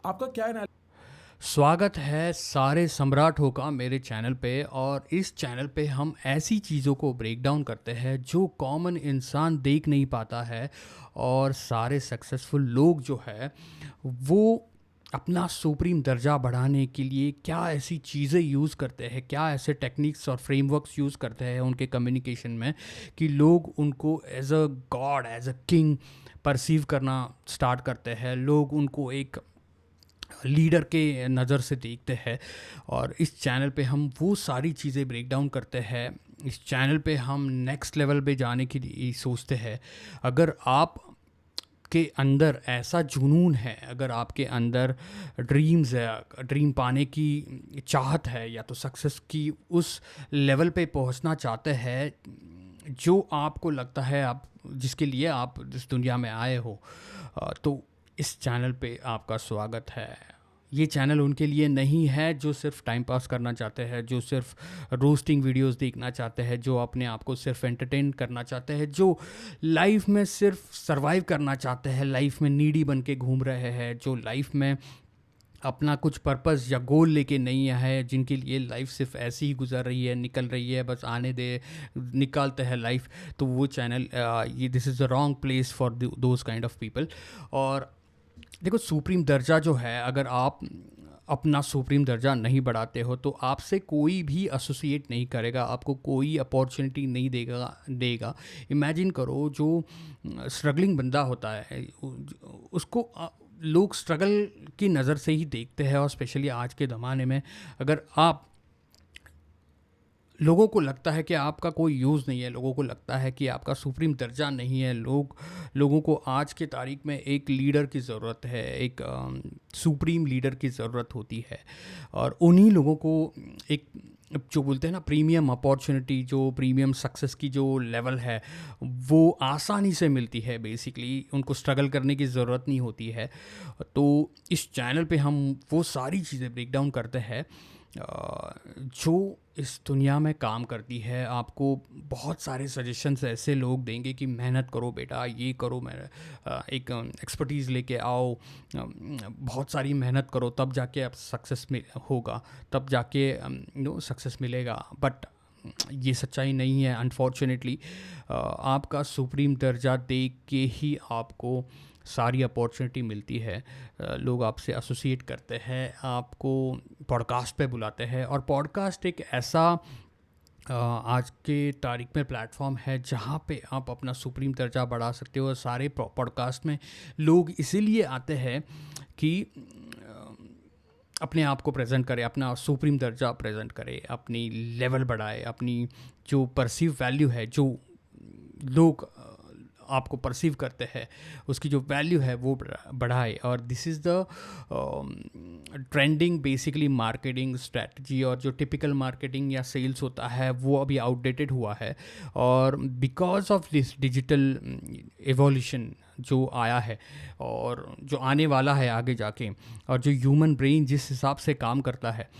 आपका क्या स्वागत है सारे सम्राटों का मेरे चैनल पे। और इस चैनल पे हम ऐसी चीज़ों को ब्रेक डाउन करते हैं जो कॉमन इंसान देख नहीं पाता है। और सारे सक्सेसफुल लोग जो है वो अपना सुप्रीम दर्जा बढ़ाने के लिए क्या ऐसी चीज़ें यूज़ करते हैं, क्या ऐसे टेक्निक्स और फ्रेमवर्क्स यूज़ करते हैं उनके कम्युनिकेशन में कि लोग उनको as a god, as a king perceive करना स्टार्ट करते हैं। लोग उनको एक लीडर के नज़र से देखते हैं। और इस चैनल पे हम वो सारी चीज़ें ब्रेक डाउन करते हैं। इस चैनल पे हम नेक्स्ट लेवल पे जाने की सोचते हैं। अगर आप के अंदर ऐसा जुनून है, अगर आपके अंदर ड्रीम्स है, ड्रीम पाने की चाहत है, या तो सक्सेस की उस लेवल पे पहुंचना चाहते हैं जो आपको लगता है आप जिसके लिए आप इस दुनिया में आए हो, तो इस चैनल पे आपका स्वागत है। ये चैनल उनके लिए नहीं है जो सिर्फ टाइम पास करना चाहते हैं, जो सिर्फ रोस्टिंग वीडियोस देखना चाहते हैं, जो अपने आप को सिर्फ एंटरटेन करना चाहते हैं, जो लाइफ में सिर्फ सरवाइव करना चाहते हैं, लाइफ में नीडी बन के घूम रहे हैं, जो लाइफ में अपना कुछ पर्पस या गोल लेके नहीं है, जिनके लिए लाइफ सिर्फ ऐसी ही गुजर रही है, निकल रही है, बस आने दे, निकालते हैं लाइफ। तो वो चैनल, ये this is the wrong place for those kind of people. और देखो, सुप्रीम दर्जा जो है, अगर आप अपना सुप्रीम दर्जा नहीं बढ़ाते हो तो आपसे कोई भी एसोसिएट नहीं करेगा, आपको कोई अपॉर्चुनिटी नहीं देगा। इमेजिन करो, जो स्ट्रगलिंग बंदा होता है उसको लोग स्ट्रगल की नज़र से ही देखते हैं। और स्पेशली आज के ज़माने में अगर आप, लोगों को लगता है कि आपका कोई यूज़ नहीं है, लोगों को लगता है कि आपका सुप्रीम दर्जा नहीं है, लोगों को आज के तारीख में एक लीडर की ज़रूरत है, एक सुप्रीम लीडर की ज़रूरत होती है। और उन्हीं लोगों को एक, जो बोलते हैं ना, प्रीमियम अपॉर्चुनिटी, जो प्रीमियम सक्सेस की जो लेवल है वो आसानी से मिलती है। बेसिकली उनको स्ट्रगल करने की ज़रूरत नहीं होती है। तो इस चैनल पे हम वो सारी चीज़ें ब्रेक डाउन करते हैं जो इस दुनिया में काम करती है। आपको बहुत सारे सजेशंस ऐसे लोग देंगे कि मेहनत करो बेटा, ये करो, मैं एक एक्सपर्टीज़ लेके आओ, बहुत सारी मेहनत करो, तब जाके आप सक्सेस में होगा, तब जाके सक्सेस मिलेगा। बट ये सच्चाई नहीं है अनफॉर्चुनेटली। आपका सुप्रीम दर्जा देख के ही आपको सारी अपॉर्चुनिटी मिलती है। लोग आपसे एसोसिएट करते हैं, आपको पॉडकास्ट पे बुलाते हैं। और पॉडकास्ट एक ऐसा आज के तारीख में प्लेटफॉर्म है जहाँ पे आप अपना सुप्रीम दर्जा बढ़ा सकते हो। और सारे पॉडकास्ट में लोग इसीलिए आते हैं कि अपने आप को प्रेजेंट करे, अपना सुप्रीम दर्जा प्रेजेंट करे, अपनी लेवल बढ़ाए, अपनी जो परसीव वैल्यू है, जो लोग आपको परसीव करते हैं, उसकी जो वैल्यू है वो बढ़ाए। और this is the trending basically marketing strategy. और जो टिपिकल मार्केटिंग या सेल्स होता है वो अभी आउटडेटेड हुआ है। और because of this digital evolution जो आया है और जो आने वाला है आगे जाके, और जो ह्यूमन ब्रेन जिस हिसाब से काम करता है,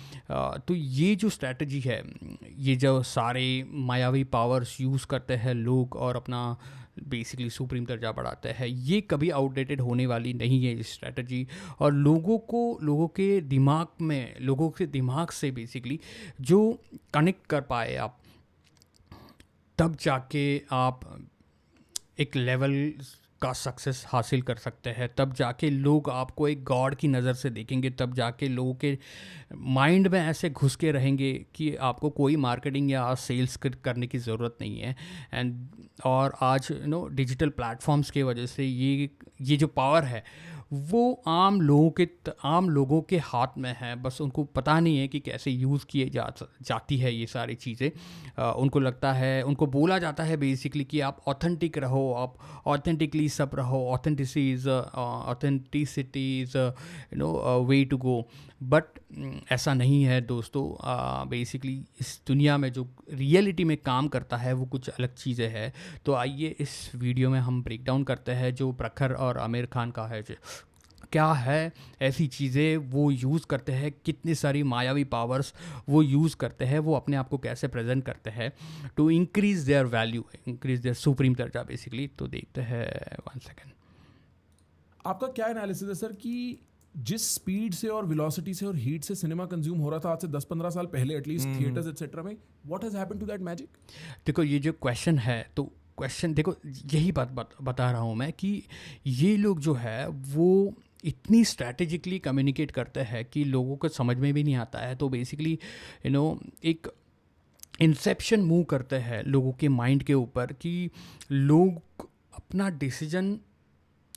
तो ये जो स्ट्रैटेजी है, ये जो सारे मायावी पावर्स यूज़ करते हैं लोग और अपना बेसिकली सुप्रीम दर्जा बढ़ाते हैं, ये कभी आउटडेटेड होने वाली नहीं है ये स्ट्रैटेजी। और लोगों के दिमाग में, लोगों के दिमाग से बेसिकली जो कनेक्ट कर पाए आप, तब जाके आप एक लेवल का सक्सेस हासिल कर सकते हैं। तब जाके लोग आपको एक गॉड की नज़र से देखेंगे, तब जाके लोगों के माइंड में ऐसे घुस के रहेंगे कि आपको कोई मार्केटिंग या सेल्स करने की ज़रूरत नहीं है। एंड और आज डिजिटल प्लेटफॉर्म्स की वजह से ये जो पावर है वो आम लोगों के हाथ में है। बस उनको पता नहीं है कि कैसे यूज़ किए जाती है ये सारी चीज़ें। उनको लगता है, उनको बोला जाता है बेसिकली कि आप ऑथेंटिक रहो, आप ऑथेंटिकली सब रहो, authenticity is way to go. But ऐसा नहीं है दोस्तों। बेसिकली इस दुनिया में जो रियलिटी में काम करता है वो कुछ अलग चीज़ें हैं। तो आइए इस वीडियो में हम ब्रेक डाउन करते हैं जो प्रखर और आमिर खान का है। क्या है ऐसी चीज़ें वो यूज़ करते हैं, कितनी सारी मायावी पावर्स वो यूज़ करते हैं, वो अपने आप को कैसे प्रेजेंट करते हैं to increase their value, increase their supreme दर्जा बेसिकली। तो देखते हैं, वन सेकेंड। आपका क्या एनालिसिस है सर कि जिस स्पीड से और वेलोसिटी से और हीट से सिनेमा कंज्यूम हो रहा था आज से 10-15 साल पहले एटलीस्ट थिएटर्स एटसेट्रा में, what has happened to that magic? देखो ये जो क्वेश्चन है, तो क्वेश्चन देखो, यही बात बता रहा हूँ मैं कि ये लोग जो है वो इतनी स्ट्रैटेजिकली कम्युनिकेट करते हैं कि लोगों को समझ में भी नहीं आता है। तो बेसिकली एक इंसेप्शन मूव करते हैं लोगों के माइंड के ऊपर कि लोग अपना डिसीजन,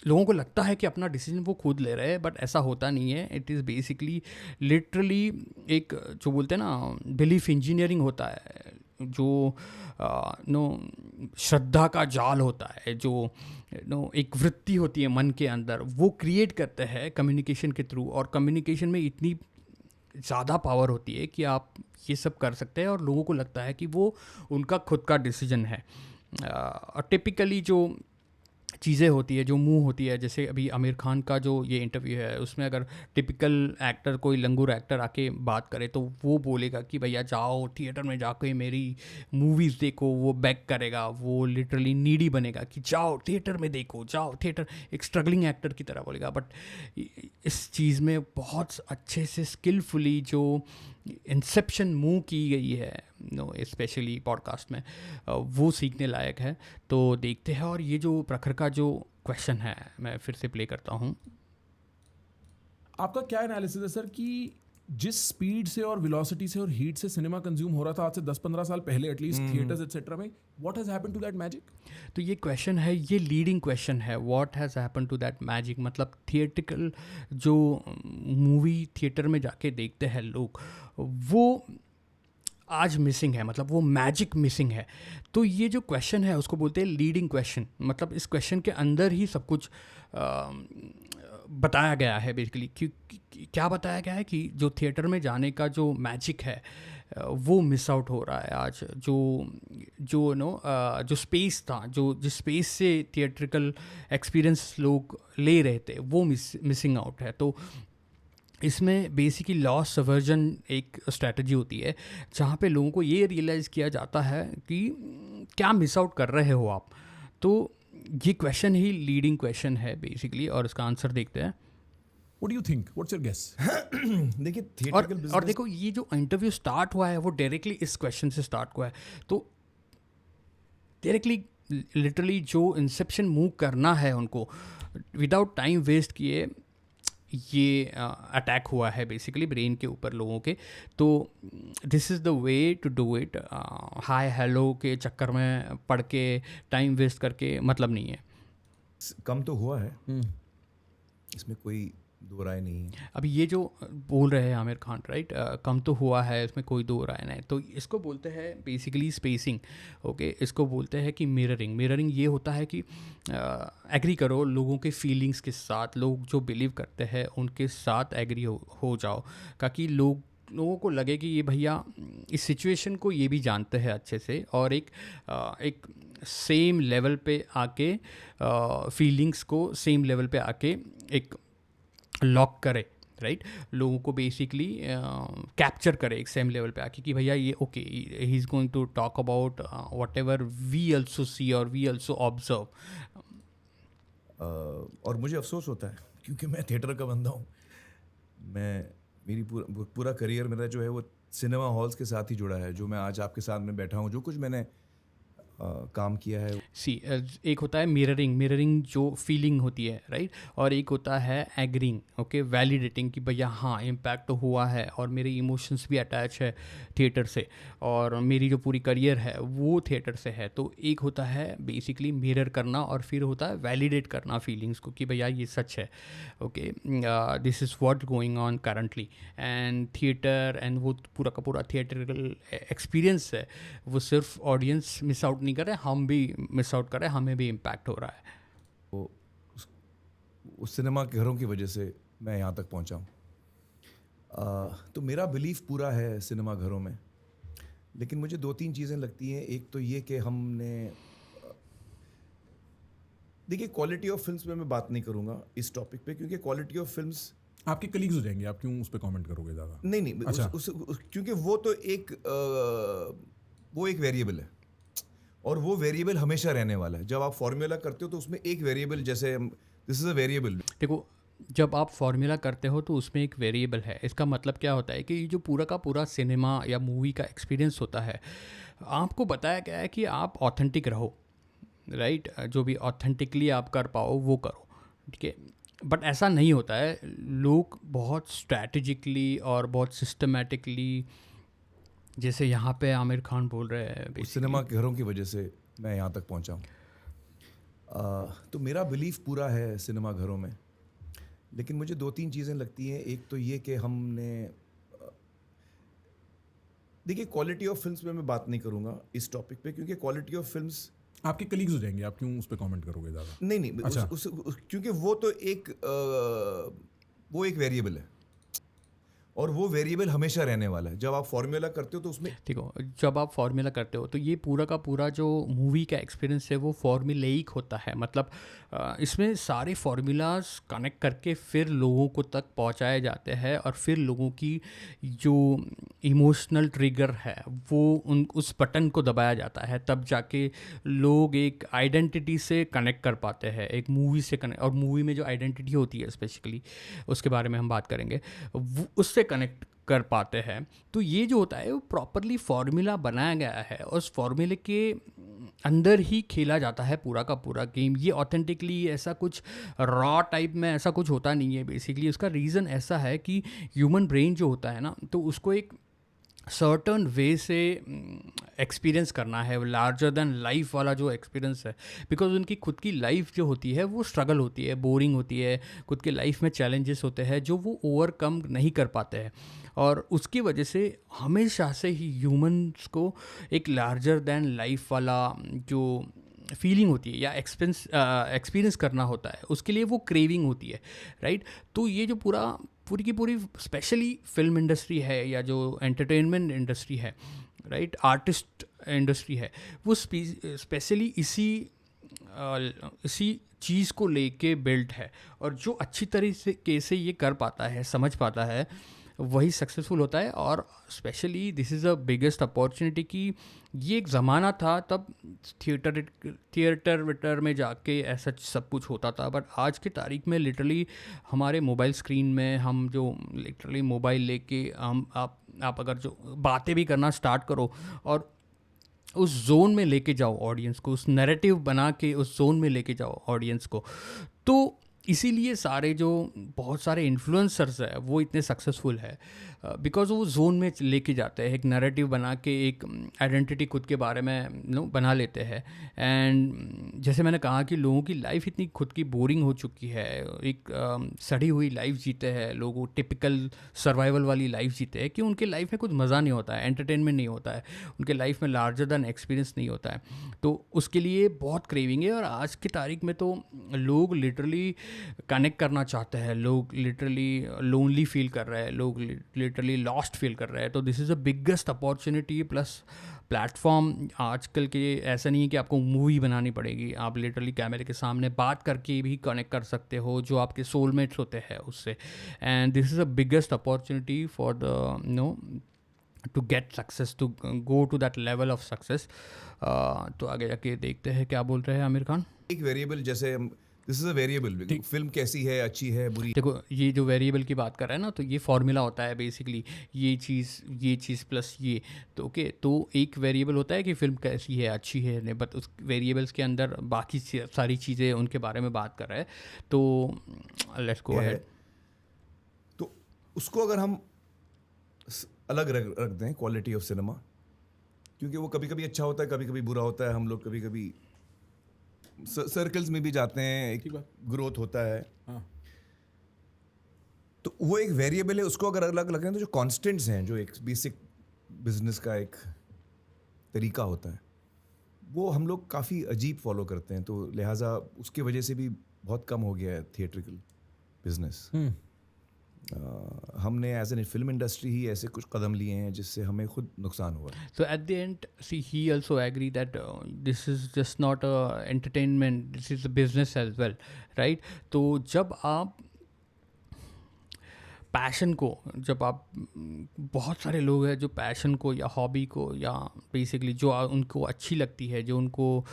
लोगों को लगता है कि अपना डिसीजन वो खुद ले रहे हैं, बट ऐसा होता नहीं है। इट इज़ बेसिकली लिटरली एक जो बोलते हैं ना बिलीफ इंजीनियरिंग होता है, जो नो श्रद्धा का जाल होता है, जो नो एक वृत्ति होती है मन के अंदर, वो क्रिएट करते हैं कम्युनिकेशन के थ्रू। और कम्युनिकेशन में इतनी ज़्यादा पावर होती है कि आप ये सब कर सकते हैं और लोगों को लगता है कि वो उनका खुद का डिसीजन है। टिपिकली जो चीज़ें होती है, जो मूव होती है, जैसे अभी आमिर खान का जो ये इंटरव्यू है, उसमें अगर टिपिकल एक्टर, कोई लंगूर एक्टर आके बात करे तो वो बोलेगा कि भैया जाओ थिएटर में जाके मेरी मूवीज़ देखो, वो बैक करेगा, वो लिटरली नीडी बनेगा कि जाओ थिएटर में देखो, जाओ थिएटर, एक स्ट्रगलिंग एक्टर की तरह बोलेगा। बट इस चीज़ में बहुत अच्छे से स्किलफुली जो इंसेप्शन मूव की गई है स्पेशली पॉडकास्ट में, वो सीखने लायक है। तो देखते हैं। और ये जो प्रखर का जो क्वेश्चन है, मैं फिर से प्ले करता हूँ। आपका क्या एनालिसिस है सर कि जिस स्पीड से और वेलोसिटी से और हीट से सिनेमा कंज्यूम हो रहा था आज से 10-15 साल पहले एटलीस्ट थिएटर्स एटसेट्रा में, what has happened to that magic? तो ये क्वेश्चन है, ये लीडिंग क्वेश्चन है, what has happen to that magic. मतलब थिएटिकल जो मूवी थिएटर में जाके देखते हैं लोग, वो आज मिसिंग है, मतलब वो मैजिक मिसिंग है। तो ये जो क्वेश्चन है उसको बोलते हैं लीडिंग क्वेश्चन। मतलब इस क्वेश्चन के अंदर ही सब कुछ बताया गया है बेसिकली। क्या बताया गया है कि जो थिएटर में जाने का जो मैजिक है वो मिस आउट हो रहा है आज। जो स्पेस था, जो जिस स्पेस से थिएट्रिकल एक्सपीरियंस लोग ले रहे थे, वो मिसिंग आउट है। तो इसमें बेसिकली लॉस सवर्जन एक स्ट्रैटेजी होती है, जहाँ पे लोगों को ये रियलाइज़ किया जाता है कि क्या मिस आउट कर रहे हो आप। तो ये क्वेश्चन ही लीडिंग क्वेश्चन है बेसिकली, और इसका आंसर देखते हैं। What do you think, what's your guess? देखिए थिएट्रिकल बिजनेस, और देखो ये जो इंटरव्यू स्टार्ट हुआ है वो डायरेक्टली इस क्वेश्चन से स्टार्ट हुआ है। तो डायरेक्टली लिटरली जो इंसेप्शन मूव करना है उनको, विदाउट टाइम वेस्ट किए ये अटैक हुआ है बेसिकली ब्रेन के ऊपर लोगों के। तो this is the way to do it. Hi hello के चक्कर में पढ़ के टाइम वेस्ट करके मतलब नहीं है। कम तो हुआ है, इसमें कोई दो राय नहीं है। अभी ये जो बोल रहे हैं आमिर खान, राइट, कम तो हुआ है, इसमें कोई दो राय नहीं। तो इसको बोलते हैं बेसिकली स्पेसिंग। ओके, इसको बोलते हैं कि मिररिंग ये होता है कि एग्री करो लोगों के फीलिंग्स के साथ, लोग जो बिलीव करते हैं उनके साथ एग्री हो जाओ, ताकि लोगों को लगे कि ये भैया इस सिचुएशन को ये भी जानते हैं अच्छे से, और एक सेम लेवल पे आके फीलिंग्स को सेम लेवल पे आके एक लॉक करे, राइट, लोगों को बेसिकली कैप्चर करे एक सेम लेवल पे आके कि भैया ये okay, he is going to talk about whatever we also see और वी ऑल्सो ऑब्जर्व। और मुझे अफसोस होता है क्योंकि मैं थिएटर का बंदा हूँ। मेरी पूरा करियर मेरा जो है वो सिनेमा हॉल्स के साथ ही जुड़ा है। जो मैं आज आपके साथ में बैठा हूँ, जो कुछ मैंने काम किया है। एक होता है मिररिंग जो फीलिंग होती है, राइट, और एक होता है एग्रीइंग, ओके, वैलिडेटिंग कि भैया हाँ इम्पैक्ट तो हुआ है और मेरे इमोशंस भी अटैच है थिएटर से, और मेरी जो पूरी करियर है वो थिएटर से है। तो एक होता है बेसिकली मिरर करना, और फिर होता है वैलिडेट करना फीलिंग्स को कि भैया ये सच है, okay, this is what going on currently. And theatre and वो पूरा का पूरा थिएटरल एक्सपीरियंस है, वो सिर्फ ऑडियंस मिस आउट नहीं कर रहे, हम भी मिस आउट कर रहे हैं, हमें भी इम्पैक्ट हो रहा है। वो उस सिनेमा के घरों की वजह से मैं यहाँ तक पहुँचा हूँ। तो मेरा बिलीफ पूरा है सिनेमा घरों में, लेकिन मुझे 2-3 चीज़ें लगती हैं। एक तो ये कि हमने देखिए क्वालिटी ऑफ फिल्म्स में मैं बात नहीं करूँगा इस टॉपिक पे, क्योंकि क्वालिटी ऑफ फिल्म्स आपके कलीग्स हो जाएंगे, आप क्यों उस पर कमेंट करोगे ज़्यादा? नहीं अच्छा। क्योंकि वो तो वो एक वेरिएबल है, और वो वेरिएबल हमेशा रहने वाला है। जब आप फॉर्मूला करते हो तो उसमें एक वेरिएबल, जैसे दिस इज़ अ वेरिएबल। देखो जब आप फार्मूला करते हो तो उसमें एक वेरिएबल है। इसका मतलब क्या होता है कि ये जो पूरा का पूरा सिनेमा या मूवी का एक्सपीरियंस होता है, आपको बताया गया है कि आप ऑथेंटिक रहो, राइट? जो भी ऑथेंटिकली आप कर पाओ वो करो, ठीक है? बट ऐसा नहीं होता है। लोग बहुत स्ट्रैटेजिकली और बहुत सिस्टमेटिकली, जैसे यहाँ पे आमिर खान बोल रहे हैं उस basically, सिनेमा के घरों की वजह से मैं यहाँ तक पहुँचा हूँ। तो मेरा बिलीफ पूरा है सिनेमा घरों में, लेकिन मुझे 2-3 चीज़ें लगती हैं। एक तो ये कि हमने देखिए, क्वालिटी ऑफ फिल्म्स में मैं बात नहीं करूँगा इस टॉपिक पे, क्योंकि क्वालिटी ऑफ फिल्म्स आपके कलीग्स हो जाएंगे, आप क्यों उस पर कमेंट करोगे ज़्यादा? नहीं अच्छा। क्योंकि वो तो वो एक वेरिएबल है, और वो वेरिएबल हमेशा रहने वाला है। जब आप फॉर्मूला करते हो तो उसमें देखो, जब आप फार्मूला करते हो तो ये पूरा का पूरा जो मूवी का एक्सपीरियंस है वो फॉर्मूलेइक होता है। मतलब इसमें सारे फार्मूलाज कनेक्ट करके फिर लोगों को तक पहुंचाए जाते हैं, और फिर लोगों की जो इमोशनल ट्रिगर है वो उस बटन को दबाया जाता है, तब जाके लोग एक आइडेंटिटी से कनेक्ट कर पाते हैं, एक मूवी से कनेक्ट। और मूवी में जो आइडेंटिटी होती है स्पेसिकली, उसके बारे में हम बात करेंगे, उससे कनेक्ट कर पाते हैं। तो ये जो होता है वो प्रॉपरली फार्मूला बनाया गया है, और उस फार्मूले के अंदर ही खेला जाता है पूरा का पूरा गेम। ये ऑथेंटिकली ऐसा कुछ रॉ टाइप में ऐसा कुछ होता नहीं है। बेसिकली उसका रीज़न ऐसा है कि ह्यूमन ब्रेन जो होता है ना, तो उसको एक सर्टन वे से एक्सपीरियंस करना है, लार्जर देन लाइफ वाला जो एक्सपीरियंस है। बिकॉज उनकी खुद की लाइफ जो होती है वो स्ट्रगल होती है, बोरिंग होती है, खुद के लाइफ में चैलेंजेस होते हैं जो वो ओवरकम नहीं कर पाते हैं, और उसकी वजह से हमेशा से ही ह्यूमंस को एक लार्जर देन लाइफ वाला जो फीलिंग होती है या एक्सपीरियंस करना होता है, उसके लिए वो क्रेविंग होती है, राइट? तो ये जो पूरी की पूरी स्पेशली फिल्म इंडस्ट्री है या जो एंटरटेनमेंट इंडस्ट्री है, राइट, आर्टिस्ट इंडस्ट्री है, वो स्पेशली इसी चीज़ को लेके बिल्ट है। और जो अच्छी तरीके से ये कर पाता है, समझ पाता है, वही सक्सेसफुल होता है। और specially this is the biggest opportunity कि ये एक ज़माना था तब थिएटर वेटर में जाके ऐसा सब कुछ होता था, बट आज की तारीख में लिटरली हमारे मोबाइल स्क्रीन में हम जो लिटरली मोबाइल लेके हम आप अगर जो बातें भी करना स्टार्ट करो और उस जोन में लेके जाओ ऑडियंस को, उस नैरेटिव बना के उस जोन में लेके जाओ ऑडियंस को, तो इसीलिए सारे जो बहुत सारे इन्फ्लुएंसर्स है वो इतने सक्सेसफुल है, बिकॉज वो जोन में लेके जाते हैं, एक नैरेटिव बना के एक आइडेंटिटी खुद के बारे में बना लेते हैं। एंड जैसे मैंने कहा कि लोगों की लाइफ इतनी खुद की बोरिंग हो चुकी है, एक सड़ी हुई लाइफ जीते हैं लोग, टिपिकल सर्वाइवल वाली लाइफ जीते हैं कि उनके लाइफ में कुछ मज़ा नहीं होता है, एंटरटेनमेंट नहीं होता है, उनके लाइफ में लार्जर दैन एक्सपीरियंस नहीं होता है। तो उसके लिए बहुत क्रेविंग है, और आज की तारीख में तो लोग लिटरली कनेक्ट करना चाहते हैं, लोग लिटरली लोनली फील कर रहे हैं, लोग लिटरली लॉस्ट फील कर रहे हैं। तो this is the biggest opportunity plus platform आजकल के। ऐसा नहीं है कि आपको मूवी बनानी पड़ेगी, आप लिटरली कैमरे के सामने बात करके भी कनेक्ट कर सकते हो जो आपके सोलमेट्स होते हैं उससे। And this is the biggest opportunity for the to get success, to go to that level of success. तो आगे जाके देखते हैं क्या बोल रहे हैं आमिर खान। एक वेरिएबल, जैसे this is a variable, film कैसी है, अच्छी है, बुरी। देखो, ये जो वेरिएबल की बात कर रहे हैं ना, तो ये फॉर्मूला होता है बेसिकली, ये चीज़ प्लस ये। तो ओके, तो एक वेरिएबल होता है कि फिल्म कैसी है, अच्छी है नहीं, बट उस वेरिएबल्स के अंदर बाकी सारी चीज़ें उनके बारे में बात कर रहे हैं। तो लेट्स गो अहेड। तो उसको अगर हम अलग रख दें, क्वालिटी ऑफ सिनेमा, क्योंकि वो कभी कभी अच्छा होता है, कभी कभी बुरा होता है। हम लोग कभी कभी सर्कल्स में भी जाते हैं, एक ग्रोथ होता है। हाँ। तो वो एक वेरिएबल है, उसको अगर अलग लगें तो जो कांस्टेंट्स हैं, जो एक बेसिक बिजनेस का एक तरीका होता है, वो हम लोग काफ़ी अजीब फॉलो करते हैं। तो लिहाजा उसकी वजह से भी बहुत कम हो गया है थिएट्रिकल बिजनेस। हमने एज एन फिल्म इंडस्ट्री ही ऐसे कुछ कदम लिए हैं जिससे हमें खुद नुकसान हुआ है। So at the end, see, he also agree that this is just not a entertainment, this is a business as well, right? तो जब आप पैशन को, जब आप बहुत सारे लोग हैं जो पैशन को या हॉबी को या बेसिकली जो उनको अच्छी लगती है, जो उनको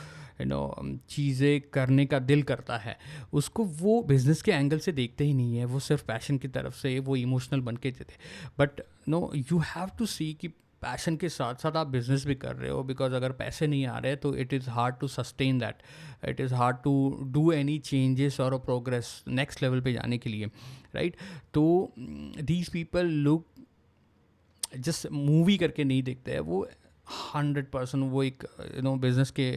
चीज़ें करने का दिल करता है, उसको वो बिज़नेस के एंगल से देखते ही नहीं है, वो सिर्फ पैशन की तरफ से वो इमोशनल बन के देते। बट यू हैव टू सी कि पैशन के साथ साथ आप बिज़नेस भी कर रहे हो, बिकॉज अगर पैसे नहीं आ रहे तो it is hard to sustain that, it is hard to do any changes और प्रोग्रेस नेक्स्ट लेवल पे जाने के लिए, राइट? तो these people look just movie करके नहीं देखते हैं, वो 100% वो एक बिज़नेस के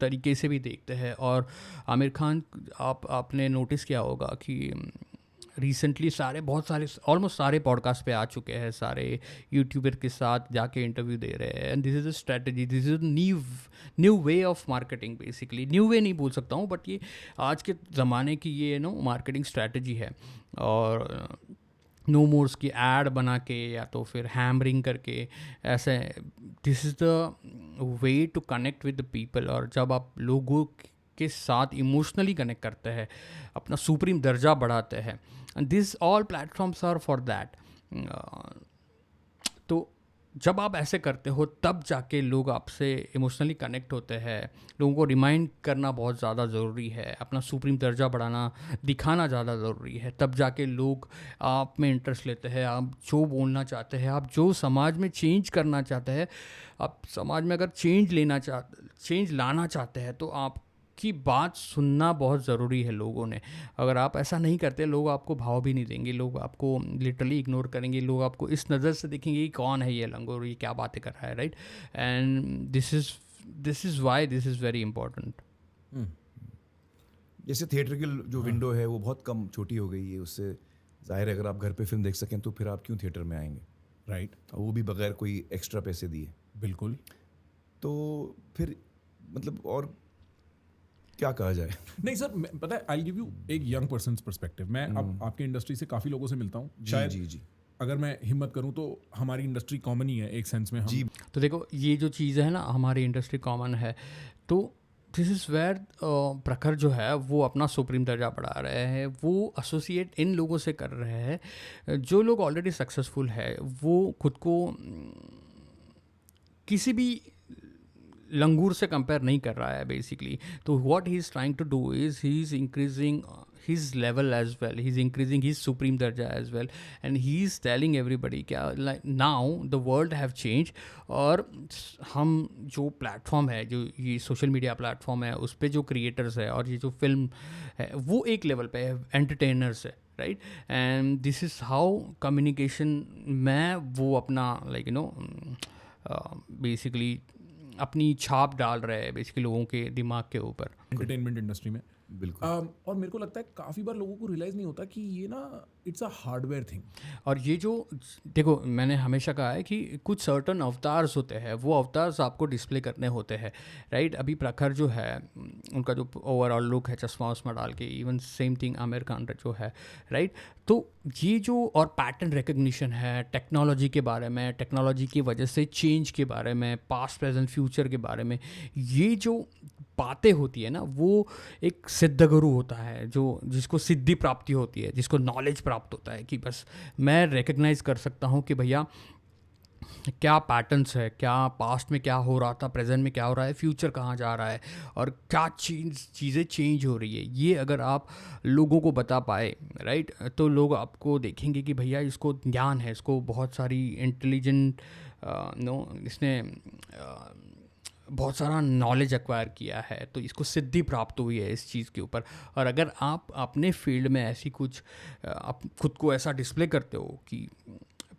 तरीके से भी देखते हैं। और आमिर खान, आपने नोटिस किया होगा कि रिसेंटली बहुत सारे ऑलमोस्ट सारे पॉडकास्ट पे आ चुके हैं, सारे यूट्यूबर के साथ जाके इंटरव्यू दे रहे हैं। And this is a strategy, this is new way of marketing. Basically new way नहीं बोल सकता हूँ, बट ये आज के ज़माने की ये मार्केटिंग स्ट्रेटजी है। और नो मोर्स की ऐड बना के या तो फिर हैमरिंग करके ऐसे, this is the way to connect with the people. और जब आप लोगों के साथ इमोशनली कनेक्ट करते हैं, अपना सुप्रीम दर्जा बढ़ाते हैं, and this all platforms are for that. तो जब आप ऐसे करते हो तब जाके लोग आपसे इमोशनली कनेक्ट होते हैं। लोगों को रिमाइंड करना बहुत ज़्यादा ज़रूरी है, अपना सुप्रीम दर्जा बढ़ाना, दिखाना ज़्यादा ज़रूरी है, तब जाके लोग आप में इंटरेस्ट लेते हैं। आप जो बोलना चाहते हैं, आप जो समाज में चेंज करना चाहते हैं, आप समाज में अगर चेंज लाना चाहते हैं तो आप की बात सुनना बहुत ज़रूरी है लोगों ने। अगर आप ऐसा नहीं करते, लोग आपको भाव भी नहीं देंगे, लोग आपको लिटरली इग्नोर करेंगे, लोग आपको इस नज़र से देखेंगे कि कौन है ये लंगोर, ये क्या बातें कर रहा है, right? And this is why this is very important. जैसे थिएटर की जो विंडो है वो बहुत कम छोटी हो गई है, उससे जाहिर है अगर आप घर पे फिल्म देख सकें तो फिर आप क्यों थिएटर में आएंगे, राइट? वो भी बगैर कोई एक्स्ट्रा पैसे दिए। बिल्कुल। तो फिर मतलब और क्या कहा जाए? नहीं सर, पता है, आई गिव यू एक यंग पर्सन पर्सपेक्टिव। मैं अब आपकी इंडस्ट्री से काफ़ी लोगों से मिलता हूँ, शायद जी अगर मैं हिम्मत करूँ तो हमारी इंडस्ट्री कॉमन ही है एक सेंस में। हम जी। तो देखो, ये जो चीज़ है ना, हमारी इंडस्ट्री कॉमन है, तो दिस इज़ वेयर प्रखर जो है वो अपना सुप्रीम दर्जा बढ़ा रहे हैं। वो एसोसिएट इन लोगों से कर रहे हैं जो लोग ऑलरेडी सक्सेसफुल है। वो खुद को किसी भी लंगूर से कंपेयर नहीं कर रहा है बेसिकली। तो what he is trying to do is he is increasing his level as well, he's increasing his supreme darja as well, and he's telling everybody क्या like now the world have changed। और हम जो platform है, जो ये social media platform है, उस पर जो क्रिएटर्स है और ये जो फिल्म है वो एक लेवल पे है, एंटरटेनर्स है, right? And this is how communication में वो अपना बेसिकली अपनी छाप डाल रहे हैं बेसिकली लोगों के दिमाग के ऊपर, एंटरटेनमेंट इंडस्ट्री में। बिल्कुल। और मेरे को लगता है काफ़ी बार लोगों को रियलाइज़ नहीं होता कि ये ना इट्स अ हार्डवेयर थिंग। और ये जो देखो, मैंने हमेशा कहा है कि कुछ सर्टन अवतार्स होते हैं, वो अवतार्स आपको डिस्प्ले करने होते हैं, राइट? अभी प्रखर जो है, उनका जो ओवरऑल लुक है, चश्मा उस्मा डाल के, even same thing Aamir Khan जो है, राइट? तो ये जो और पैटर्न रिकग्निशन है टेक्नोलॉजी के बारे में, टेक्नोलॉजी की वजह से चेंज के बारे में, पास्ट प्रेजेंट फ्यूचर के बारे में, ये जो बातें होती है ना, वो एक सिद्ध गुरु होता है जिसको सिद्धि प्राप्ति होती है, जिसको नॉलेज प्राप्त होता है कि बस मैं रिकग्नाइज कर सकता हूँ कि भैया क्या पैटर्न्स है, क्या पास्ट में क्या हो रहा था, प्रेजेंट में क्या हो रहा है, फ्यूचर कहाँ जा रहा है, और क्या चीज़ें चेंज हो रही है। ये अगर आप लोगों को बता पाए, राइट, तो लोग आपको देखेंगे कि भैया इसको ज्ञान है, इसको बहुत सारी इंटेलिजेंट इसने बहुत सारा नॉलेज एक्वायर किया है, तो इसको सिद्धि प्राप्त हुई है इस चीज़ के ऊपर। और अगर आप अपने फील्ड में ऐसी कुछ आप खुद को ऐसा डिस्प्ले करते हो कि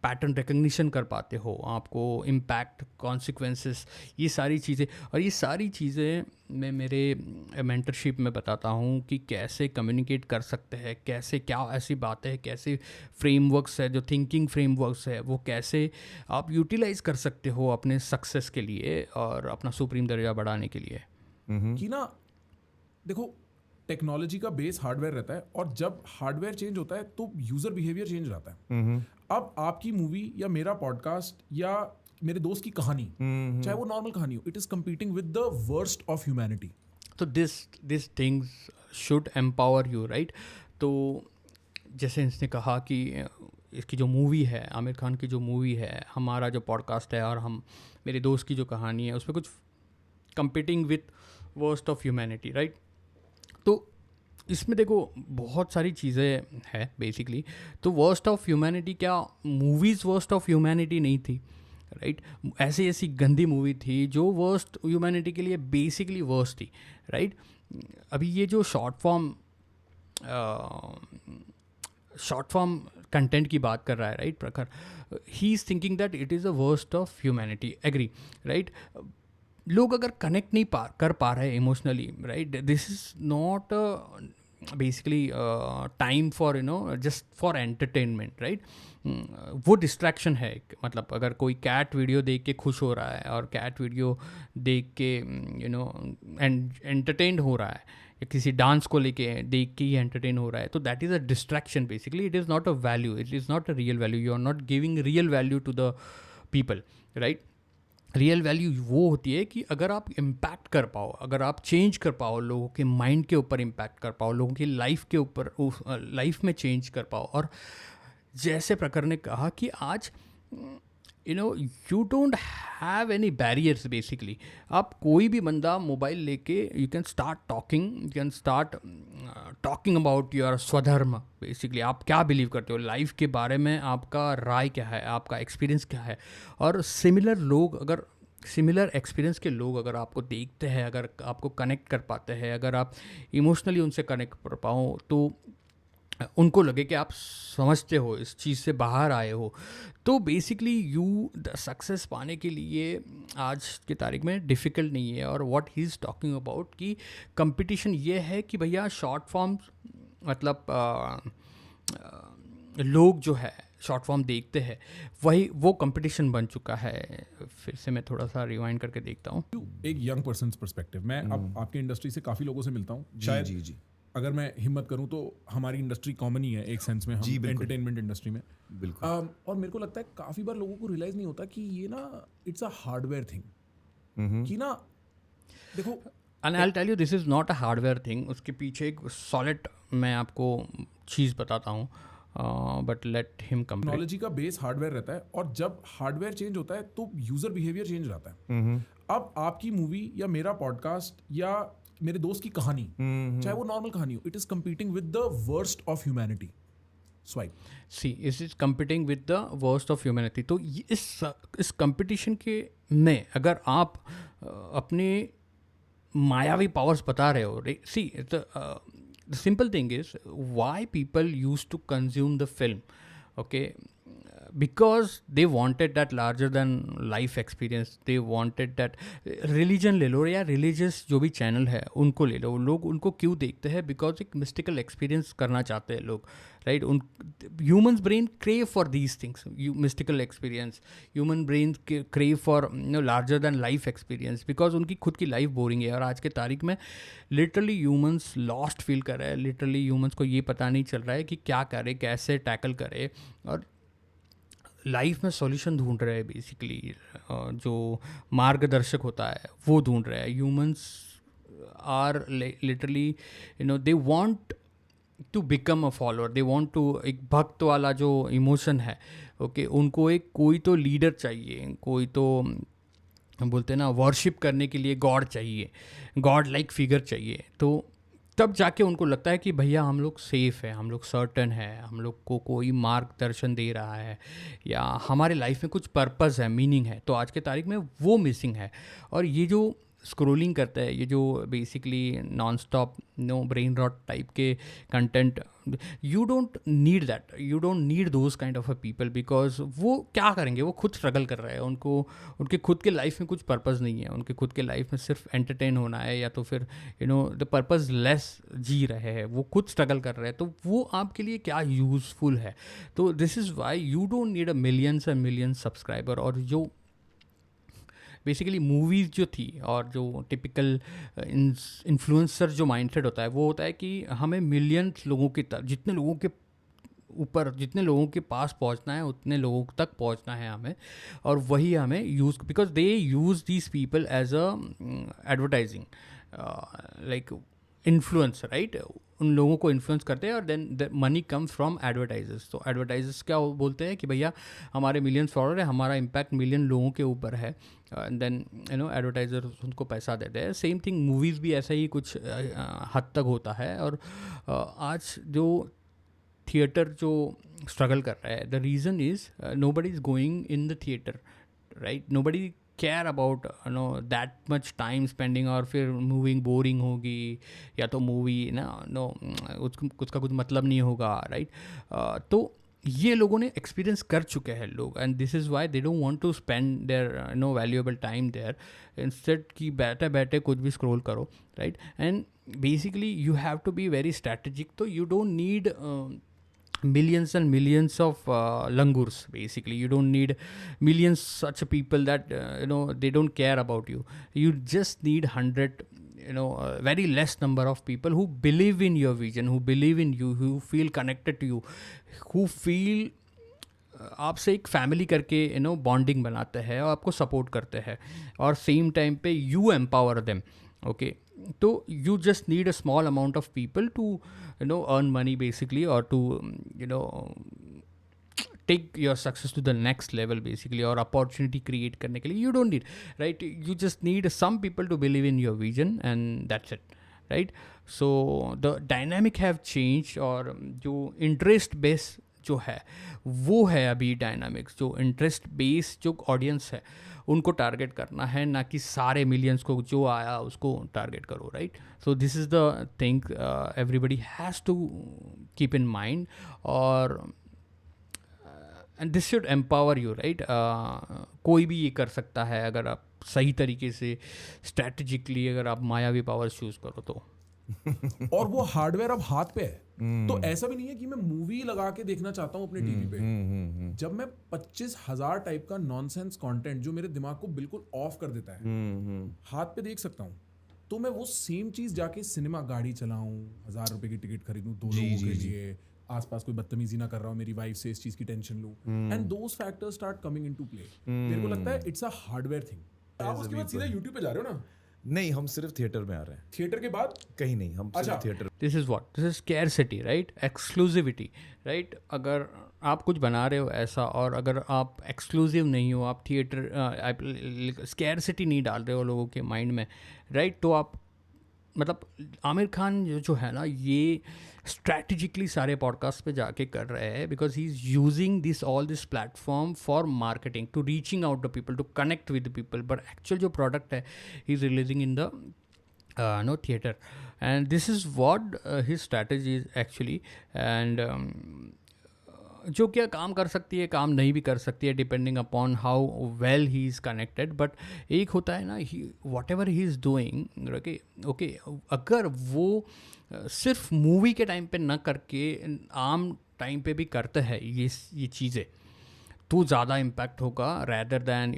पैटर्न रिकग्निशन कर पाते हो, आपको इम्पैक्ट, कॉन्सिक्वेंसेस, ये सारी चीज़ें, और ये सारी चीज़ें मैं मेरे मेंटरशिप में बताता हूँ कि कैसे कम्युनिकेट कर सकते हैं, कैसे क्या ऐसी बातें हैं, कैसे फ्रेमवर्क्स है, जो थिंकिंग फ्रेमवर्क्स है, वो कैसे आप यूटिलाइज कर सकते हो अपने सक्सेस के लिए और अपना सुप्रीम दर्जा बढ़ाने के लिए। कि ना देखो, टेक्नोलॉजी का बेस हार्डवेयर रहता है, और जब हार्डवेयर चेंज होता है तो यूजर बिहेवियर चेंज रहता है। अब आपकी मूवी या मेरा पॉडकास्ट या मेरे दोस्त की कहानी, चाहे वो नॉर्मल कहानी हो, it is competing with the worst of humanity. तो this things should empower you, right? तो जैसे इसने कहा कि इसकी जो मूवी है, आमिर खान की जो मूवी है, हमारा जो पॉडकास्ट है, और हम मेरे दोस्त की जो कहानी है, उसमें कुछ competing with worst of humanity, right? तो इसमें देखो बहुत सारी चीज़ें हैं बेसिकली। तो वर्स्ट ऑफ ह्यूमैनिटी क्या मूवीज़ वर्स्ट ऑफ ह्यूमैनिटी नहीं थी, राइट? ऐसी ऐसी गंदी मूवी थी जो वर्स्ट ह्यूमैनिटी के लिए बेसिकली वर्स्ट थी, राइट? अभी ये जो शॉर्ट फॉर्म कंटेंट की बात कर रहा है, right Prakhar, he is thinking that it is a worst of humanity, agree, right? लोग अगर कनेक्ट नहीं कर पा रहे emotionally, right, this is not basically time for just for entertainment, right? वो डिस्ट्रैक्शन है मतलब अगर कोई कैट वीडियो देख के खुश हो रहा है और कैट वीडियो देख के एंटरटेन्ड हो रहा है, या किसी डांस को लेके देख के ही एंटरटेन हो रहा है, तो that is a distraction basically. It is not a value, it is not a real value, you are not giving real value to the people, right? Real value वो होती है कि अगर आप इम्पैक्ट कर पाओ, अगर आप चेंज कर पाओ, लोगों के माइंड के ऊपर इम्पैक्ट कर पाओ, लोगों की लाइफ के ऊपर लाइफ में चेंज कर पाओ। और जैसे प्रकर ने कहा कि आज you don't have any barriers basically. आप कोई भी बंदा मोबाइल लेके you can start talking about your स्वधर्म बेसिकली। आप क्या बिलीव करते हो लाइफ के बारे में, आपका राय क्या है, आपका एक्सपीरियंस क्या है। और सिमिलर एक्सपीरियंस के लोग अगर आपको देखते हैं, अगर आपको कनेक्ट कर पाते हैं, अगर आप इमोशनली उनसे कनेक्ट कर पाओ, तो उनको लगे कि आप समझते हो, इस चीज़ से बाहर आए हो, तो बेसिकली सक्सेस पाने के लिए आज की तारीख में डिफ़िकल्ट नहीं है। और what he is talking about कि कंपटीशन ये है कि भैया शॉर्ट फॉर्म मतलब लोग जो है शॉर्ट फॉर्म देखते हैं, वो कंपटीशन बन चुका है। फिर से मैं थोड़ा सा रिवाइंड करके देखता हूँ। एक यंग पर्सन पर्सपेक्टिव, मैं अब आपकी इंडस्ट्री से काफ़ी लोगों से मिलता हूँ, शायद जी अगर मैं हिम्मत करूं तो हमारी इंडस्ट्री कॉमन ही है एक सेंस में, हम एंटरटेनमेंट इंडस्ट्री में, बिल्कुल। और मेरे को लगता है काफ़ी बार लोगों को रियलाइज़ नहीं होता कि ये ना इट्स अ हार्डवेयर थिंग, कि ना देखो, and I will tell you this is not a hardware thing. उसके पीछे एक सॉलिड मैं आपको चीज़ बताता हूँ, but let him come. Technology का बेस हार्डवेयर रहता है, और जब हार्डवेयर चेंज होता है तो यूज़र बिहेवियर चेंज रहता है। अब आपकी मूवी या मेरा पॉडकास्ट या मेरे दोस्त की कहानी, चाहे वो नॉर्मल कहानी हो, it is competing with the worst of humanity. Swipe see it is competing with the worst of humanity. तो इस कंपटीशन के में अगर आप अपने मायावी पावर्स बता रहे हो, see the simple thing is why people use to consume the film, okay, because they wanted that larger than life experience, they wanted that religion ले लो या religious जो भी channel है उनको ले लो, लोग उनको क्यों देखते हैं, because एक mystical experience करना चाहते हैं लोग, right? humans brain crave for these things, mystical experience, human brain crave for larger than life experience, because उनकी खुद की life boring है। और आज के तारीख में literally humans lost feel कर रहे हैं, literally humans को ये पता नहीं चल रहा है कि क्या करे, कैसे टैकल करे, और लाइफ में सॉल्यूशन ढूंढ रहे हैं बेसिकली। जो मार्गदर्शक होता है वो ढूंढ रहे हैं। Humans are literally they want to become a follower, they want to, एक भक्त वाला जो इमोशन है, ओके, उनको एक कोई तो लीडर चाहिए, कोई तो बोलते हैं ना वर्शिप करने के लिए गॉड चाहिए, गॉड लाइक फिगर चाहिए। तो तब जाके उनको लगता है कि भैया हम लोग सेफ़ है, हम लोग सर्टन है, हम लोग को कोई मार्गदर्शन दे रहा है, या हमारे लाइफ में कुछ पर्पस है, मीनिंग है। तो आज के तारीख में वो मिसिंग है। और ये जो स्क्रोलिंग करता है, ये जो basically non stop brain rot type के content, you don't need that, you don't need those kind of a people, because वो क्या करेंगे, वो खुद स्ट्रगल कर रहे हैं, उनको उनके खुद के लाइफ में कुछ पर्पस नहीं है, उनके खुद के लाइफ में सिर्फ एंटरटेन होना है, या तो फिर द पर्पस लेस जी रहे हैं, वो खुद स्ट्रगल कर रहे हैं। तो वो आपके लिए क्या यूज़फुल है? तो this is why you don't need a millions and millions subscriber. और जो बेसिकली मूवीज़ जो थी, और जो टिपिकल इन्फ्लुएंसर जो माइंडसेट होता है, वो होता है कि हमें मिलियंस लोगों की तरफ, जितने लोगों के ऊपर, जितने लोगों के पास पहुंचना है उतने लोगों तक पहुंचना है हमें, और वही हमें use, because they use these people as a advertising, like influence, right, उन लोगों को इन्फ्लुएंस करते हैं और then the money comes from advertisers. तो एडवर्टाइजर्स क्या बोलते हैं कि भैया हमारे मिलियंस फॉलोअर है, हमारा इम्पैक्ट मिलियन लोगों के ऊपर है, देन एडवर्टाइजर उनको पैसा देते हैं। सेम थिंग मूवीज़ भी ऐसा ही कुछ हद तक होता है। और आज जो थिएटर जो स्ट्रगल कर रहा है, the reason is nobody is going in the theatre, right, nobody care about that much time spending, और फिर मूविंग बोरिंग होगी या तो मूवी उसका कुछ मतलब नहीं होगा, राइट। तो ये लोगों ने एक्सपीरियंस कर चुके हैं लोग, and this is why they don't want to spend their valuable time there, instead कि बैठे बैठे कुछ भी स्क्रॉल करो, right. And basically you have to be very strategic. तो you don't need millions and millions of langurs. Basically you don't need millions such people that they don't care about you. You just need 100, very less number of people who believe in your vision, who believe in you, who feel connected to you, who feel आपसे एक family करके bonding बनाते हैं और आपको support करते हैं, और सेम टाइम पे यू एम्पावर देम, ओके। तो you just need a small amount of people to earn money basically, or to take your success to the next level basically, or opportunity create करने के लिए you don't need, right, you just need some people to believe in your vision and that's it, right. So the dynamic have changed, और जो interest base जो है वो है अभी डायनामिक्स, जो इंटरेस्ट बेस जो ऑडियंस है उनको टारगेट करना है, ना कि सारे मिलियंस को जो आया उसको टारगेट करो, right. So this is the thing everybody has to keep in mind, और and this should empower you, right. कोई भी ये कर सकता है अगर आप सही तरीके से स्ट्रैटेजिकली अगर आप मायावी पावर चूज़ करो तो। और वो हार्डवेयर अब हाथ पे है, तो ऐसा भी नहीं है कि मैं मूवी लगा के देखना चाहता हूँ अपने टीवी पे। जब मैं 25,000 टाइप का नॉनसेंस कंटेंट जो मेरे दिमाग को बिल्कुल ऑफ कर देता है हाथ पे देख सकता हूँ, तो मैं वो सेम चीज जाके सिनेमा गाड़ी चलाऊं, 1,000 रुपए की टिकट खरीदूं 2 लोगों के लिए, आसपास कोई बदतमीजी ना कर रहा हूं, मेरी वाइफ से इस चीज की टेंशन लूं, and those factors start coming into play. मेरे को लगता है इट्स अ हार्डवेयर थिंग। आप उसके बाद सीधा यूट्यूब पे जा रहे हो ना? नहीं, हम सिर्फ थिएटर में आ रहे हैं। थिएटर के बाद कहीं नहीं, हम सिर्फ theatre. This is what, this is scarcity, right, exclusivity, right. अगर आप कुछ बना रहे हो ऐसा, और अगर आप एक्सक्लूसिव नहीं हो, आप थिएटर स्कैरसिटी नहीं डाल रहे हो लोगों के माइंड में, राइट, तो आप मतलब आमिर खान जो है ना, ये स्ट्रैटेजिकली सारे पॉडकास्ट पे जाके कर रहे हैं, because he is using this all this platform for marketing, to reaching out the people, to connect with the people, but actual जो प्रोडक्ट है he is releasing in the theater, and this is what his strategy is actually, and जो क्या काम कर सकती है, काम नहीं भी कर सकती है, depending upon how well he is connected. But एक होता है ना, he whatever he is doing, okay, अगर वो सिर्फ मूवी के टाइम पे ना करके आम टाइम पे भी करते हैं ये चीज़ें, तो ज़्यादा इम्पैक्ट होगा, रैदर दैन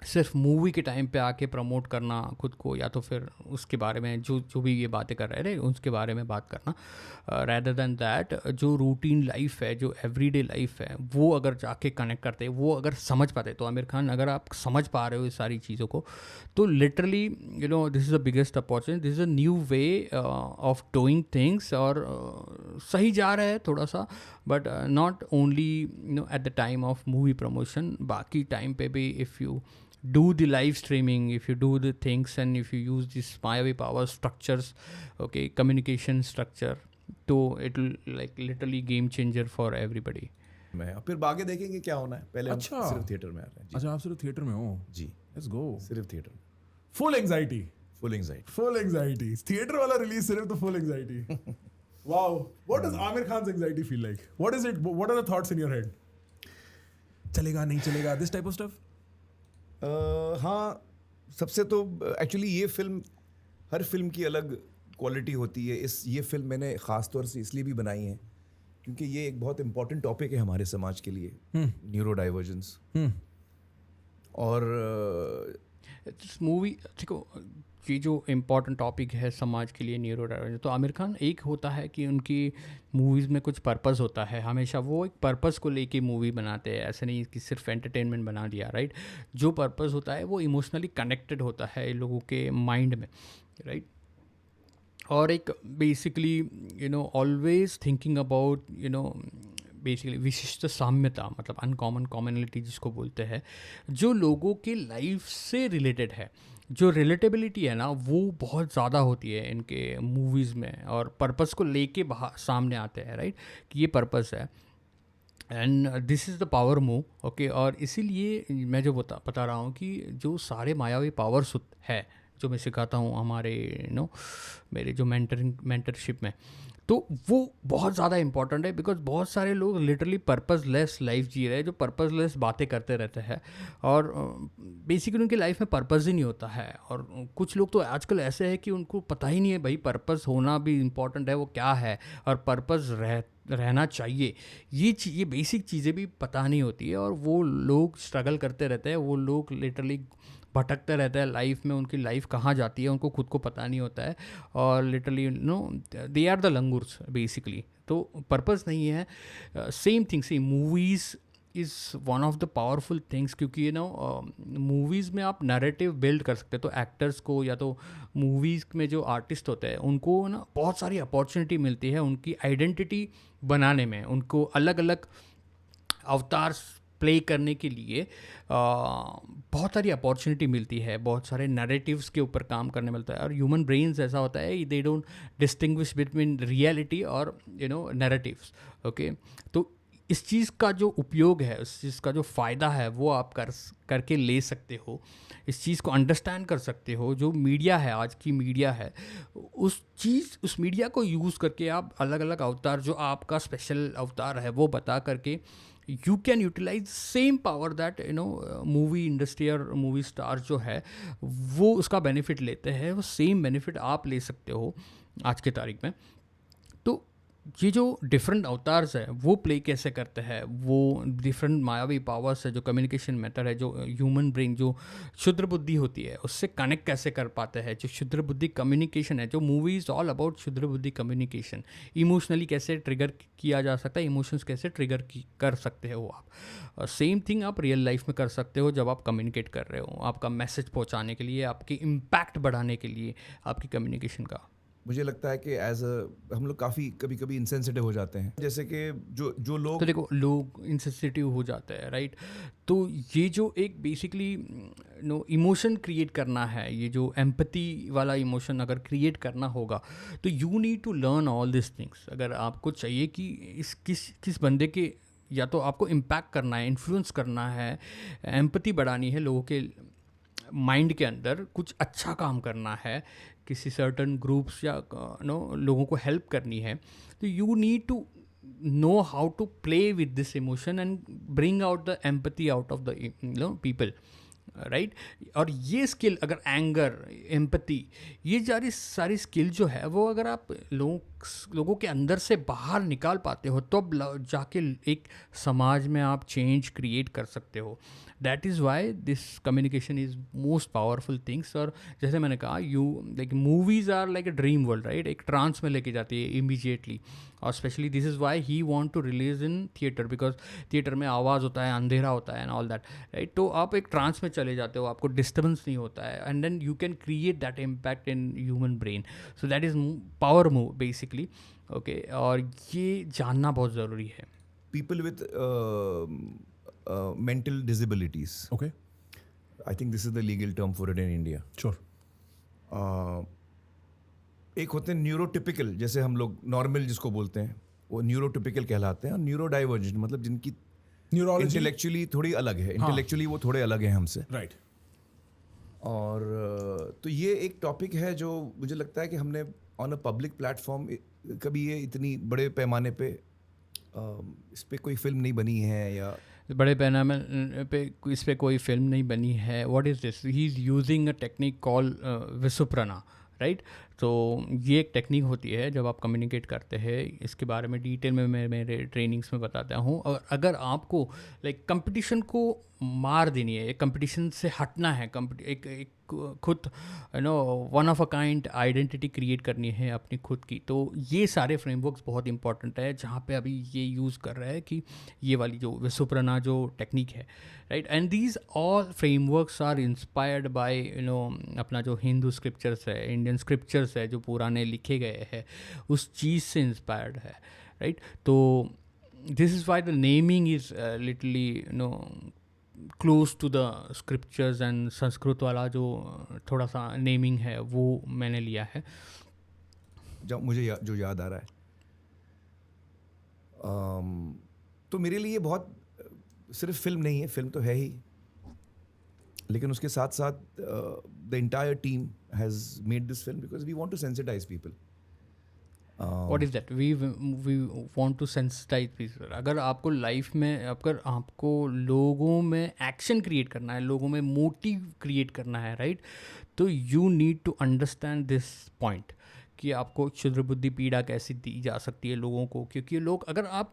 सिर्फ मूवी के टाइम पे आके प्रमोट करना खुद को, या तो फिर उसके बारे में जो भी ये बातें कर रहे हैं उसके बारे में बात करना, रैदर दैन दैट जो रूटीन लाइफ है, जो एवरीडे लाइफ है, वो अगर जाके कनेक्ट करते हैं, वो अगर समझ पाते, तो आमिर खान अगर आप समझ पा रहे हो इस सारी चीज़ों को, तो literally this is the biggest opportunity, this is a new way of doing things, और सही जा रहा है थोड़ा सा, but not only at the time of movie promotion, बाकी टाइम पे भी if you do the live streaming, if you do the things, and if you use this Mayavi power structures, okay, communication structure, तो it will like literally game changer for everybody. मैं फिर आगे देखेंगे क्या होना है, पहले हम सिर्फ थिएटर में आ रहे हैं। अच्छा, आप सिर्फ थिएटर में हो जी, लेट्स गो। सिर्फ थिएटर में। Full anxiety, full anxiety, full anxiety. Theatre वाला रिलीज सिर्फ तो full anxiety. Wow, what does Aamir Khan's anxiety feel like? What is it? What are the thoughts in your head? चलेगा नहीं चलेगा, दिस टाइप ऑफ स्टफ? हाँ, सबसे तो एक्चुअली ये फिल्म, हर फिल्म की अलग क्वालिटी होती है। ये फिल्म मैंने ख़ास तौर से इसलिए भी बनाई है क्योंकि ये एक बहुत इम्पॉर्टेंट टॉपिक है हमारे समाज के लिए, न्यूरो डाइवर्जेंस। और मूवी देखो, ये जो इम्पॉर्टेंट टॉपिक है समाज के लिए, न्यूरो डाइवर्जेंस, तो आमिर खान एक होता है कि उनकी मूवीज़ में कुछ पर्पस होता है, हमेशा वो एक पर्पस को लेके मूवी बनाते हैं, ऐसे नहीं कि सिर्फ एंटरटेनमेंट बना दिया, राइट। जो पर्पस होता है वो इमोशनली कनेक्टेड होता है लोगों के माइंड में, राइट। और एक basically always thinking about basically विशिष्ट साम्यता, मतलब अनकॉमन कॉमनलिटी जिसको बोलते हैं, जो लोगों के लाइफ से रिलेटेड है। जो रिलेटेबिलिटी है ना वो बहुत ज़्यादा होती है इनके मूवीज़ में, और पर्पस को लेके बाहर सामने आते हैं, राइट, कि ये पर्पस है and this is the power move. Okay, और इसीलिए मैं जो बता रहा हूँ कि जो सारे मायावी पावर्स है जो मैं सिखाता हूँ हमारे मेरे जो मेंटरशिप में, तो वो बहुत ज़्यादा इंपॉर्टेंट है। बिकॉज बहुत सारे लोग लिटरली पर्पसलेस लाइफ जी रहे हैं, जो पर्पसलेस बातें करते रहते हैं, और बेसिकली उनकी लाइफ में पर्पस ही नहीं होता है। और कुछ लोग तो आजकल ऐसे हैं कि उनको पता ही नहीं है भाई पर्पस होना भी इम्पॉर्टेंट है, वो क्या है, और पर्पस रहना चाहिए, ये बेसिक चीज़ें भी पता नहीं होती है, और वो लोग स्ट्रगल करते रहते हैं। वो लोग लिटरली भटकते रहते हैं लाइफ में, उनकी लाइफ कहाँ जाती है उनको खुद को पता नहीं होता है, और literally they are the langurs basically. तो पर्पस नहीं है। Same thing, same movies is one of the powerful things, क्योंकि मूवीज़ में आप नैरेटिव बिल्ड कर सकते हैं। तो एक्टर्स को या तो मूवीज़ में जो आर्टिस्ट होते हैं उनको ना बहुत सारी अपॉर्चुनिटी मिलती है उनकी आइडेंटिटी बनाने में, उनको अलग अलग अवतार प्ले करने के लिए बहुत सारी अपॉर्चुनिटी मिलती है, बहुत सारे नैरेटिव्स के ऊपर काम करने मिलता है। और ह्यूमन ब्रेन्स ऐसा होता है, they don't distinguish between reality और नैरेटिव्स। ओके, तो इस चीज़ का जो उपयोग है, उस चीज़ का जो फ़ायदा है वो आप करके ले सकते हो, इस चीज़ को अंडरस्टैंड कर सकते हो। जो मीडिया है, आज की मीडिया है, उस मीडिया को यूज़ करके आप अलग अलग अवतार, जो आपका स्पेशल अवतार है वो बता करके you can utilise same power that movie industry और मूवी स्टार जो है वो उसका बेनिफिट लेते हैं। वो सेम बेनिफिट आप ले सकते हो आज के तारीख में। तो ये जो डिफरेंट अवतार्स है वो प्ले कैसे करते हैं, वो डिफरेंट मायावी पावर्स है, जो कम्युनिकेशन मेथड है, जो ह्यूमन ब्रेन, जो क्षुद्र बुद्धि होती है उससे कनेक्ट कैसे कर पाते हैं, जो क्षुद्र बुद्धि कम्युनिकेशन है, जो मूवी इज़ ऑल अबाउट क्षुद्र बुद्धि कम्युनिकेशन, इमोशनली कैसे ट्रिगर किया जा सकता है, इमोशंस कैसे ट्रिगर कर सकते हो आप। सेम थिंग आप रियल लाइफ में कर सकते हो जब आप कम्युनिकेट कर रहे हो, आपका मैसेज पहुँचाने के लिए, आपकी इम्पैक्ट बढ़ाने के लिए, आपकी कम्युनिकेशन का। मुझे लगता है कि हम लोग काफ़ी कभी कभी इंसेंसिटिव हो जाते हैं, जैसे कि जो लोग, तो देखो लोग इंसेंसिटिव हो जाते हैं, राइट। तो ये जो एक बेसिकली इमोशन क्रिएट करना है, ये जो एम्पैथी वाला इमोशन अगर क्रिएट करना होगा तो you need to learn all this things. अगर आपको चाहिए कि इस किस बंदे के, या तो आपको इम्पैक्ट करना है, इन्फ्लुएंस करना है, एम्पैथी बढ़ानी है, लोगों के माइंड के अंदर कुछ अच्छा काम करना है, किसी सर्टन ग्रुप्स या लोगों को हेल्प करनी है, तो you need to know how to play with this emotion and bring out the empathy out of the people, right. और ये स्किल, अगर एंगर, एम्पैथी, ये सारी स्किल जो है वो अगर आप लोगों के अंदर से बाहर निकाल पाते हो तो जाके एक समाज में आप चेंज क्रिएट कर सकते हो। That is why this communication is most powerful things. और जैसे मैंने कहा, like movies are like a dream world, right, एक ट्रांस में लेके जाती है इमीजिएटली। और specially this is why he want to release in theatre, because theatre में आवाज़ होता है, अंधेरा होता है एंड ऑल दैट, राइट। तो आप एक ट्रांस में चले जाते हो, आपको डिस्टर्बेंस नहीं होता है, and then you can create that impact in human brain. So that is power move basically. Okay, और ये जानना बहुत ज़रूरी है। People with mental disabilities, Okay, I think this is the legal term for it in India. sure. एक होते हैं neurotypical, जैसे हम लोग नॉर्मल जिसको बोलते हैं वो न्यूरोटिपिकल कहलाते हैं, और न्यूरो डाइवर्जेंट मतलब जिनकी Neurology. इंटेलेक्चुअली थोड़ी अलग है, इंटेलेक्चुअली वो थोड़े अलग हैं हमसे। Right. और तो ये एक टॉपिक है जो मुझे लगता है कि हमने ऑन अ पब्लिक प्लेटफॉर्म कभी ये इतनी बड़े पैमाने पे इस पे कोई फिल्म नहीं बनी है, या बड़े पैमाने पे इस पे कोई फिल्म नहीं बनी है। What is this? He is using a technique call विसुप्राना, राइट। तो ये एक टेक्निक होती है जब आप कम्युनिकेट करते हैं, इसके बारे में डिटेल में मैं मेरे ट्रेनिंग्स में बताता हूँ। और अगर आपको लाइक कंपटीशन को मार देनी है, कंपटीशन से हटना है, एक खुद one of a kind identity create करनी है अपनी खुद की, तो ये सारे फ्रेमवर्क्स बहुत इंपॉर्टेंट है जहाँ पे अभी ये यूज़ कर रहा है कि ये वाली जो विसुप्राना जो टेक्निक है, right. And these all frameworks are inspired by अपना जो हिंदू स्क्रिप्चर्स है, इंडियन स्क्रिप्चर्स स्क्रिप्चर्स है जो पुराने लिखे गए हैं उस चीज़ से इंस्पायर्ड है, राइट? तो this is why the naming is little close to the scriptures and Sanskrit वाला जो थोड़ा सा नेमिंग है वो मैंने लिया है। जब मुझे जो याद आ रहा है, तो मेरे लिए बहुत सिर्फ फिल्म नहीं है, फिल्म तो है ही, लेकिन उसके साथ साथ the entire team has made this film because we want to sensitise people. What is that? We want to sensitise people. अगर आपको लाइफ में, अगर आपको लोगों में एक्शन क्रिएट करना है, लोगों में मोटिव क्रिएट करना है, राइट, तो you need to understand this point कि आपको क्षुद्र बुद्धि पीड़ा कैसे दी जा सकती है लोगों को। क्योंकि लोग, अगर आप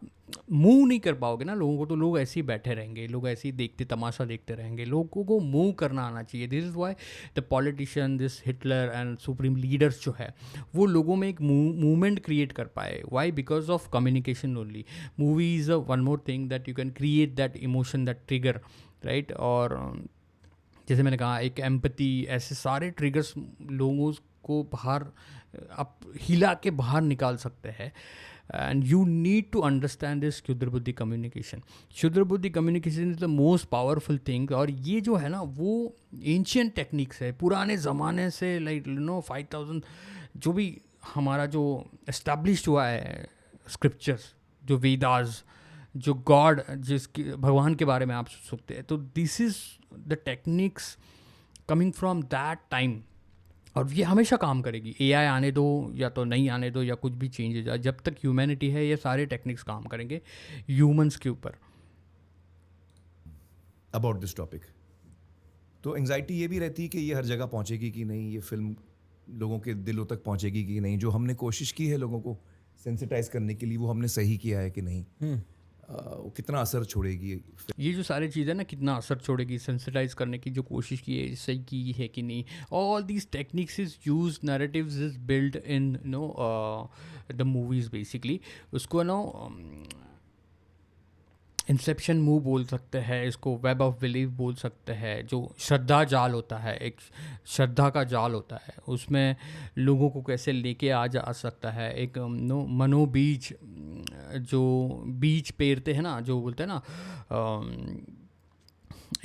मूव नहीं कर पाओगे ना लोगों को, तो लोग ऐसे ही बैठे रहेंगे, लोग ऐसे ही देखते, तमाशा देखते रहेंगे। लोगों को मूव करना आना चाहिए। This is why the politician, this Hitler and supreme leaders जो है वो लोगों में एक मूवमेंट क्रिएट कर पाए। Why? Because of communication only. Movie is a one more thing that you can create that emotion, that trigger, right? और जैसे मैंने कहा, एक एम्पैथी, ऐसे सारे ट्रिगर्स लोगों को बाहर आप हिला के बाहर निकाल सकते हैं। And you need to understand this क्षुद्र बुद्धि कम्युनिकेशन। क्षुद्र बुद्धि communication is the most powerful thing. और ये जो है ना वो एंशियंट टेक्निक्स है, पुराने ज़माने से, लाइक 5000 जो भी हमारा जो एस्टैब्लिश्ड हुआ है स्क्रिप्चर्स, जो वेदास, जो गॉड, जिसके भगवान के बारे में आप सुनते हैं, तो this is the techniques coming from that time. और ये हमेशा काम करेगी। एआई आने दो या तो नहीं आने दो या कुछ भी चेंज हो जाए, जब तक ह्यूमैनिटी है ये सारे टेक्निक्स काम करेंगे ह्यूमंस के ऊपर। अबाउट दिस टॉपिक तो एंजाइटी ये भी रहती है कि ये हर जगह पहुंचेगी कि नहीं, ये फिल्म लोगों के दिलों तक पहुंचेगी कि नहीं, जो हमने कोशिश की है लोगों को सेंसिटाइज करने के लिए वो हमने सही किया है कि नहीं, वो कितना असर छोड़ेगी। ये जो सारी चीज़ें ना कितना असर छोड़ेगी, सेंसिटाइज करने की जो कोशिश की है, सही की है कि नहीं। All these techniques is use, narratives is build in the movies basically. उसको इंसेप्शन मूव बोल सकते हैं, इसको वेब ऑफ बिलीफ बोल सकते हैं। जो श्रद्धा जाल होता है, एक श्रद्धा का जाल होता है, उसमें लोगों को कैसे लेके आ जा सकता है। एक मनोबीज, जो बीज पेरते हैं ना, जो बोलते हैं ना,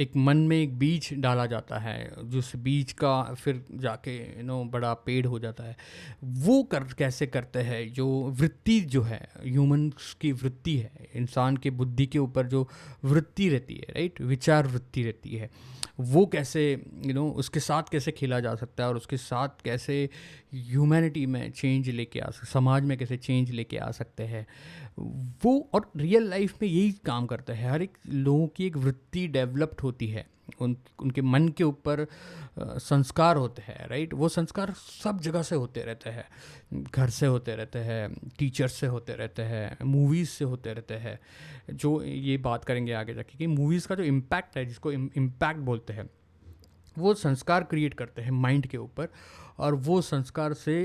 एक मन में एक बीज डाला जाता है, जिस बीज का फिर जाके बड़ा पेड़ हो जाता है। वो कैसे करते हैं, जो वृत्ति जो है ह्यूमन्स की वृत्ति है, इंसान के बुद्धि के ऊपर जो वृत्ति रहती है, राइट, विचार वृत्ति रहती है, वो कैसे उसके साथ कैसे खेला जा सकता है, और उसके साथ कैसे ह्यूमैनिटी में चेंज लेके आ सकते, समाज में कैसे चेंज लेके आ सकते हैं वो। और रियल लाइफ में यही काम करता है। हर एक लोगों की एक वृत्ति डेवलप्ड होती है, उनके मन के ऊपर संस्कार होते हैं, राइट। वो संस्कार सब जगह से होते रहते हैं, घर से होते रहते हैं, टीचर्स से होते रहते हैं, मूवीज़ से होते रहते हैं। जो ये बात करेंगे आगे जाके कि मूवीज़ का जो इम्पैक्ट है, जिसको इम्पैक्ट बोलते हैं, वो संस्कार क्रिएट करते हैं माइंड के ऊपर, और वो संस्कार से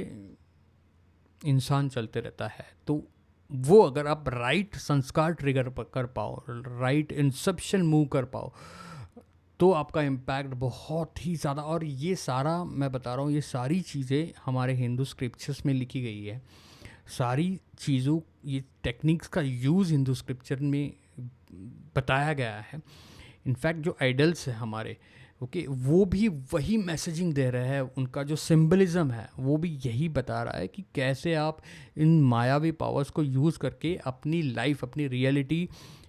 इंसान चलते रहता है। तो वो अगर आप राइट संस्कार ट्रिगर कर पाओ, राइट इंसेप्शन मूव कर पाओ, तो आपका इम्पैक्ट बहुत ही ज़्यादा। और ये सारा मैं बता रहा हूँ, ये सारी चीज़ें हमारे हिंदू स्क्रिप्चर्स में लिखी गई है। सारी चीज़ों, ये टेक्निक्स का यूज़ हिंदू स्क्रिप्चर में बताया गया है। इनफैक्ट जो आइडल्स हैं हमारे, ओके, वो भी वही मैसेजिंग दे रहे हैं। उनका जो सिंबलिज्म है वो भी यही बता रहा है कि कैसे आप इन मायावी पावर्स को यूज़ करके अपनी लाइफ, अपनी रियलिटी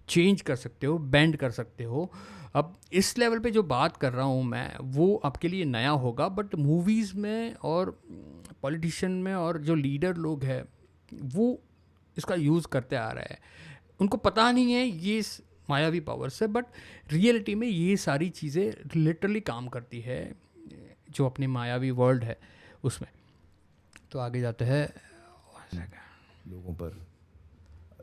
चेंज कर सकते हो, बेंड कर सकते हो। अब इस लेवल पे जो बात कर रहा हूँ मैं, वो आपके लिए नया होगा, बट मूवीज़ में और पॉलिटिशियन में और जो लीडर लोग हैं वो इसका यूज़ करते आ रहे हैं। उनको पता नहीं है ये मायावी पावर से, बट रियलिटी में ये सारी चीज़ें लिटरली काम करती है, जो अपने मायावी वर्ल्ड है उसमें। तो आगे जाते हैं लोगों पर।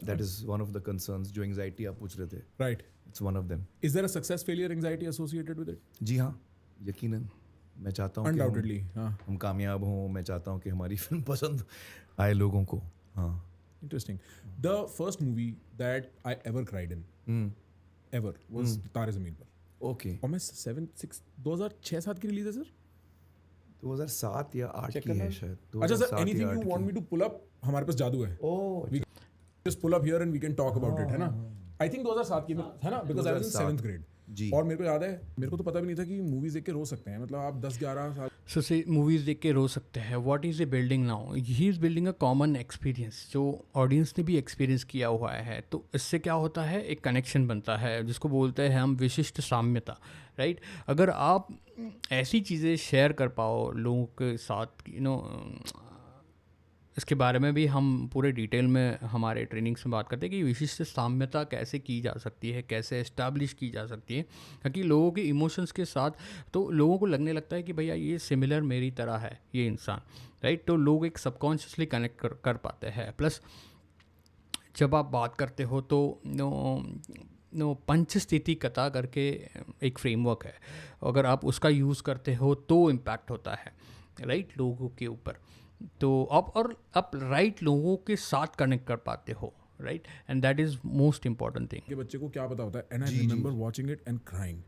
That is one of the concerns, जो एंजाइटी आप पूछ रहे थे, right, it's one of them. Is there a success failure anxiety associated with it? जी हाँ, यकीनन। मैं चाहता हूँ अनडाउटेडली हम कामयाब हों। मैं चाहता हूँ कि हमारी फिल्म पसंद आए लोगों को। हाँ, interesting. The first movie that I ever cried in, ever, was तारे ज़मीन पर। ओके। और मैं 2006-7 की रिलीज है सर। 2007 या 8 की है शायद, अच्छा सर, 2007 या एनीथिंग 8 यू वांट की। मी टू पुल अप, हमारे पास जादू है, ओह we just pull up here and we can talk about it, है ना? आई थिंक 2007 की है ना, because I was in 7th grade जी। और मेरे को याद है, मेरे को तो पता भी नहीं था कि मूवीज देख के रो सकते हैं, मतलब आप 10-11 साल सो से मूवीज़ देख के रो सकते हैं. What is a building now? He is building a common experience जो ऑडियंस ने भी एक्सपीरियंस किया हुआ है. तो इससे क्या होता है, एक कनेक्शन बनता है जिसको बोलते हैं हम विशिष्ट साम्यता, राइट? अगर आप ऐसी चीज़ें शेयर कर पाओ लोगों के साथ, इसके बारे में भी हम पूरे डिटेल में हमारे ट्रेनिंग्स में बात करते हैं कि विशिष्ट साम्यता कैसे की जा सकती है, कैसे इस्टेब्लिश की जा सकती है, ताकि लोगों के इमोशंस के साथ तो लोगों को लगने लगता है कि भैया ये सिमिलर मेरी तरह है ये इंसान, राइट? तो लोग एक सबकॉन्शियसली कनेक्ट कर पाते हैं. प्लस जब आप बात करते हो तो पंच स्थिति कथा करके एक फ्रेमवर्क है, अगर आप उसका यूज़ करते हो तो इम्पैक्ट होता है, राइट, लोगों के ऊपर. तो आप राइट लोगों के साथ कनेक्ट कर पाते हो, right, and that is most important thing. के बच्चे को क्या पता होता है, and I remember watching it and crying,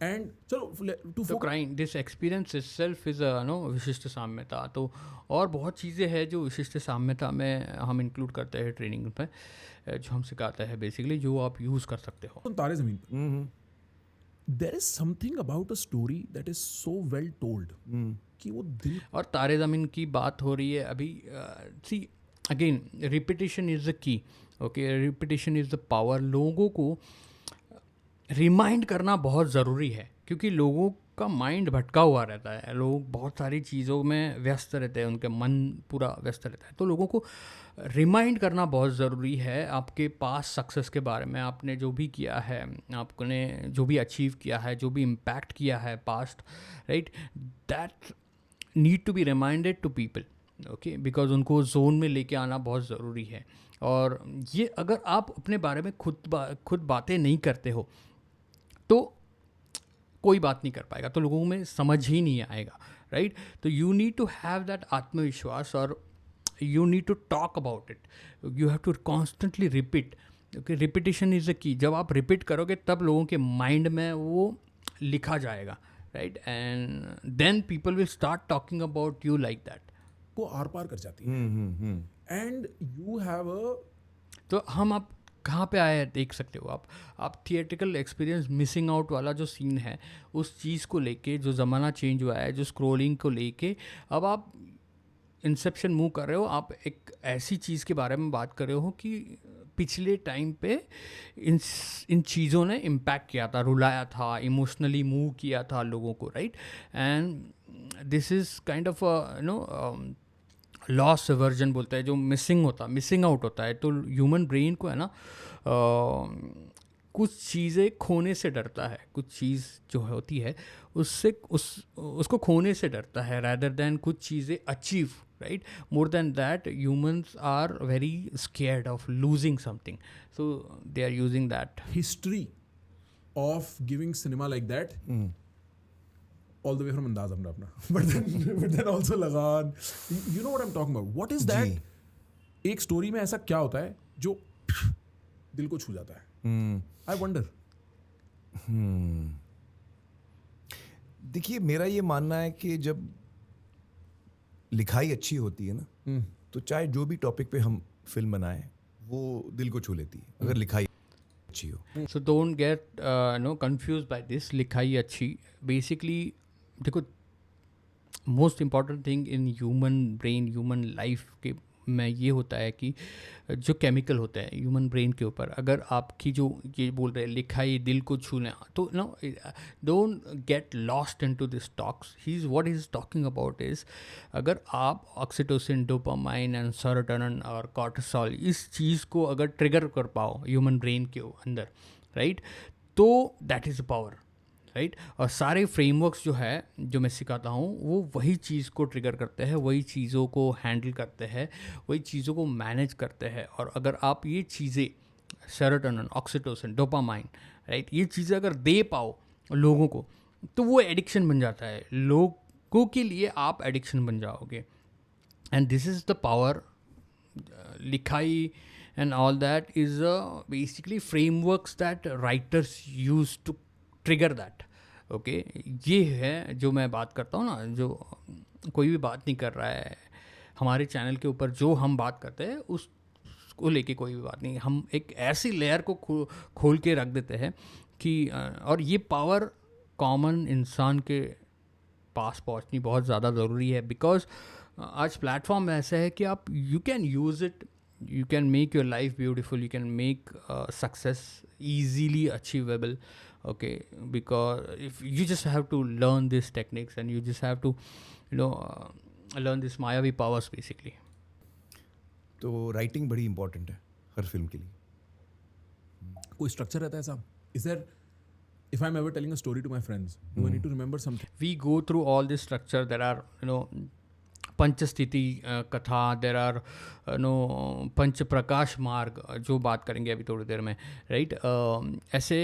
and चलो टू तो crying this experience itself is विशिष्ट साम्यता. तो और बहुत चीज़ें हैं जो विशिष्ट साम्यता में हम इंक्लूड करते हैं ट्रेनिंग में, जो हम सिखाते हैं बेसिकली, जो आप यूज़ कर सकते हो. Taare Zameen Par, there is something about a story that is so well told कि वो दिल और तारे ज़मीन की बात हो रही है अभी. See again, repetition is the key. Okay, repetition is the power. लोगों को रिमाइंड करना बहुत ज़रूरी है क्योंकि लोगों का माइंड भटका हुआ रहता है. लोग बहुत सारी चीज़ों में व्यस्त रहते हैं, उनके मन पूरा व्यस्त रहता है. तो लोगों को रिमाइंड करना बहुत ज़रूरी है आपके पास सक्सेस के बारे में. आपने जो भी किया है, आपने जो भी अचीव किया है, जो भी इम्पैक्ट किया है past, right, that need to be reminded to people. Okay, because उनको जोन में लेके आना बहुत ज़रूरी है. और ये अगर आप अपने बारे में खुद बातें नहीं करते हो तो कोई बात नहीं कर पाएगा, तो लोगों में समझ ही नहीं आएगा, राइट? तो you need to have that आत्मविश्वास और you need to talk about it. You have to constantly repeat. Okay, repetition is the key. जब आप रिपीट करोगे तब लोगों के माइंड में वो लिखा जाएगा, right, and then people will start talking about you like that. को आर पार कर जाती है, एंड यू हैव अ, तो हम आप कहाँ पे आए हैं देख सकते हो. आप थिएट्रिकल एक्सपीरियंस मिसिंग आउट वाला जो सीन है, उस चीज़ को लेके, जो ज़माना चेंज हुआ है, जो स्क्रोलिंग को लेके अब आप इंसेप्शन मूव कर रहे हो. आप एक ऐसी चीज़ के बारे में बात कर रहे हो कि पिछले टाइम पे इन चीज़ों ने इम्पैक्ट किया था, रुलाया था, इमोशनली मूव किया था लोगों को, right. And this is kind of loss version बोलता है, जो मिसिंग आउट होता है. तो ह्यूमन ब्रेन को है ना कुछ चीज़ें खोने से डरता है. कुछ चीज़ जो होती है उसको खोने से डरता है, rather than कुछ चीज़ें achieve, right? More than that, humans are very scared of losing something, so they are using that. history of giving cinema like that, all the way from Andaz Amra apna, but then also Lagan, you know what I'm talking about. What is that? जी. एक story में ऐसा क्या होता है जो दिल को छू जाता है? I wonder. देखिए, मेरा ये मानना है कि जब लिखाई अच्छी होती है ना, तो चाहे जो भी टॉपिक पे हम फिल्म बनाएं वो दिल को छू लेती है, अगर लिखाई अच्छी हो. So don't get confused by this. लिखाई अच्छी, basically देखो, most important thing in human brain, human life के में ये होता है कि जो केमिकल होते हैं ह्यूमन ब्रेन के ऊपर, अगर आपकी जो ये बोल रहे हैं लिखाई दिल को छूना, तो don't get lost into this talks. What he is talking about is, अगर आप ऑक्सीटोसिन, डोपामाइन एंड सेरोटोनिन और कॉर्टिसोल, इस चीज़ को अगर ट्रिगर कर पाओ ह्यूमन ब्रेन के अंदर, राइट, तो दैट इज़ पावर, राइट. और सारे फ्रेमवर्क्स जो है जो मैं सिखाता हूँ वो वही चीज़ को ट्रिगर करते हैं, वही चीज़ों को हैंडल करते हैं, वही चीज़ों को मैनेज करते हैं. और अगर आप ये चीज़ें, सेरोटोनिन, ऑक्सीटोसिन, डोपामाइन, राइट, ये चीज़ें अगर दे पाओ लोगों को, तो वो एडिक्शन बन जाता है. लोगों के लिए आप एडिक्शन बन जाओगे. And this is the power. लिखाई and all that is basically frameworks that writers use to trigger that. Okay, ये है जो मैं बात करता हूँ ना, जो कोई भी बात नहीं कर रहा है हमारे चैनल के ऊपर, जो हम बात करते हैं उसको लेके कोई भी बात नहीं, हम एक ऐसी लेयर को खोल के रख देते हैं कि और ये पावर कॉमन इंसान के पास पहुंचनी बहुत ज़्यादा ज़रूरी है, बिकॉज आज प्लेटफॉर्म ऐसा है कि आप you can use it, you can make your life beautiful, you can make success easily achievable, okay, because if you just have to learn these techniques and you just have to learn this mayavi powers basically. तो writing बड़ी important है हर film के लिए. कोई structure रहता है साहब? Is there, if I'm ever telling a story to my friends, do I need to remember something? We go through all this structure. There are पंचस्थिति कथा, देर आर पंच प्रकाश मार्ग, जो बात करेंगे अभी थोड़ी देर में, राइट. ऐसे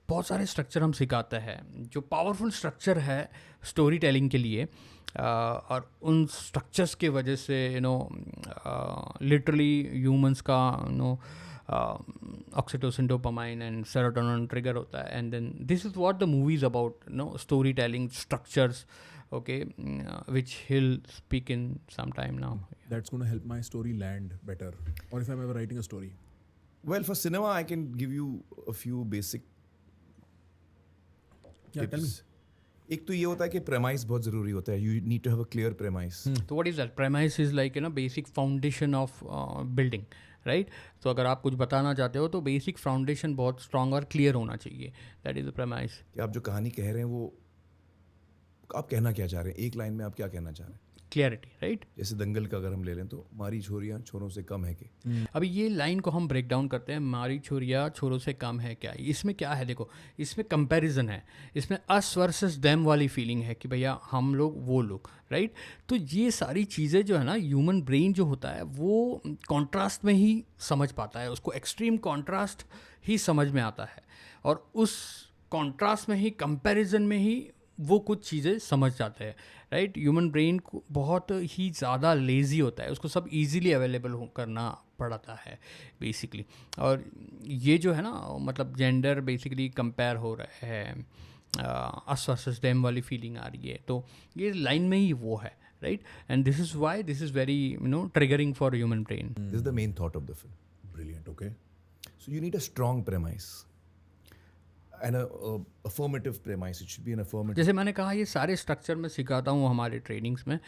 बहुत सारे स्ट्रक्चर हम सिखाते हैं जो पावरफुल स्ट्रक्चर है स्टोरी टेलिंग के लिए, और उन स्ट्रक्चर्स के वजह से लिटरली ह्यूमंस का oxytocin, dopamine and serotonin trigger होता है, and then this is what the movie is about, story telling structures, okay, which he'll speak in some time now. That's going to help my story land better, or if I'm ever writing a story. Well, for cinema, I can give you a few basic Yeah, tell me. एक तो ये होता है कि premise बहुत ज़रूरी होता है. You need to have a clear premise. So what is that? Premise is like basic foundation of building, right? तो अगर आप कुछ बताना चाहते हो तो बेसिक फाउंडेशन बहुत स्ट्रांग और क्लियर होना चाहिए. That is the premise. कि आप जो कहानी कह रहे हैं वो आप कहना क्या चाह रहे हैं, एक लाइन में आप क्या कहना चाह रहे हैं. Clarity, right. जैसे दंगल का अगर हम ले लें तो मारी छोरियाँ छोरों से कम है कि. अभी ये लाइन को हम ब्रेक डाउन करते हैं, मारी छोरिया छोरों से कम है क्या. इसमें क्या है, देखो, इसमें कंपैरिजन है, इसमें अस वर्सेस देम वाली फीलिंग है कि भैया हम लोग वो लोग, राइट. तो ये सारी चीज़ें जो है ना, ह्यूमन ब्रेन जो होता है वो कॉन्ट्रास्ट में ही समझ पाता है, उसको एक्सट्रीम कॉन्ट्रास्ट ही समझ में आता है, और उस कॉन्ट्रास्ट में ही, कंपैरिजन में ही वो कुछ चीज़ें समझ जाते हैं, राइट. ह्यूमन ब्रेन को बहुत ही ज़्यादा लेज़ी होता है, उसको सब इजीली अवेलेबल करना पड़ता है बेसिकली. और ये जो है ना, मतलब जेंडर बेसिकली कंपेयर हो रहा है, अस वर्सेस देम वाली फीलिंग आ रही है, तो ये लाइन में ही वो है, right. And this is why this is very triggering for human brain. This is the main thought of the film. Brilliant. Okay. So you need a strong premise and a affirmative premise. It should be an affirmative. जैसे मैंने कहा, ये सारे structure मैं सिखाता हूँ हमारे trainings में,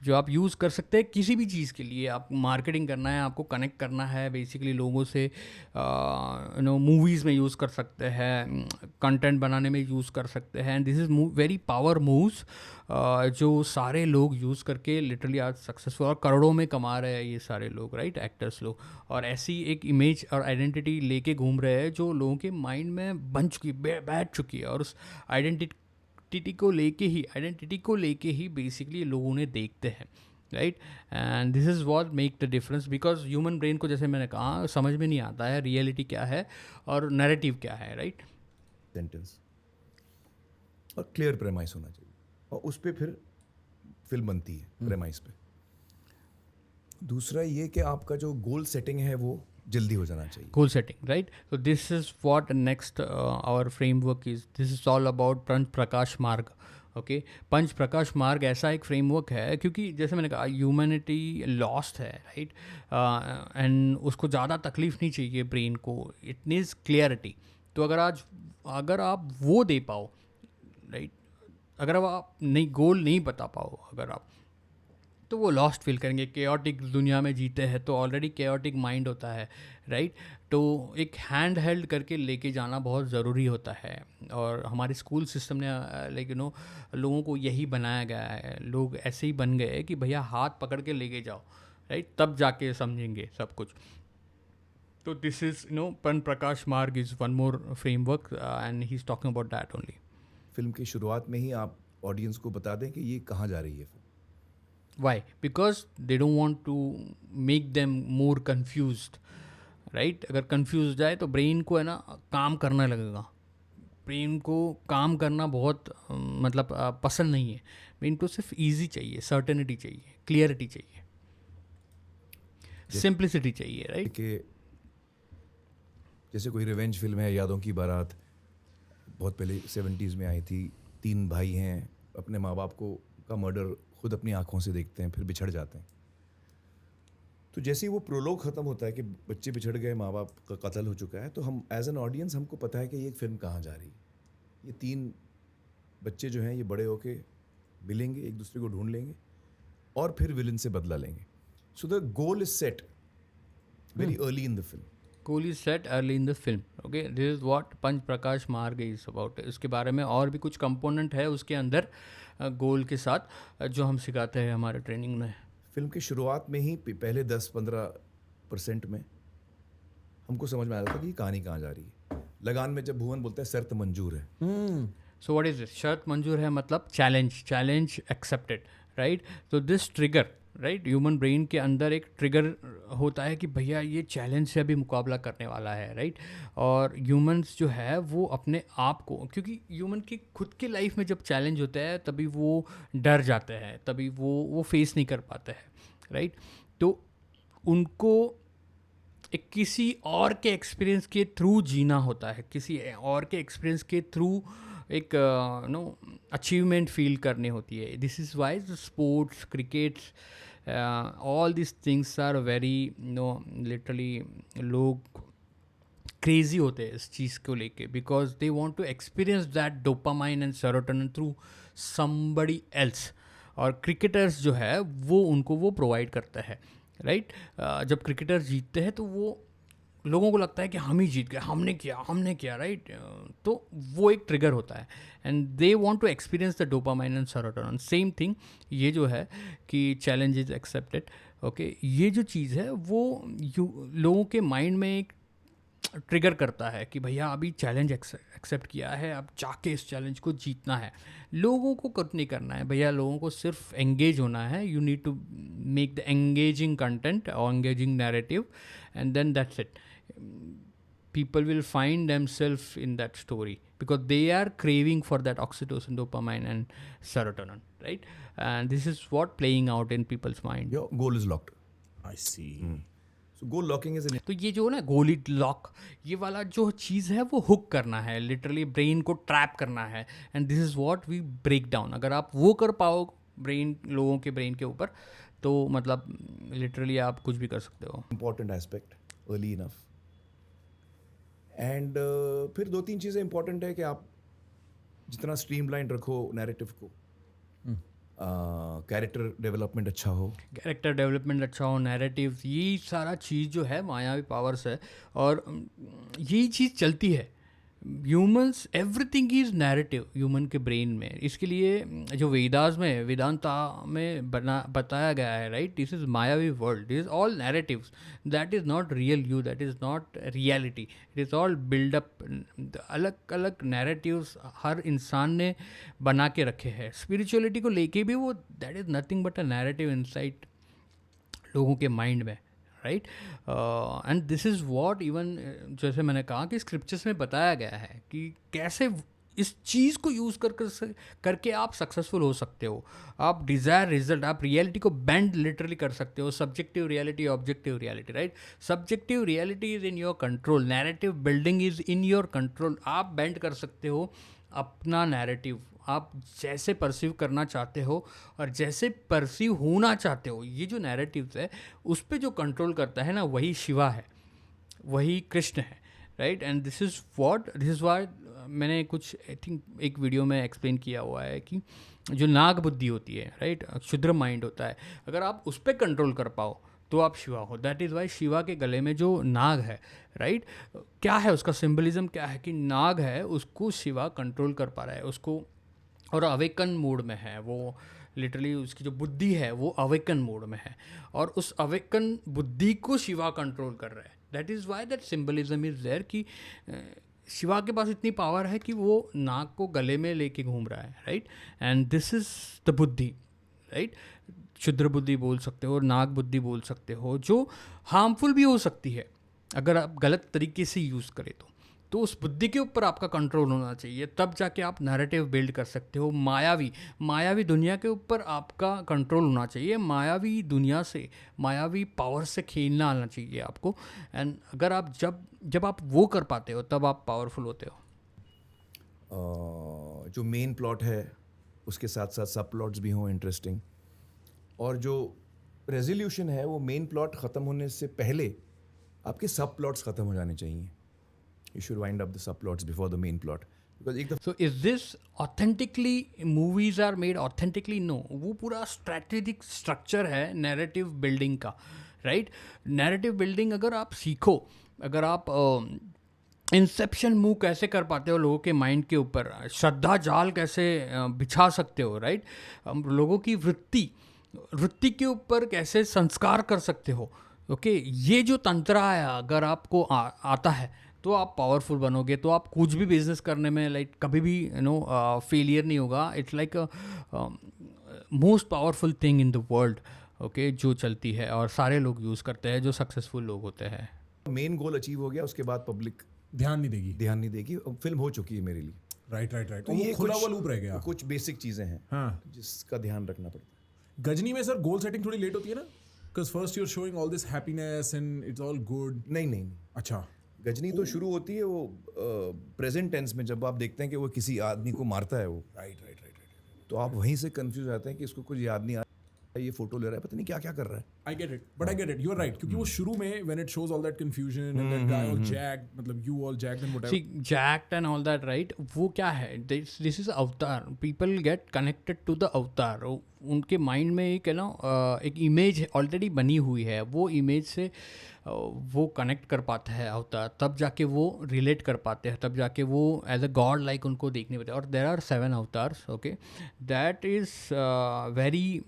जो आप यूज़ कर सकते हैं किसी भी चीज़ के लिए. आप मार्केटिंग करना है, आपको कनेक्ट करना है बेसिकली लोगों से, मूवीज़ में यूज़ कर सकते हैं, कंटेंट बनाने में यूज़ कर सकते हैं. This is very power moves जो सारे लोग यूज़ करके लिटरली आज सक्सेसफुल और करोड़ों में कमा रहे हैं ये सारे लोग, राइट, एक्टर्स लोग. और ऐसी एक इमेज और आइडेंटिटी लेके घूम रहे हैं जो लोगों के माइंड में बन चुकी, बैठ चुकी है, और उस आइडेंटिटी को लेके ही बेसिकली लोगों ने देखते हैं, right. And this is what make the difference, because human brain को, जैसे मैंने कहा, समझ में नहीं आता है रियलिटी क्या है और नैरेटिव क्या है, राइट. सेंटेंस और क्लियर प्रेमाइस होना चाहिए, और उस पर फिर फिल्म बनती है प्रेमाइस पे. दूसरा ये कि आपका जो गोल सेटिंग है वो जल्दी हो जाना चाहिए. Goal setting, right? So this is what next our framework is. This is all about पंच प्रकाश मार्ग. ओके, पंच प्रकाश मार्ग ऐसा एक फ्रेमवर्क है क्योंकि जैसे मैंने कहा ह्यूमैनिटी लॉस्ट है, राइट. एंड उसको ज़्यादा तकलीफ नहीं चाहिए ब्रेन को, इट नीड्स क्लियरिटी. तो अगर आप वो दे पाओ, राइट, अगर आप गोल नहीं बता पाओ अगर आप, तो वो लॉस्ट फील करेंगे. केओटिक दुनिया में जीते हैं तो ऑलरेडी केओटिक माइंड होता है, राइट. तो एक हैंड हेल्ड करके लेके जाना बहुत ज़रूरी होता है, और हमारे स्कूल सिस्टम ने लाइक लोगों को यही बनाया गया है. लोग ऐसे ही बन गए कि भैया हाथ पकड़ के लेके जाओ, राइट, तब जाके समझेंगे सब कुछ. तो दिस इज़ पन प्रकाश मार्ग is one more framework and he is talking about that only. Film की शुरुआत में ही आप ऑडियंस को बता दें कि ये कहाँ जा रही है. Why? Because they don't want to make them more confused, right? अगर confused जाए तो ब्रेन को है ना काम करने लगेगा. ब्रेन को काम करना बहुत मतलब पसंद नहीं है. ब्रेन को सिर्फ इजी चाहिए, सर्टेनिटी चाहिए, क्लियरिटी चाहिए, सिंप्लिसिटी चाहिए, राइट. कि जैसे कोई रिवेंज फिल्म है, यादों की बारात, बहुत पहले 70s में आई थी. 3 भाई हैं, अपने माँ बाप को का मर्डर खुद अपनी आंखों से देखते हैं, फिर बिछड़ जाते हैं। तो जैसे ही वो प्रोलोग ख़त्म होता है कि बच्चे बिछड़ गए, माँ बाप का कत्ल हो चुका है, तो हम एज एन ऑडियंस हमको पता है कि ये फिल्म कहाँ जा रही है। ये 3 बच्चे जो हैं ये बड़े होके मिलेंगे, एक दूसरे को ढूंढ लेंगे और फिर विलन से बदला लेंगे। So the goal is set very early in the film. Goal is set early in the film. Okay, this is what Panch Prakash Marg is about. इसके बारे में और भी कुछ कंपोनेंट है उसके अंदर गोल के साथ जो हम सिखाते हैं हमारे ट्रेनिंग में। फिल्म की शुरुआत में ही पहले 10-15% में हमको समझ में आ रहा था कि ये कहानी कहाँ जा रही है। लगान में जब भुवन बोलता है शर्त मंजूर है, सो व्हाट इज दिस? शर्त मंजूर है मतलब चैलेंज एक्सेप्टेड, राइट? तो this trigger, right, human brain के अंदर एक ट्रिगर होता है कि भैया ये चैलेंज से अभी मुकाबला करने वाला है, राइट? और ह्यूमंस जो है वो अपने आप को, क्योंकि ह्यूमन की खुद की लाइफ में जब चैलेंज होता है तभी वो डर जाते हैं, तभी वो फेस नहीं कर पाते हैं, राइट? तो उनको एक किसी और के एक्सपीरियंस के थ्रू जीना होता है, किसी और के एक्सपीरियंस के थ्रू एक अचीवमेंट फील करनी होती है। This is why sports, crickets, all this things are very literally लोग क्रेजी होते हैं इस चीज़ को लेके, because they want to experience that dopamine and serotonin through somebody else. और क्रिकेटर्स जो है वो उनको वो प्रोवाइड करता है, राइट? जब क्रिकेटर्स जीतते हैं तो वो लोगों को लगता है कि हम ही जीत गए, हमने किया, राइट? तो वो एक ट्रिगर होता है and they want to experience the dopamine and serotonin. Same thing ये जो है कि चैलेंज इज एक्सेप्टेड, ओके, ये जो चीज़ है वो लोगों के माइंड में एक ट्रिगर करता है कि भैया अभी चैलेंज एक्सेप्ट किया है, अब जाके इस चैलेंज को जीतना है। लोगों को कुछ नहीं करना है भैया, लोगों को सिर्फ एंगेज होना है। You need to make the engaging content और engaging narrative and then that's it. People will find themselves in that story because they are craving for that oxytocin, dopamine and serotonin, right? And this is what playing out in people's mind. Your goal is locked. I see. So goal locking is an तो ये जो ना गोली lock, ये वाला जो चीज़ है वो हुक करना है, लिटरली ब्रेन को ट्रैप करना है, and this is what we break down. अगर आप वो कर पाओ लोगों के ब्रेन के ऊपर, तो मतलब लिटरली आप कुछ भी कर सकते हो। Important aspect early enough. And फिर 2-3 चीज़ें इंपॉर्टेंट है कि आप जितना स्ट्रीमलाइन रखो नैरेटिव को, कैरेक्टर डेवलपमेंट अच्छा हो, कैरेक्टर डेवलपमेंट अच्छा हो, नैरेटिव, ये सारा चीज़ जो है मायावी पावर्स है और यही चीज़ चलती है। Humans, everything is narrative human के ब्रेन में। इसके लिए जो वेदास में, वेदांता में बताया गया है, राइट, दिस इज़ मायावी world, this is all narratives, that is not real you, that is not reality, it is all buildup. अलग अलग नैरेटिव्स हर इंसान ने बना के रखे हैं। स्पिरिचुअलिटी को लेके भी वो that is nothing but a narrative inside लोगों के माइंड में, right? And this is what even जैसे मैंने कहा कि स्क्रिप्चर्स में बताया गया है कि कैसे इस चीज़ को यूज़ करके आप सक्सेसफुल हो सकते हो। आप डिज़ायर रिजल्ट, आप रियलिटी को बेंड लिटरली कर सकते हो। Subjective reality, objective reality, right? Subjective reality is in your control, narrative building is in your control. आप बेंड कर सकते हो अपना नैरेटिव, आप जैसे परसीव करना चाहते हो और जैसे परसीव होना चाहते हो। ये जो नैरेटिव्स है उस पर जो कंट्रोल करता है ना, वही शिवा है, वही कृष्ण है, right? And this is Y मैंने कुछ आई थिंक एक वीडियो में एक्सप्लेन किया हुआ है कि जो नाग बुद्धि होती है, राइट, क्षुद्र माइंड होता है, अगर आप उस पर कंट्रोल कर पाओ तो आप शिवा हो। दैट इज़ वाई शिवा के गले में जो नाग है, राइट, क्या है उसका सिंबलिज्म, क्या है कि नाग है, उसको शिवा कंट्रोल कर पा रहा है उसको, और अवेकन मोड में है वो। लिटरली उसकी जो बुद्धि है वो अवेकन मोड में है और उस अवेकन बुद्धि को शिवा कंट्रोल कर रहा है। That is why that symbolism is there कि शिवा के पास इतनी पावर है कि वो नाग को गले में लेके घूम रहा है, right? And this is the बुद्धि, राइट? क्षुद्र बुद्धि बोल सकते हो, नाग बुद्धि बोल सकते हो, जो हार्मफुल भी हो सकती है अगर आप गलत तरीके से यूज़ करें तो उस बुद्धि के ऊपर आपका कंट्रोल होना चाहिए, तब जाके आप नैरेटिव बिल्ड कर सकते हो। मायावी दुनिया के ऊपर आपका कंट्रोल होना चाहिए, मायावी दुनिया से, मायावी पावर से खेलना आना चाहिए आपको। एंड अगर आप जब आप वो कर पाते हो तब आप पावरफुल होते हो। जो मेन प्लॉट है उसके साथ साथ सब प्लॉट्स भी हों इंटरेस्टिंग, और जो रेजोल्यूशन है वो मेन प्लॉट ख़त्म होने से पहले आपके सब प्लॉट्स ख़त्म हो जाने चाहिए. You should wind up the sub plots before the main plot. Because एक so is this authentically movies are made authentically? No, वो पूरा स्ट्रैटेजिक स्ट्रक्चर है नैरेटिव बिल्डिंग का, राइट? नैरेटिव बिल्डिंग अगर आप सीखो, अगर आप इंसेप्शन मूव कैसे कर पाते हो लोगों के माइंड के ऊपर, श्रद्धा जाल कैसे बिछा सकते हो, राइट? लोगों की वृत्ति के ऊपर कैसे संस्कार कर सकते हो, ओके? ये जो तंत्र है अगर आपको आता है तो आप पावरफुल बनोगे, तो आप कुछ भी बिजनेस करने में लाइक कभी भी फेलियर नहीं होगा. It's like most powerful thing in the world, okay, जो चलती है और सारे लोग यूज़ करते हैं, जो सक्सेसफुल लोग होते हैं. मेन गोल अचीव हो गया, उसके बाद पब्लिक ध्यान नहीं देगी. ध्यान नहीं देगी. फिल्म हो चुकी है मेरे लिए. Right right right. तो तो ये ये खुला कुछ- हुआ लूप रह गया. कुछ बेसिक चीज़ें हैं हाँ. जिसका ध्यान रखना पड़ता है. गजनी में सर गोल सेटिंग थोड़ी लेट होती है ना, because first you are showing all this happiness and it's all good. नहीं नहीं नहीं. अच्छा. गजनी तो शुरू होती है वो प्रेजेंट टेंस में, जब आप देखते हैं कि वो किसी आदमी को मारता है वो, राइट राइट राइट. तो आप वहीं से कंफ्यूज हो जाते हैं कि इसको कुछ याद नहीं आ रहा है, ये फोटो ले रहा है, पता नहीं क्या क्या कर रहा है. I get it, but I get it. You're right. क्योंकि वो शुरू में when it shows all that confusion and that guy all jacked, मतलब you all jacked and whatever. See, jacked and all that, right? वो क्या है? This is अवतार. People get connected to the अवतार. उनके माइंड में एक है ना एक इमेज ऑलरेडी बनी हुई है, वो इमेज से वो कनेक्ट कर पाता है अवतार, तब जाके वो रिलेट कर पाते हैं, तब जाके वो एज अ गॉड लाइक उनको देखने पाते हैं. और there are 7 avatars, okay, that is very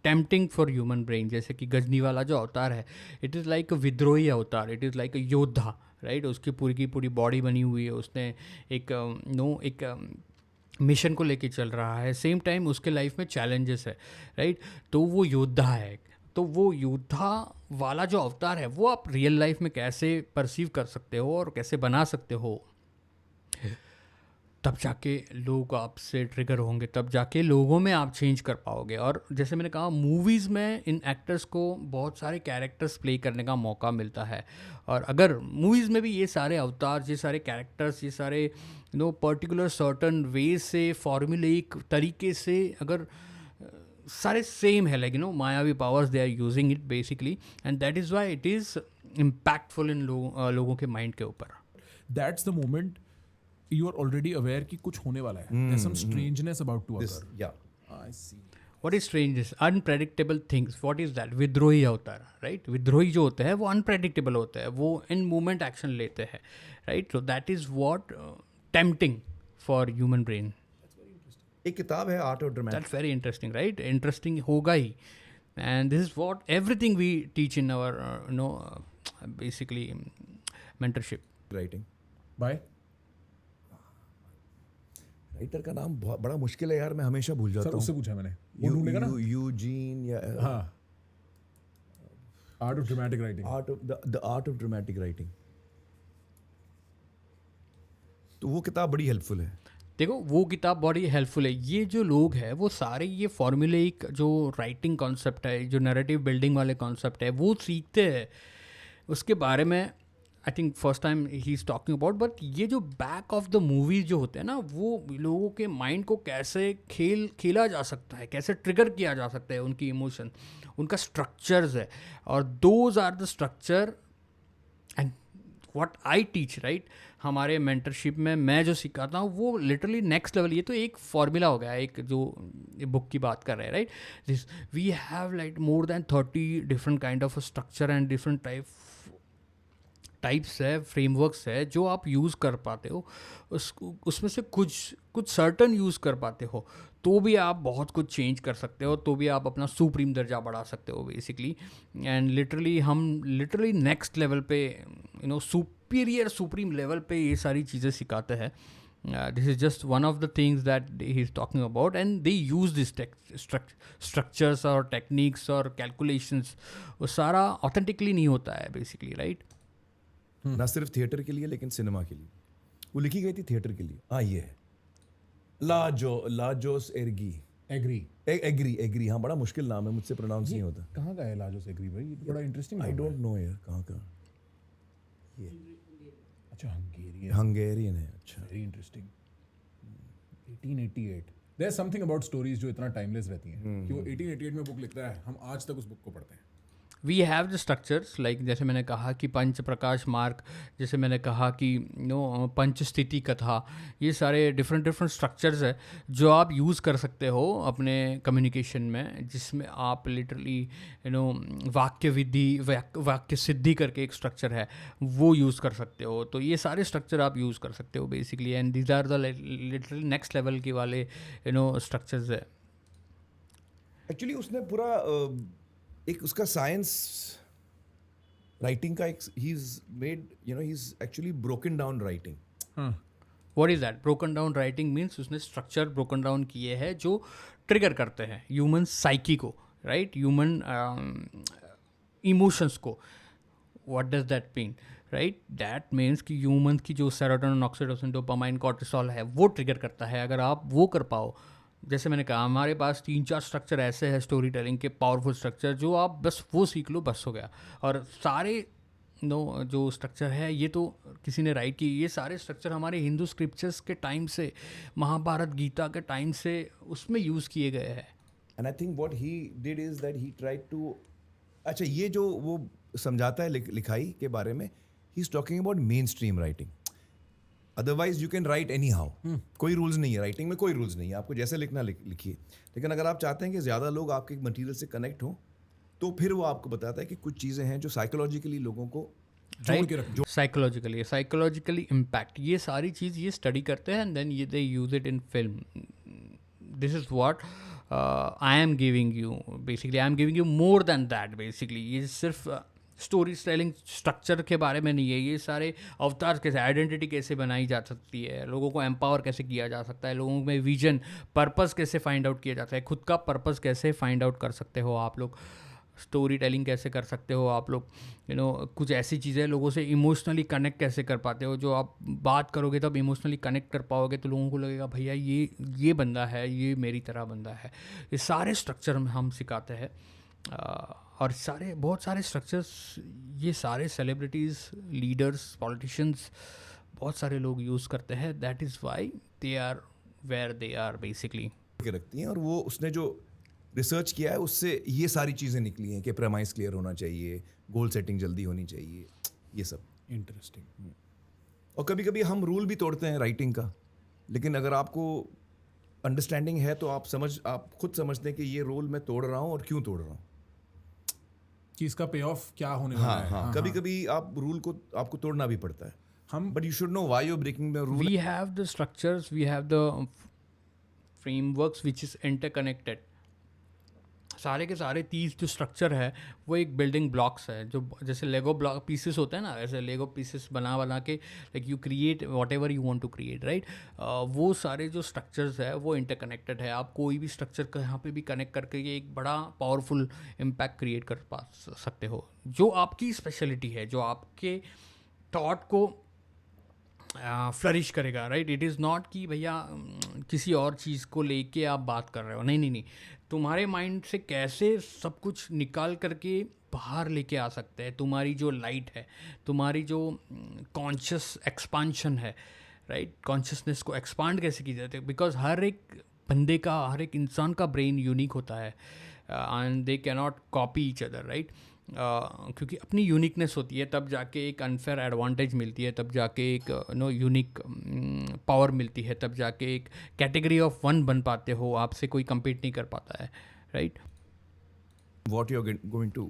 tempting for human brain. जैसे कि गजनी वाला जो अवतार है, इट इज़ लाइक अ विद्रोही अवतार, इट इज़ लाइक अ योद्धा, राइट? उसकी पूरी की पूरी बॉडी बनी हुई है, उसने एक मिशन को लेके चल रहा है, सेम टाइम उसके लाइफ में चैलेंजेस है, राइट? तो वो योद्धा है. तो वो योद्धा वाला जो अवतार है वो आप रियल लाइफ में कैसे परसीव कर सकते हो और कैसे बना सकते हो, तब जाके लोग आपसे ट्रिगर होंगे, तब जाके लोगों में आप चेंज कर पाओगे. और जैसे मैंने कहा, मूवीज़ में इन एक्टर्स को बहुत सारे कैरेक्टर्स प्ले करने का मौका मिलता है. और अगर मूवीज़ में भी ये सारे अवतार, ये सारे कैरेक्टर्स, ये सारे पर्टिकुलर सर्टन वे से, फॉर्मूलिक तरीके से अगर सारे सेम है, लाइक मायावी powers they are using it basically, and that is why it is impactful in लोगों के माइंड के ऊपर. That's the moment you are already aware कि कुछ होने वाला है. There's some strangeness about to This, occur. yeah. I see. What is strange? Unpredictable things. What is that? विद्रोही अवतार, राइट? विद्रोही जो होते हैं वो अनप्रेडिक्टेबल होते हैं, वो इन मोमेंट एक्शन लेते हैं, right? So that is what tempting for human brain. एक किताब है art of dramatic That's very interesting, right? Interesting होगा ही. And this is what everything we teach in our, basically mentorship. Writing. Bye. Writer का नाम बहुत बड़ा मुश्किल है यार, मैं हमेशा भूल जाता सर हूँ. उससे पूछा मैंने. वो ढूंढेगा ना. यूजीन या हाँ. Art of dramatic writing. Art of the art of dramatic writing. तो वो किताब बड़ी हेल्पफुल है. देखो, वो किताब बड़ी हेल्पफुल है. ये जो लोग हैं वो सारे ये फॉर्मूलेइक जो राइटिंग कॉन्सेप्ट है, जो नैरेटिव बिल्डिंग वाले कॉन्सेप्ट है, वो सीखते हैं. उसके बारे में I think first time he is talking about. But ये जो बैक ऑफ द मूवीज जो होते हैं ना, वो लोगों के माइंड को कैसे खेला जा सकता है, कैसे ट्रिगर किया जा सकता है, उनकी इमोशन, उनका स्ट्रक्चर्स है. और those are the structure and what I teach, right? हमारे मेंटरशिप में मैं जो सिखाता हूँ वो लिटरली नेक्स्ट लेवल. ये तो एक फार्मूला हो गया, एक जो बुक की बात कर रहे हैं, right? This we have like more than 30 different kind of structure and different types है, फ्रेमवर्क्स है जो आप यूज़ कर पाते हो. उसमें से कुछ सर्टन यूज़ कर पाते हो तो भी आप बहुत कुछ चेंज कर सकते हो, तो भी आप अपना सुप्रीम दर्जा बढ़ा सकते हो basically. And literally next level पे, सुप्रीम लेवल पे ये सारी चीज़ें सिखाते हैं. This is just one of the things that he is talking about, and they use this structures और टेक्निक्स और कैलकुलेशंस. वो सारा ऑथेंटिकली नहीं होता है बेसिकली, राइट? ना सिर्फ थिएटर के लिए लेकिन सिनेमा के लिए. वो लिखी गई थी थिएटर के लिए. हाँ, ये है लाजोस एर्गी. एग्री. हाँ, बड़ा मुश्किल नाम है, मुझसे प्रोनाउंस नहीं होता. कहाँ का है लाजोस एग्री भाई? ये तो बड़ा इंटरेस्टिंग. आई डोंट नो यार कहाँ का. ये अच्छा, हंगेरियन. हंगेरियन है. अच्छा, very interesting. 1888. There something about stories जो इतना टाइमलेस रहती हैं कि वो 1888 में बुक लिखता है, हम आज तक उस बुक को पढ़ते हैं. We have the structures like जैसे मैंने कहा कि पंच प्रकाश मार्ग, जैसे मैंने कहा कि पंच स्थिति कथा, ये सारे डिफरेंट स्ट्रक्चर्स है जो आप यूज़ कर सकते हो अपने कम्युनिकेशन में, जिसमें आप लिटरली वाक्य विधि वाक्य सिद्धि करके एक स्ट्रक्चर है वो यूज़ कर सकते हो. तो ये सारे स्ट्रक्चर आप यूज़ कर सकते हो basically, and these are the literally next level के वाले स्ट्रक्चर्स है. एक्चुअली उसने पूरा एक उसका साइंस राइटिंग का एक he is made he is actually broken down writing. What is that? Broken down writing means उसने स्ट्रक्चर ब्रोकन डाउन किए हैं जो ट्रिगर करते हैं ह्यूमन साइकी को, राइट, ह्यूमन इमोशंस को. What does that mean? Right, that means कि human की जो सेरोटोनिन, ऑक्सीटोसिन, डोपामाइन, कॉर्टिसोल है वो ट्रिगर करता है. अगर आप वो कर पाओ, जैसे मैंने कहा हमारे पास 3-4 स्ट्रक्चर ऐसे हैं स्टोरी टेलिंग के, पावरफुल स्ट्रक्चर, जो आप बस वो सीख लो बस हो गया. और सारे जो स्ट्रक्चर है ये तो किसी ने राइट की, ये सारे स्ट्रक्चर हमारे हिंदू स्क्रिप्चर्स के टाइम से, महाभारत गीता के टाइम से उसमें यूज़ किए गए हैं. And I think what he did is that he tried to, अच्छा ये जो वो समझाता है लिखाई के बारे में, he is talking about main stream writing. Otherwise you can write any how, कोई रूल्स नहीं है राइटिंग में, कोई रूल्स नहीं है, आपको जैसे लिखना लिखिए. लेकिन अगर आप चाहते हैं कि ज़्यादा लोग आपके मटेरियल से कनेक्ट हों, तो फिर वो आपको बताता है कि कुछ चीज़ें हैं जो साइकोलॉजिकली लोगों को जोड़ के रख. साइकोलॉजिकली इम्पैक्ट, ये सारी चीज़ ये स्टडी करते हैं एंड देन ये they use it in film. This is what I am giving you, basically I am giving you more than that. Basically ये सिर्फ स्टोरी टेलिंग स्ट्रक्चर के बारे में नहीं है, ये सारे अवतार कैसे, आइडेंटिटी कैसे बनाई जा सकती है, लोगों को एम्पावर कैसे किया जा सकता है, लोगों में विजन, पर्पस कैसे फाइंड आउट किया जाता है, खुद का पर्पस कैसे फाइंड आउट कर सकते हो आप लोग, स्टोरी टेलिंग कैसे कर सकते हो आप लोग, कुछ ऐसी चीज़ें, लोगों से इमोशनली कनेक्ट कैसे कर पाते हो, जो आप बात करोगे तब इमोशनली कनेक्ट कर पाओगे तो लोगों को लगेगा भैया ये बंदा है, ये मेरी तरह बंदा है. ये सारे स्ट्रक्चर में हम सिखाते हैं. और बहुत सारे स्ट्रक्चर्स ये सारे सेलिब्रिटीज़, लीडर्स, पॉलिटिशियंस, बहुत सारे लोग यूज़ करते हैं. That is why they are where they are basically के रखती हैं. और वो उसने जो रिसर्च किया है उससे ये सारी चीज़ें निकली हैं कि प्रेमाइस क्लियर होना चाहिए, गोल सेटिंग जल्दी होनी चाहिए, ये सब. इंटरेस्टिंग. और कभी कभी हम रूल भी तोड़ते हैं राइटिंग का, लेकिन अगर आपको अंडरस्टैंडिंग है तो आप खुद समझते हैं कि ये रूल मैं तोड़ रहा हूँ और क्यों तोड़ रहा हूँ, कि इसका पे ऑफ क्या होने वाला है. हाँ, कभी कभी आप रूल को आपको तोड़ना भी पड़ता है. हम but you should know why you are breaking the rule. We have the structures, we have the frameworks which is interconnected. सारे के सारे 30 जो स्ट्रक्चर है वो एक बिल्डिंग ब्लॉक्स है, जो जैसे लेगो ब्लॉक पीसेस होते हैं ना, ऐसे लेगो पीसेस बना के like you create whatever you want to create, right. वो सारे जो स्ट्रक्चर्स है वो इंटरकनेक्टेड है. आप कोई भी स्ट्रक्चर का यहाँ पे भी कनेक्ट करके ये एक बड़ा पावरफुल इम्पैक्ट क्रिएट कर पा सकते हो, जो आपकी स्पेशलिटी है, जो आपके थॉट को फ्लरिश करेगा, राइट. इट इज़ नॉट कि भैया किसी और चीज़ को लेके आप बात कर रहे हो, नहीं, तुम्हारे माइंड से कैसे सब कुछ निकाल करके बाहर लेके आ सकते हैं. तुम्हारी जो लाइट है, तुम्हारी जो कॉन्शियस एक्सपांशन है, राइट, कॉन्शियसनेस को एक्सपांड कैसे की जाती है. बिकॉज हर एक बंदे का, हर एक इंसान का ब्रेन यूनिक होता है and they cannot copy each other, right. क्योंकि अपनी यूनिकनेस होती है, तब जाके एक अनफेयर एडवांटेज मिलती है, तब जाके एक यूनिक पावर मिलती है, तब जाके एक कैटेगरी ऑफ वन बन पाते हो, आपसे कोई compete नहीं कर पाता है, right. What you are going to,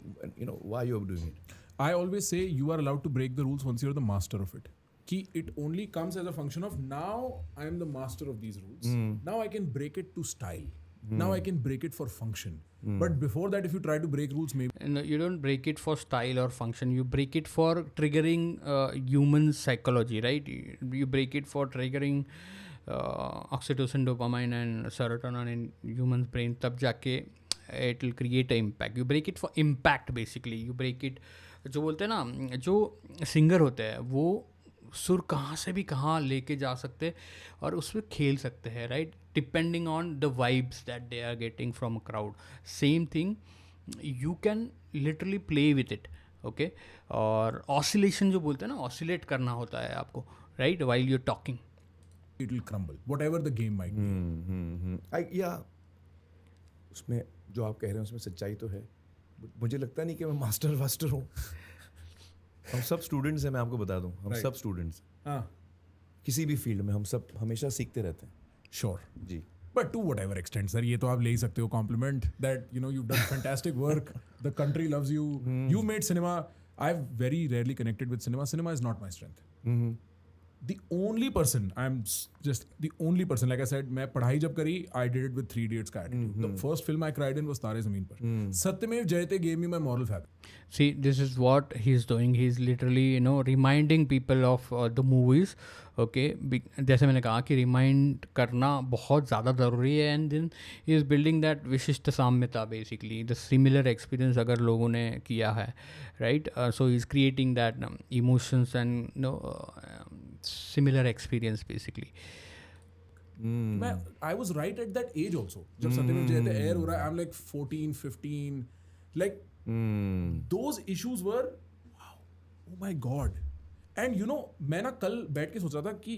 why you are doing it. I always say you are allowed to break the rules once you are the master of it. Ki it only comes as a function of now I am the master of these rules. Now I can break it to style. Now I can break it for function. But before that, if you try to break rules, maybe No, you don't break it for style or function. You break it for triggering human psychology, right? You break it for triggering oxytocin, dopamine, and serotonin in human brain. तब जाके it will create an impact. You break it for impact basically. You break it. जो बोलते हैं ना, जो singer होते हैं वो सुर कहाँ से भी कहाँ लेके जा सकते और उसमें खेल सकते हैं, right, depending on the vibes that they are getting from a crowd. Same thing you can literally play with it, okay. और ऑसिलेशन जो बोलते हैं ना, ऑसिलेट करना होता है आपको, right, while you talking. it will crumble, whatever the game might be. या उसमें जो आप कह रहे हैं उसमें सच्चाई तो है, But मुझे लगता नहीं कि मैं मास्टर हूँ. हम सब स्टूडेंट्स हैं, मैं आपको बता दूं, हम Right. सब स्टूडेंट्स, हाँ, किसी भी फील्ड में हम सब हमेशा सीखते रहते हैं. sure. Ji. But to whatever extent, sir, ये तो आप ले ही सकते हो compliment that you've done fantastic work. The country loves you. You made cinema. I've very rarely connected with cinema. Cinema is not my strength. The only person, like I said, मैं पढ़ाई जब करी, I did it with 3 Idiots का attitude. The first film I cried in was तारे ज़मीन पर. सत्यमेव जयते gave me my moral fabric. See, this is what he's doing. He's literally, reminding people of the movies. Okay, जैसे मैंने कहा कि रिमाइंड करना बहुत ज़्यादा ज़रूरी है. And then he is building that विशिष्ट साम्यता, बेसिकली द सिमिलर एक्सपीरियंस अगर लोगों ने किया है, right. So he is creating that emotions and similar experience basically. मैं I was right at that age also. जब सत्यमेव जयते air हो रहा है, I'm like 14, 15. Like those issues were, wow, oh my God. And मैं ना कल बैठ के सोच रहा था कि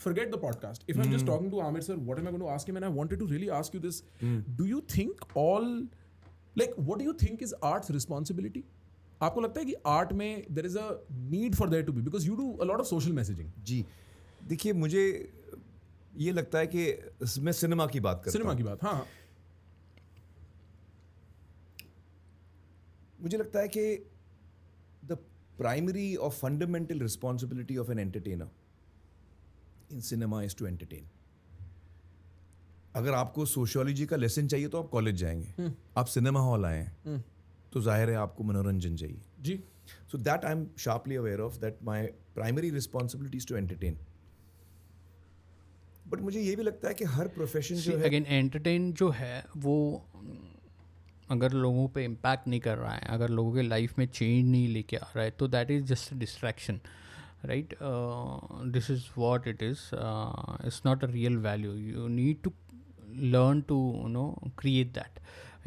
forget the podcast. If I'm just talking to Amir sir, what am I going to ask him? And I wanted to really ask you this. Do you think what do you think is art's responsibility? आपको लगता है कि art में there is a need for there to be, because you do a lot of social messaging. जी, देखिए मुझे ये लगता है कि मैं सिनेमा की बात करता सिनेमा हूँ. की बात, हाँ. मुझे लगता है कि द प्राइमरी और fundamental responsibility of an entertainer in cinema is to entertain. अगर आपको सोशियोलॉजी का लेसन चाहिए तो आप कॉलेज जाएंगे. आप सिनेमा हॉल आए हैं तो जाहिर है आपको मनोरंजन चाहिए. जी. So that I am sharply aware of that my primary responsibility is to entertain. But मुझे ये भी लगता है कि हर प्रोफेशन जो है, अगेन एंटरटेन जो है वो अगर लोगों पे इम्पैक्ट नहीं कर रहा है, अगर लोगों के लाइफ में चेंज नहीं लेके आ रहा है, तो that is just a distraction, right. This is what it is. It's not a real value. You need to learn to create that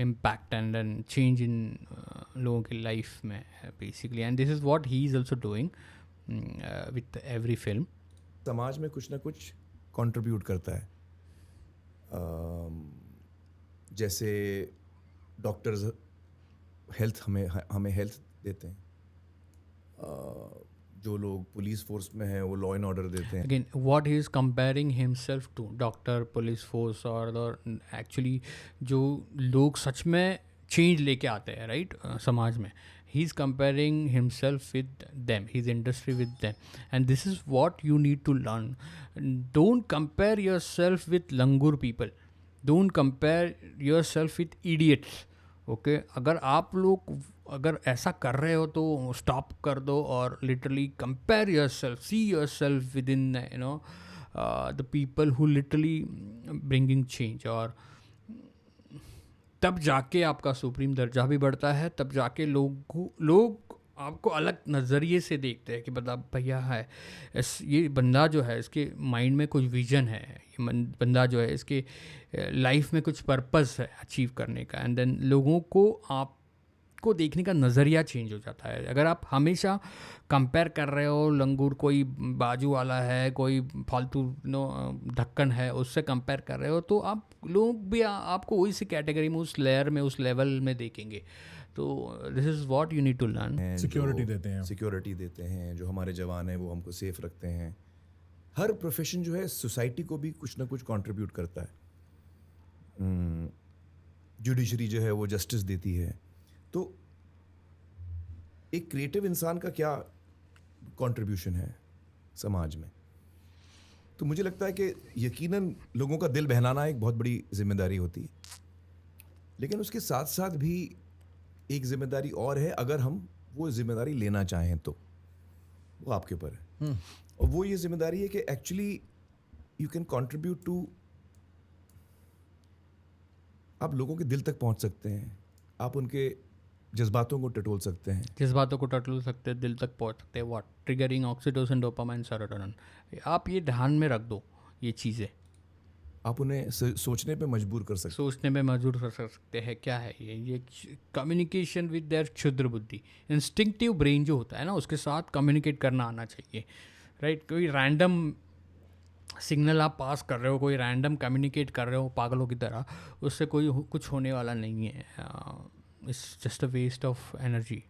impact and then change in लोगों की लाइफ में basically. And this is what he is also doing with every film. समाज में कुछ ना कुछ contribute करता है. जैसे डॉक्टर्स हेल्थ हमें हेल्थ देते हैं. जो लोग पुलिस फोर्स में हैं वो लॉ एंड ऑर्डर देते हैं. Again, what he is comparing himself to, doctor, police force और एक्चुअली जो लोग सच में चेंज लेके आते हैं, राइट, समाज में, he is comparing himself with them, his industry with them. And this is what you need to learn. Don't compare yourself with langur people. Don't compare yourself with idiots. Okay, अगर आप लोग अगर ऐसा कर रहे हो तो स्टॉप कर दो और literally compare your self, see your self with in the people who literally bringing change. और तब जाके आपका सुप्रीम दर्जा भी बढ़ता है, तब जाके लोग आपको अलग नज़रिए से देखते हैं कि भैया है ये बंदा जो है इसके माइंड में कुछ विजन है, ये बंदा जो है इसके लाइफ में कुछ पर्पस है अचीव करने का. एंड देन लोगों को आपको देखने का नज़रिया चेंज हो जाता है. अगर आप हमेशा कंपेयर कर रहे हो, लंगूर कोई बाजू वाला है, कोई फालतू ढक्कन है, उससे कंपेयर कर रहे हो, तो आप लोग भी आपको वही सी कैटेगरी में, उस लेयर में, उस लेवल में देखेंगे. तो this is what you need to learn. Security देते हैं. सिक्योरिटी देते हैं, जो हमारे जवान हैं वो हमको सेफ रखते हैं. हर प्रोफेशन जो है सोसाइटी को भी कुछ ना कुछ कंट्रीब्यूट करता है. जुडिशरी जो है वो जस्टिस देती है. तो एक क्रिएटिव इंसान का क्या कंट्रीब्यूशन है समाज में? तो मुझे लगता है कि यकीनन लोगों का दिल बहलाना एक बहुत बड़ी जिम्मेदारी होती है, लेकिन उसके साथ साथ भी एक जिम्मेदारी और है, अगर हम वो जिम्मेदारी लेना चाहें तो वो आपके ऊपर है. और वो ये जिम्मेदारी है कि actually you can contribute to, आप लोगों के दिल तक पहुंच सकते हैं, आप उनके जज्बातों को टटोल सकते हैं. जज्बातों को टटोल सकते हैं, दिल तक पहुंच सकते हैं. What triggering oxytocin, dopamine, serotonin. आप ये ध्यान में रख दो, ये चीज़ें आप उन्हें सोचने पे मजबूर कर सकते हैं. सोचने में मजबूर कर सकते हैं. क्या है ये कम्युनिकेशन विद देयर क्षुद्र बुद्धि, इंस्टिंक्टिव ब्रेन जो होता है ना, उसके साथ कम्युनिकेट करना आना चाहिए, राइट. कोई रैंडम सिग्नल आप पास कर रहे हो, कोई रैंडम कम्युनिकेट कर रहे हो पागलों की तरह, उससे कोई कुछ होने वाला नहीं है. It's just a waste of energy.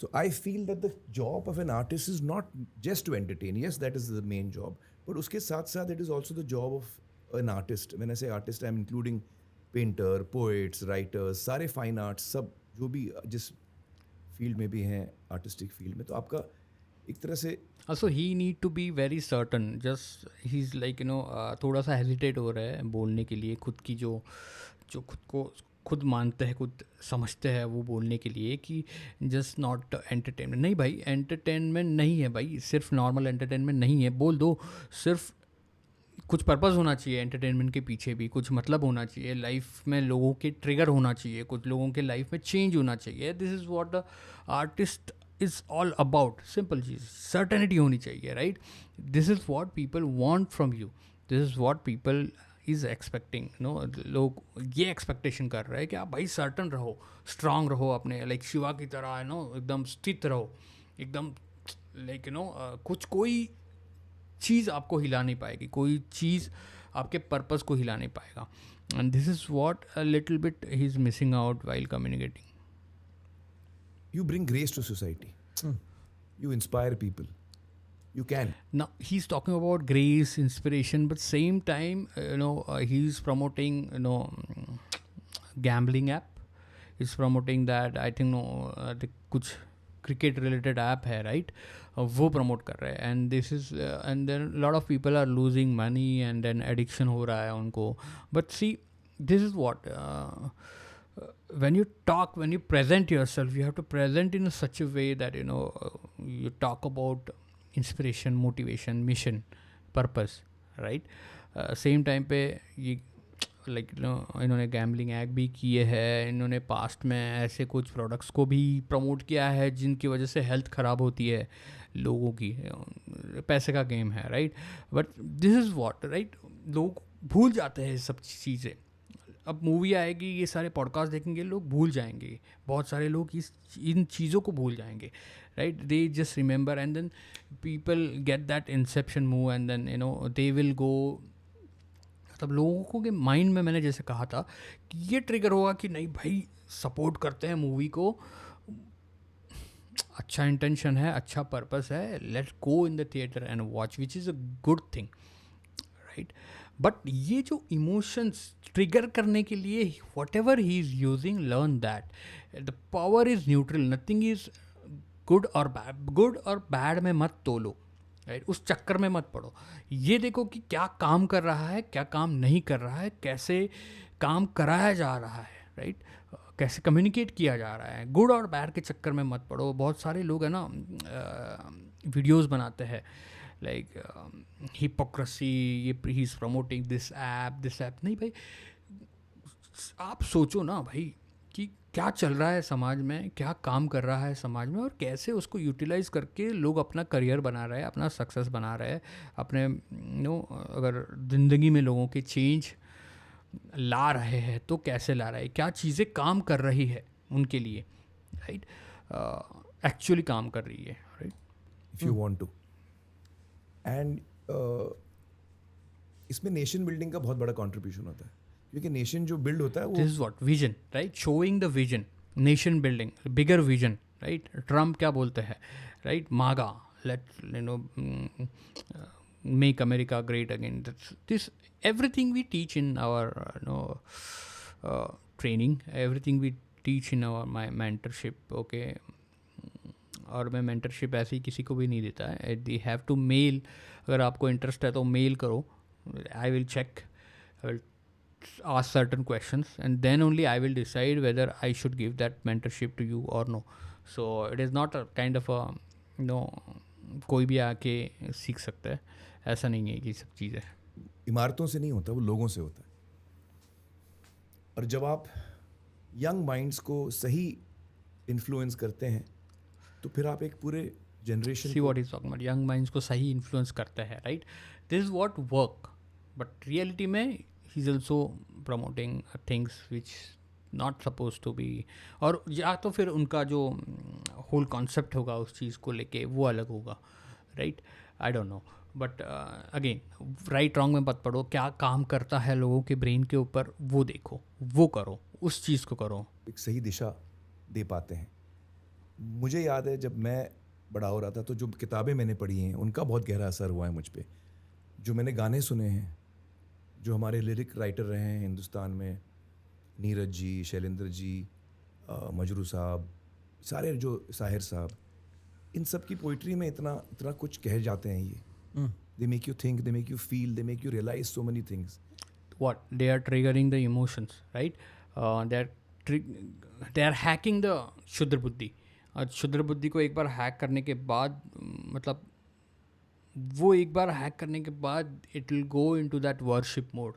So I feel that the job of an artist is not just to entertain. Yes, that is the main job. But उसके साथ साथ it is also the job of an artist. When I say artist, I'm including painter, poets, writers, सारे fine arts, सब जो भी जिस field में भी हैं आर्टिस्टिक फील्ड में, तो आपका एक तरह से Also he need to be very certain. Just he's like थोड़ा सा हेजिटेट हो रहा है बोलने के लिए, खुद की जो खुद को खुद मानते हैं, खुद समझते हैं, वो बोलने के लिए कि जस्ट नॉट एंटरटेनमेंट. नहीं भाई, एंटरटेनमेंट नहीं है भाई, सिर्फ नॉर्मल एंटरटेनमेंट नहीं है. बोल दो, सिर्फ कुछ पर्पस होना चाहिए एंटरटेनमेंट के पीछे भी, कुछ मतलब होना चाहिए लाइफ में, लोगों के ट्रिगर होना चाहिए, कुछ लोगों के लाइफ में चेंज होना चाहिए. This is what the artist is all about. Simple cheese, certainty होनी चाहिए, right. This is what people want from you, this is what people is expecting. लोग ये एक्सपेक्टेशन कर रहे हैं कि आप भाई सर्टन रहो, स्ट्रांग रहो, अपने लाइक शिवा की तरह एकदम स्थित रहो, एकदम लाइक कुछ कोई चीज़ आपको हिला नहीं पाएगी, कोई चीज़ आपके पर्पस को हिला नहीं पाएगा. And this is what a little bit he is missing out while communicating. you bring grace to society. You inspire people. You can. Now he's talking about grace, inspiration, but same time he's promoting gambling app. He's promoting that, I think the कुछ cricket related app है, राइट, वो promote कर रहे हैं. And this is and then lot of people are losing money and then addiction हो रहा है उनको. But see, this is what when you talk, when you present yourself, you have to present in such a way that you talk about inspiration, motivation, mission, purpose, right. Same time पे ये like इन्होंने gambling act भी किए हैं, इन्होंने past में ऐसे कुछ प्रोडक्ट्स को भी प्रमोट किया है जिनकी वजह से हेल्थ ख़राब होती है लोगों की. पैसे का गेम है, right. But this is what, right, लोग भूल जाते हैं सब चीज़ें. अब मूवी आएगी, ये सारे पॉडकास्ट देखेंगे, लोग भूल जाएंगे, बहुत सारे लोग इन चीज़ों को भूल जाएंगे, राइट. They just remember and then people get that inception move and then they will go. मतलब लोगों के माइंड में, मैंने जैसे कहा था, कि ये ट्रिगर होगा कि नहीं भाई, सपोर्ट करते हैं मूवी को, अच्छा इंटेंशन है, अच्छा पर्पस है, let's go in the theatre and watch, which is a good thing, right. But ये जो इमोशंस ट्रिगर करने के लिए what ever he is using, learn that the power is neutral, nothing is good और bad. Good और bad में मत तोलो, right. उस चक्कर में मत पड़ो. ये देखो कि क्या काम कर रहा है, क्या काम नहीं कर रहा है, कैसे काम कराया जा रहा है, राइट, कैसे कम्युनिकेट किया जा रहा है. गुड और बैड के चक्कर में मत पड़ो. बहुत सारे लोग हैं ना, वीडियोज़ बनाते हैं लाइक हिपोक्रेसी, ये he is promoting this app. नहीं भाई, आप सोचो ना भाई कि क्या चल रहा है समाज में, क्या काम कर रहा है समाज में, और कैसे उसको यूटिलाइज करके लोग अपना करियर बना रहे हैं, अपना सक्सेस बना रहे हैं, अपने अगर ज़िंदगी में लोगों के चेंज ला रहे हैं तो कैसे ला रहे हैं, क्या चीज़ें काम कर रही है उनके लिए, राइट, एक्चुअली काम कर रही है, right. If you want to. And इसमें नेशन बिल्डिंग का बहुत बड़ा कंट्रीब्यूशन होता है, क्योंकि नेशन जो बिल्ड होता है वो, this is what vision, right, showing the vision, nation building, bigger vision, right. Trump क्या बोलते हैं, right, MAGA, let make America great again. This everything we teach in our training, everything we teach in our my mentorship, okay. और मैं mentorship ऐसे ही किसी को भी नहीं देता है. They have to mail. अगर आपको इंटरेस्ट है तो मेल करो, I will check, I will ask certain questions and then only I will decide whether I should give that mentorship to you or no. So it is not a kind of a कोई भी आके सीख सकता है, ऐसा नहीं है कि सब चीज़ें इमारतों से नहीं होता, वो लोगों से होता है. और जब आप यंग माइंड्स को सही इन्फ्लुएंस करते हैं तो फिर आप एक पूरे generation, see what is talking about, young minds को सही इन्फ्लुएंस करते हैं, right. This is what work. But reality में he is also promoting things which not suppose to be, और या तो फिर उनका जो होल कॉन्सेप्ट होगा उस चीज़ को लेके वो अलग होगा, right. I don't know. But again right wrong में मत पढ़ो, क्या काम करता है लोगों के ब्रेन के ऊपर वो देखो, वो करो, उस चीज़ को करो. एक सही दिशा दे पाते हैं. मुझे याद है जब मैं बड़ा हो रहा था तो जो किताबें मैंने पढ़ी हैं उनका बहुत गहरा असर हुआ है मुझ पे. जो मैंने गाने सुने हैं, जो हमारे लिरिक राइटर रहे हैं हिंदुस्तान में, नीरज जी, शैलेंद्र जी, मजरू साहब, सारे जो साहिर साहब, इन सब की पोइट्री में इतना इतना कुछ कह जाते हैं ये. They make you think, they make you feel, they make you realise so many things. What they are triggering the emotions, right? They are hacking the शुद्र बुद्धि. और शुद्र बुद्धि को एक बार हैक करने के बाद मतलब वो एक बार हैक करने के बाद it will go into that worship mode.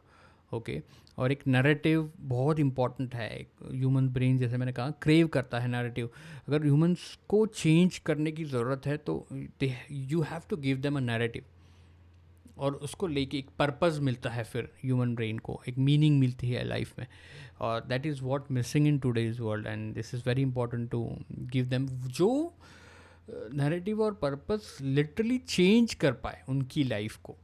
Okay, और एक नैरेटिव बहुत इंपॉर्टेंट है. एक ह्यूमन ब्रेन, जैसे मैंने कहा, क्रेव करता है नैरेटिव. अगर ह्यूमंस को चेंज करने की ज़रूरत है तो you have to give them a narrative, और उसको लेके एक पर्पस मिलता है. फिर ह्यूमन ब्रेन को एक मीनिंग मिलती है लाइफ में, और that is what missing in today's world. And this is very important to give them जो नैरेटिव और पर्पस लिटरली चेंज कर पाए उनकी लाइफ को,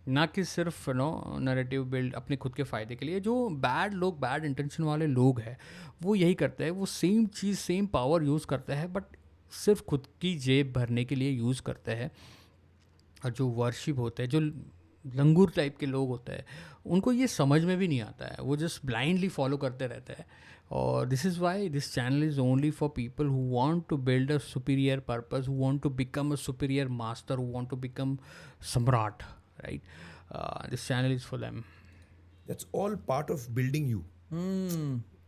ना कि सिर्फ नैरेटिव बिल्ड अपने खुद के फ़ायदे के लिए. जो बैड लोग, बैड इंटेंशन वाले लोग हैं, वो यही करते हैं. वो सेम चीज़, सेम पावर यूज़ करते हैं, बट सिर्फ खुद की जेब भरने के लिए यूज़ करते हैं. और जो वर्शिप होते हैं, जो लंगूर टाइप के लोग होते हैं, उनको ये समझ में भी नहीं आता है. वो जस्ट ब्लाइंडली फॉलो करते रहते हैं. और this is why this channel is only for people who want to build a superior purpose, who want to become a superior master, who want to become सम्राट, right? This channel is for them. That's all part of building you.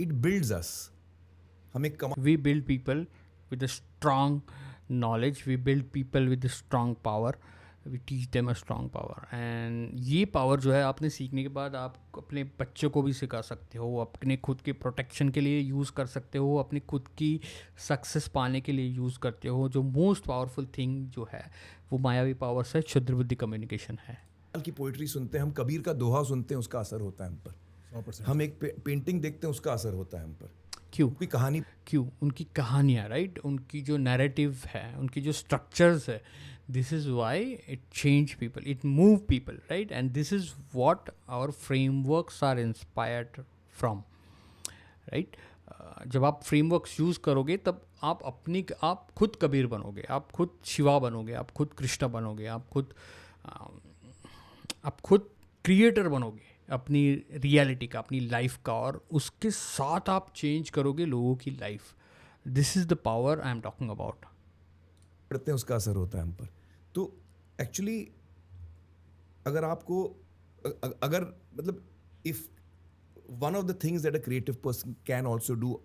It builds us. हम एक We build people with a strong knowledge. We build people with a strong power. We teach them a strong power. And ये power जो है आपने सीखने के बाद आप अपने बच्चों को भी सिखा सकते हो, अपने खुद के प्रोटेक्शन के लिए यूज़ कर सकते हो, अपनी खुद की सक्सेस पाने के लिए यूज़ करते हो. जो मोस्ट पावरफुल थिंग जो है वो मायावी पावर से क्षुद्र बुद्धि कम्युनिकेशन है. की पोइट्री सुनते हैं, हम कबीर का दोहा सुनते हैं, उसका असर होता है हम पर. 100%. हम एक पेंटिंग देखते हैं, उसका असर होता है हम पर. क्यों? कोई कहानी, क्यों? उनकी कहानियाँ, राइट? उनकी जो नैरेटिव है, उनकी जो स्ट्रक्चर्स है, this is why it change people, it move people, right? And this is what our frameworks are inspired from, right? जब आप फ्रेमवर्क्स यूज़ करोगे तब आप खुद कबीर बनोगे, आप खुद शिवा बनोगे, आप खुद कृष्णा बनोगे, आप खुद क्रिएटर बनोगे अपनी रियलिटी का, अपनी लाइफ का, और उसके साथ आप चेंज करोगे लोगों की life. This is the power I am talking about. पढ़ते हैं, उसका असर होता है हम पर. तो एक्चुअली अगर आपको अगर मतलब if one of the things that a creative person can also do.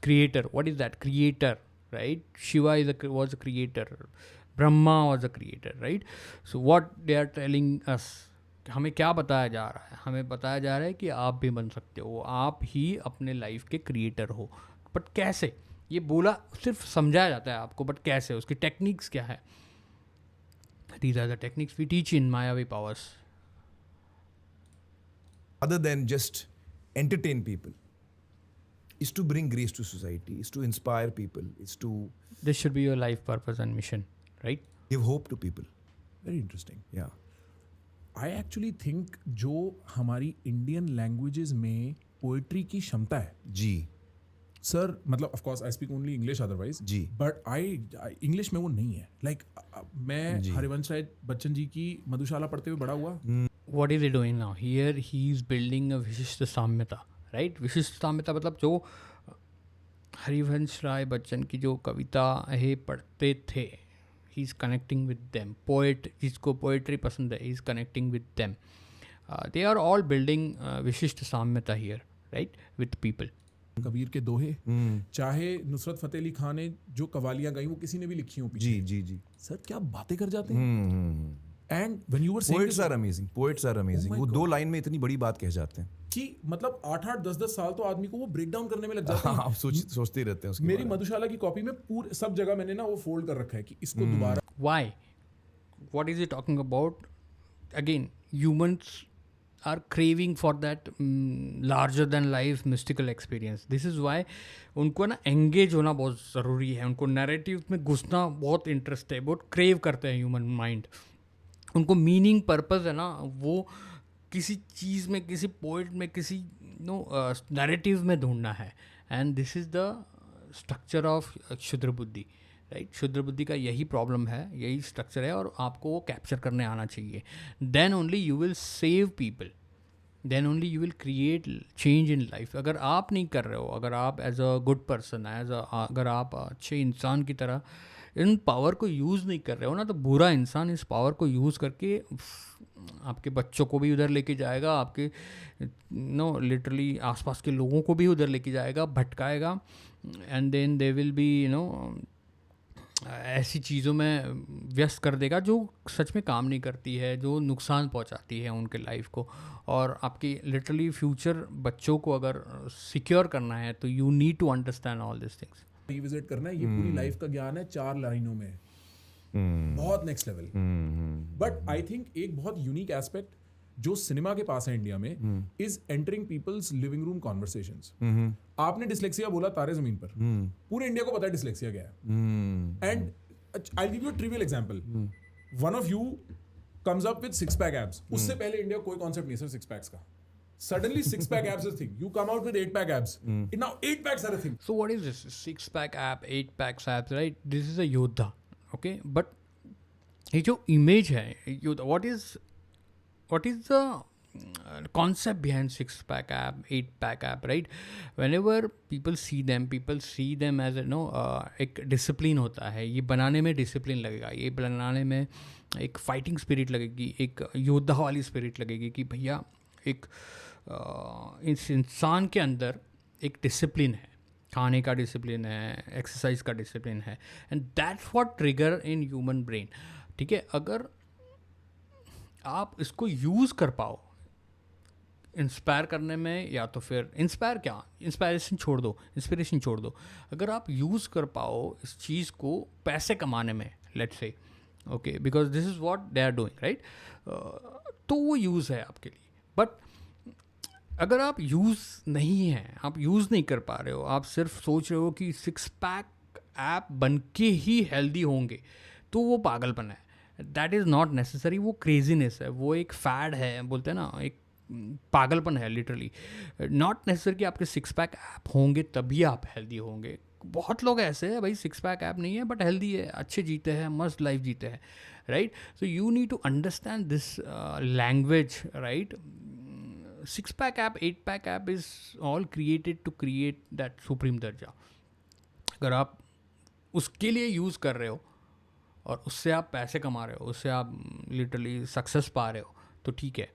Creator, what is that? Creator, right? Shiva was a creator, Brahma was a creator, right? So what they are telling us, हमें क्या बताया जा रहा है? हमें बताया जा रहा है कि आप भी बन सकते हो, आप ही अपने लाइफ के क्रिएटर हो. बट कैसे? ये बोला, सिर्फ समझाया जाता है आपको, बट कैसे? उसकी टेक्निक्स क्या है? These are the techniques we teach in Mayavi Powers. Other than just entertain people, is to bring grace to society, is to inspire people, is to This should be your life purpose and mission, right? give hope to people. Very interesting. Yeah. I actually think जो हमारी Indian languages में poetry की क्षमता है, जी. Sir, मतलब of course I speak only English otherwise, जी. But I English में वो नहीं है. लाइक मैं जी. हरिवंश राय बच्चन जी की मधुशाला पढ़ते हुए बड़ा हुआ. What is he doing now? Here he is building a विशिष्ट साम्यता, right? विशिष्ट साम्यता मतलब जो हरिवंश राय बच्चन की जो कविता है पढ़ते थे, he is connecting with them. Poet, जिसको पोएट्री पसंद है, he is connecting with them. They are all building विशिष्ट साम्यता here, right? With people. Kabir के दोहे, चाहे नुसरत फतेह अली खान ने जो कवालियां गाई वो किसी ने भी लिखी हो पीछे. जी जी जी. सर क्या बातें कर जाते हैं. And when you were saying Poets are amazing. Poets are amazing. my वो God. 2 लाइन में इतनी बड़ी बात कह जाते हैं. कि मतलब 8-8 10-10 साल तो आदमी को वो ब्रेक डाउन करने में लग जाते हैं. आप सोचते ही रहते हैं उसके मेरी बारे में. मधुशाला की कॉपी में पूरे सब जगह मैंने ना वो फोल्ड कर रखा है कि इसको दोबारा. Why? What is he talking about? Again, humans are craving for that larger than life mystical experience. This is why उनको ना एंगेज होना बहुत ज़रूरी है. उनको नैरेटिव में घुसना बहुत इंटरेस्ट है, बहुत क्रेव करते हैं ह्यूमन माइंड. उनको मीनिंग पर्पस है ना, वो किसी चीज़ में, किसी पोइट में, किसी नैरेटिव में ढूंढना है. And this is the structure of क्षुद्र बुद्धि, राइट. क्षुद्र बुद्धि का यही प्रॉब्लम है, यही स्ट्रक्चर है, और आपको वो कैप्चर करने आना चाहिए. Then only you will save people, then only you will create change in life. अगर आप नहीं कर रहे हो, अगर आप एज अ गुड पर्सन, अगर आप अच्छे इंसान की तरह इन पावर को यूज़ नहीं कर रहे हो ना, तो बुरा इंसान इस पावर को यूज़ करके आपके बच्चों को भी उधर लेके जाएगा, आपके लिटरली आसपास के लोगों को भी उधर लेके जाएगा, भटकाएगा. And then they will be ऐसी चीज़ों में व्यस्त कर देगा जो सच में काम नहीं करती है, जो नुकसान पहुंचाती है उनके लाइफ को. और आपकी लिटरली फ्यूचर बच्चों को अगर सिक्योर करना है तो you need to understand all this things. Revisit करना है, ये पूरी लाइफ का ज्ञान है 4 लाइनों में. बहुत next level. But I think एक बहुत यूनिक एस्पेक्ट जो सिनेमा के पास है इंडिया में is entering people's living room conversations. आपने डिसलेक्सिया बोला तारे जमीन पर, पूरे इंडिया को पता है डिसलेक्सिया क्या है. And I give you a trivial example. One of you comes up with 6-pack abs. उससे पहले इंडिया कोई कॉन्सेप्ट नहीं था 6 packs का. Suddenly 6-pack abs is a thing. You come out with 8-pack abs. Now 8 packs are a thing. So what is this 6-pack ab, 8-pack abs, right? This is a योद्धा, okay? But ये जो image है योद्धा, what is the concept behind 6-pack ab, 8-pack ab, right? Whenever people see them as एक discipline होता है. ये बनाने में डिसिप्लिन लगेगा, ये बनाने में एक फाइटिंग स्पिरिट लगेगी, एक योद्धा वाली स्पिरिट लगेगी कि भैया एक इस इंसान के अंदर एक डिसिप्लिन है, खाने का डिसिप्लिन है, एक्सरसाइज का डिसिप्लिन है. And that's what trigger in human brain. ठीक है, अगर आप इसको यूज़ कर पाओ इंस्पायर करने में, या तो फिर इंस्पायरेशन छोड़ दो, अगर आप यूज़ कर पाओ इस चीज़ को पैसे कमाने में, let's say, okay, because this is what they are doing, right, तो वो यूज़ है आपके लिए. बट अगर आप यूज़ नहीं हैं, आप यूज़ नहीं कर पा रहे हो, आप सिर्फ सोच रहे हो कि 6-pack ऐप बन के ही हेल्दी होंगे, तो वो पागलपन है. That is not necessary. वो क्रेजीनेस है, वो एक फैड है, बोलते हैं ना, एक पागलपन है लिटरली. नॉट नेसेसरी कि आपके 6-pack ऐप होंगे तभी आप हेल्दी होंगे. बहुत लोग ऐसे हैं भाई 6-pack ऐप नहीं है बट हेल्दी है, अच्छे जीते हैं, मस्त लाइफ जीते हैं, right. So you need to understand this language, right. 6-pack app, 8-pack app is all created to create that supreme दर्जा. अगर आप उसके लिए यूज़ कर रहे हो और उससे आप पैसे कमा रहे हो, उससे आप लिटरली सक्सेस पा रहे हो, तो ठीक है.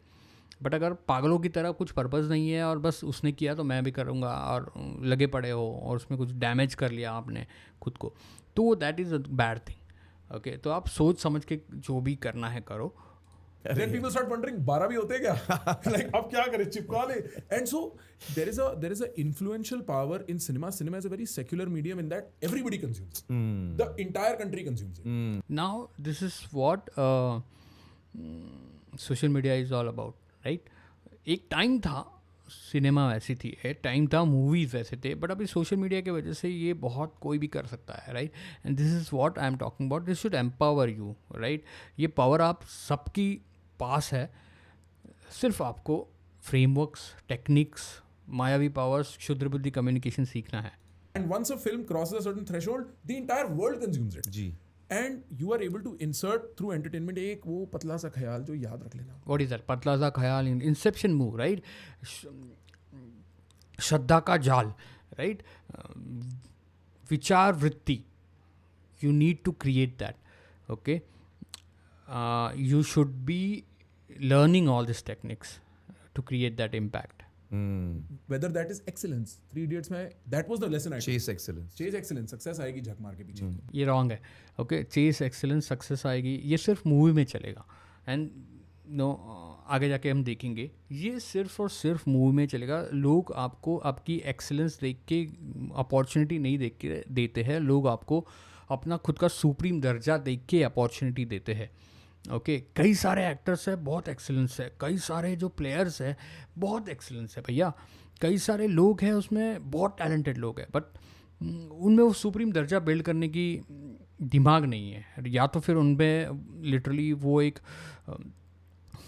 बट अगर पागलों की तरह कुछ पर्पज़ नहीं है और बस उसने किया तो मैं भी करूँगा और लगे पड़े हो और उसमें कुछ डैमेज कर लिया आपने खुद को, तो that is a bad thing. Okay, तो आप सोच समझ के जो भी करना है करो. Then people start wondering 12 भी होते हैं क्या? Like अब क्या करें, चिपका ले. And so there is a influential power in cinema. Cinema is a very secular medium in that everybody consumes. The entire country consumes it. Now this is what social media is all about, right? एक time था cinema वैसी थी, एक time था movies वैसे थे, but अभी social media की वजह से ये बहुत कोई भी कर सकता है, right. And this is what I am talking about. This should empower you, right. ये पावर आप सबकी पास है, सिर्फ आपको फ्रेमवर्क्स, टेक्निक्स, मायावी पावर्स, क्षुद्र बुद्धि कम्युनिकेशन सीखना है. And once a film crosses a certain threshold, the entire world consumes it. Ji. And you are able to insert through entertainment एक वो पतला सा ख्याल जो याद रख लेना. What is that? पतला सा ख्याल, इंसेप्शन मूव, राइट. श्रद्धा का जाल, राइट. विचार वृत्ति, you need to create that. Okay, you should be learning all these techniques to create that impact. Whether that is excellence. 3 Idiots में that was the lesson I took. Chase excellence. Chase excellence. Success आएगी झक मार के पीछे. ये wrong है. Okay, chess excellence, success आएगी, ये सिर्फ मूवी में चलेगा. एंड आगे जाके हम देखेंगे ये सिर्फ और सिर्फ मूवी में चलेगा. लोग आपको आपकी एक्सेलेंस देख के अपॉर्चुनिटी नहीं देख के देते हैं, लोग आपको अपना खुद का सुप्रीम दर्जा देख के अपॉर्चुनिटी देते हैं. ओके, कई सारे एक्टर्स हैं, बहुत एक्सेलेंस है. कई सारे जो प्लेयर्स हैं, बहुत एक्सेलेंस है भैया. कई सारे लोग हैं उसमें, बहुत टैलेंटेड लोग हैं, बट उनमें वो सुप्रीम दर्जा बिल्ड करने की दिमाग नहीं है, या तो फिर उनमें लिटरली वो एक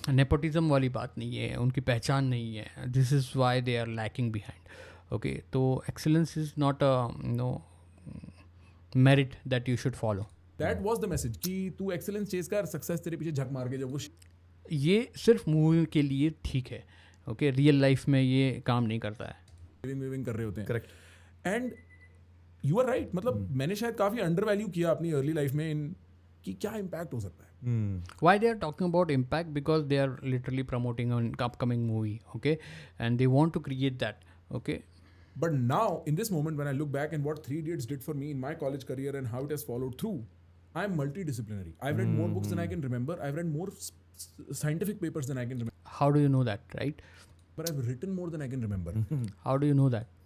नेपोटिज्म वाली बात नहीं है, उनकी पहचान नहीं है. This is why they are lacking behind. Okay, तो excellence is not no merit that you should follow. That was the message कि तू एक्सेलेंस चेस कर, सक्सेस तेरे पीछे झक मार के जब वो ये सिर्फ मूवी के लिए ठीक है. ओके, रियल लाइफ में ये काम नहीं करता है. लिविंग कर रहे होते हैं. Correct. And you are right. मतलब मैंने शायद काफी अंडर वैल्यू किया अपनी अर्ली लाइफ में इन कि क्या इम्पैक्ट हो सकता है. Why they are talking about impact? Because they are literally promoting an upcoming movie, okay, and they want to create that, okay. But now, in this moment, when I look back and what Three Idiots did for me in my college career and how it has followed through, I am multidisciplinary. I've read more books than I can remember. I've read more scientific papers than I can remember. How do you know that, right? But I've written more than I can remember. How do you know that?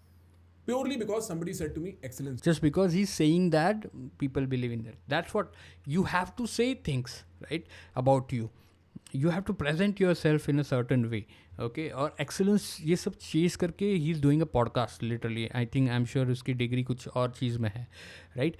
Purely because somebody said to me, excellence. Just because he's saying that, people believe in that. That's what you have to say things, right, about you. You have to present yourself in a certain way, okay. और excellence ये सब चीज़ करके he is doing a podcast literally. I think I'm sure उसकी degree कुछ और चीज़ में है, right.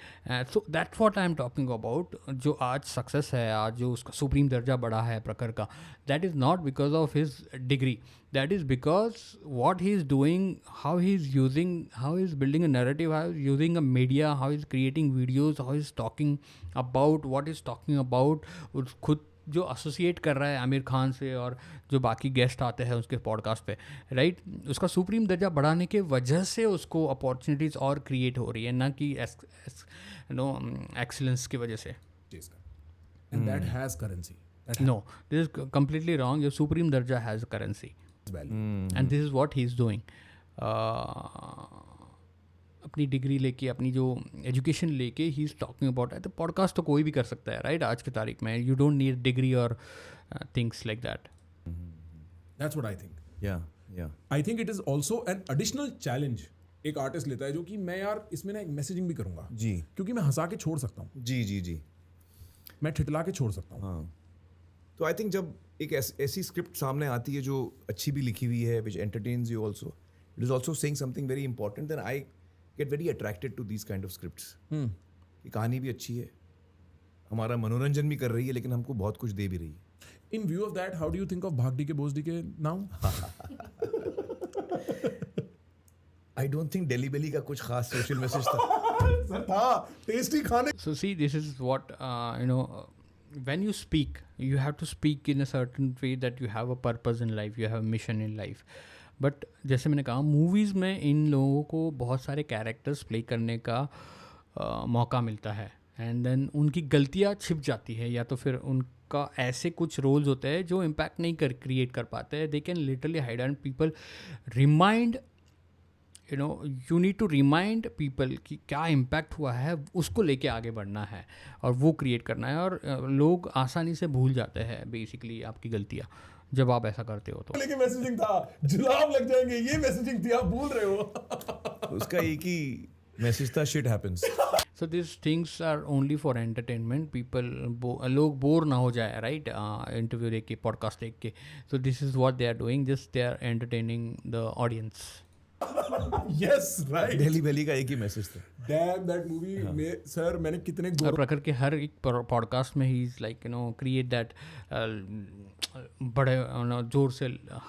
So that's what I'm talking about. जो आज सक्सेस है, आज जो उसका सुप्रीम दर्जा बढ़ा है प्रखर का, that is not because of his degree. That is because what he is doing, how he is using, how he is building a narrative, how he is using a media, how he is creating videos, how he is talking about what he is talking about. खुद जो associate कर रहा है आमिर खान से और जो बाकी guest आते हैं उसके पॉडकास्ट पे, राइट. उसका सुप्रीम दर्जा बढ़ाने के वजह से उसको अपॉर्चुनिटीज़ और क्रिएट हो रही है, ना कि एक्सीलेंस की वजह से. And that has currency. No, this is completely wrong. Your supreme darja has currency. Value. And this is what he is doing. अपनी डिग्री लेके, अपनी जो एजुकेशन लेके ही इज़ टॉकिंग अबाउट है. तो पॉडकास्ट तो कोई भी कर सकता है, राइट, आज की तारीख में. यू डोंट नीड डिग्री और things like that. That's what I think. Yeah. I think it is also an additional challenge एक आर्टिस्ट लेता है, जो कि मैं यार इसमें ना एक मैसेजिंग भी करूँगा जी. क्योंकि मैं हंसा के छोड़ सकता हूँ, जी. मैं ठिठला के छोड़ सकता हूँ. हाँ. तो आई थिंक जब एक ऐसी स्क्रिप्ट सामने आती है जो अच्छी भी लिखी हुई है, which entertains you also, it is also saying something very important, then I get very attracted to these kind of scripts. कि कहानी भी अच्छी है, हमारा मनोरंजन भी कर रही है, लेकिन हमको बहुत कुछ दे भी रही है. In view of that, how do you think of Bhaag D K Bose D K now? I don't think Delhi बेली का कुछ खास सोशल मैसेज था. हाँ, टेस्टी खाने. So see, this is what when you speak, you have to speak in a certain way that you have a purpose in life, you have a mission in life. But जैसे मैंने कहा, movies में इन लोगों को बहुत सारे characters play करने का मौका मिलता है, एंड देन उनकी गलतियाँ छिप जाती है, या तो फिर उनका ऐसे कुछ रोल्स होते हैं जो इम्पैक्ट नहीं क्रिएट कर पाते हैं. They can literally hide and people remind, you need to remind people कि क्या इम्पैक्ट हुआ है, उसको लेके आगे बढ़ना है और वो क्रिएट करना है. और लोग आसानी से भूल जाते हैं बेसिकली आपकी गलतियाँ जब आप ऐसा करते हो. तो लेकिन मैसेजिंग था, जुलाब लग जाएंगे, ये मैसेजिंग थी, आप भूल रहे हो. उसका एक ही मैसेज था, shit happens. So this things are only for entertainment. People लोग बोर ना हो जाए, राइट, इंटरव्यू देख के, पॉडकास्ट देख के. So this is what they are doing, just they are entertaining the audience. Yes, right. Delhi बेली का एक ही मैसेज था. Damn, that movie में सर मैंने कितने और प्रखर के हर एक पॉडकास्ट में ही इज़ लाइक क्रिएट दैट बड़े जोर से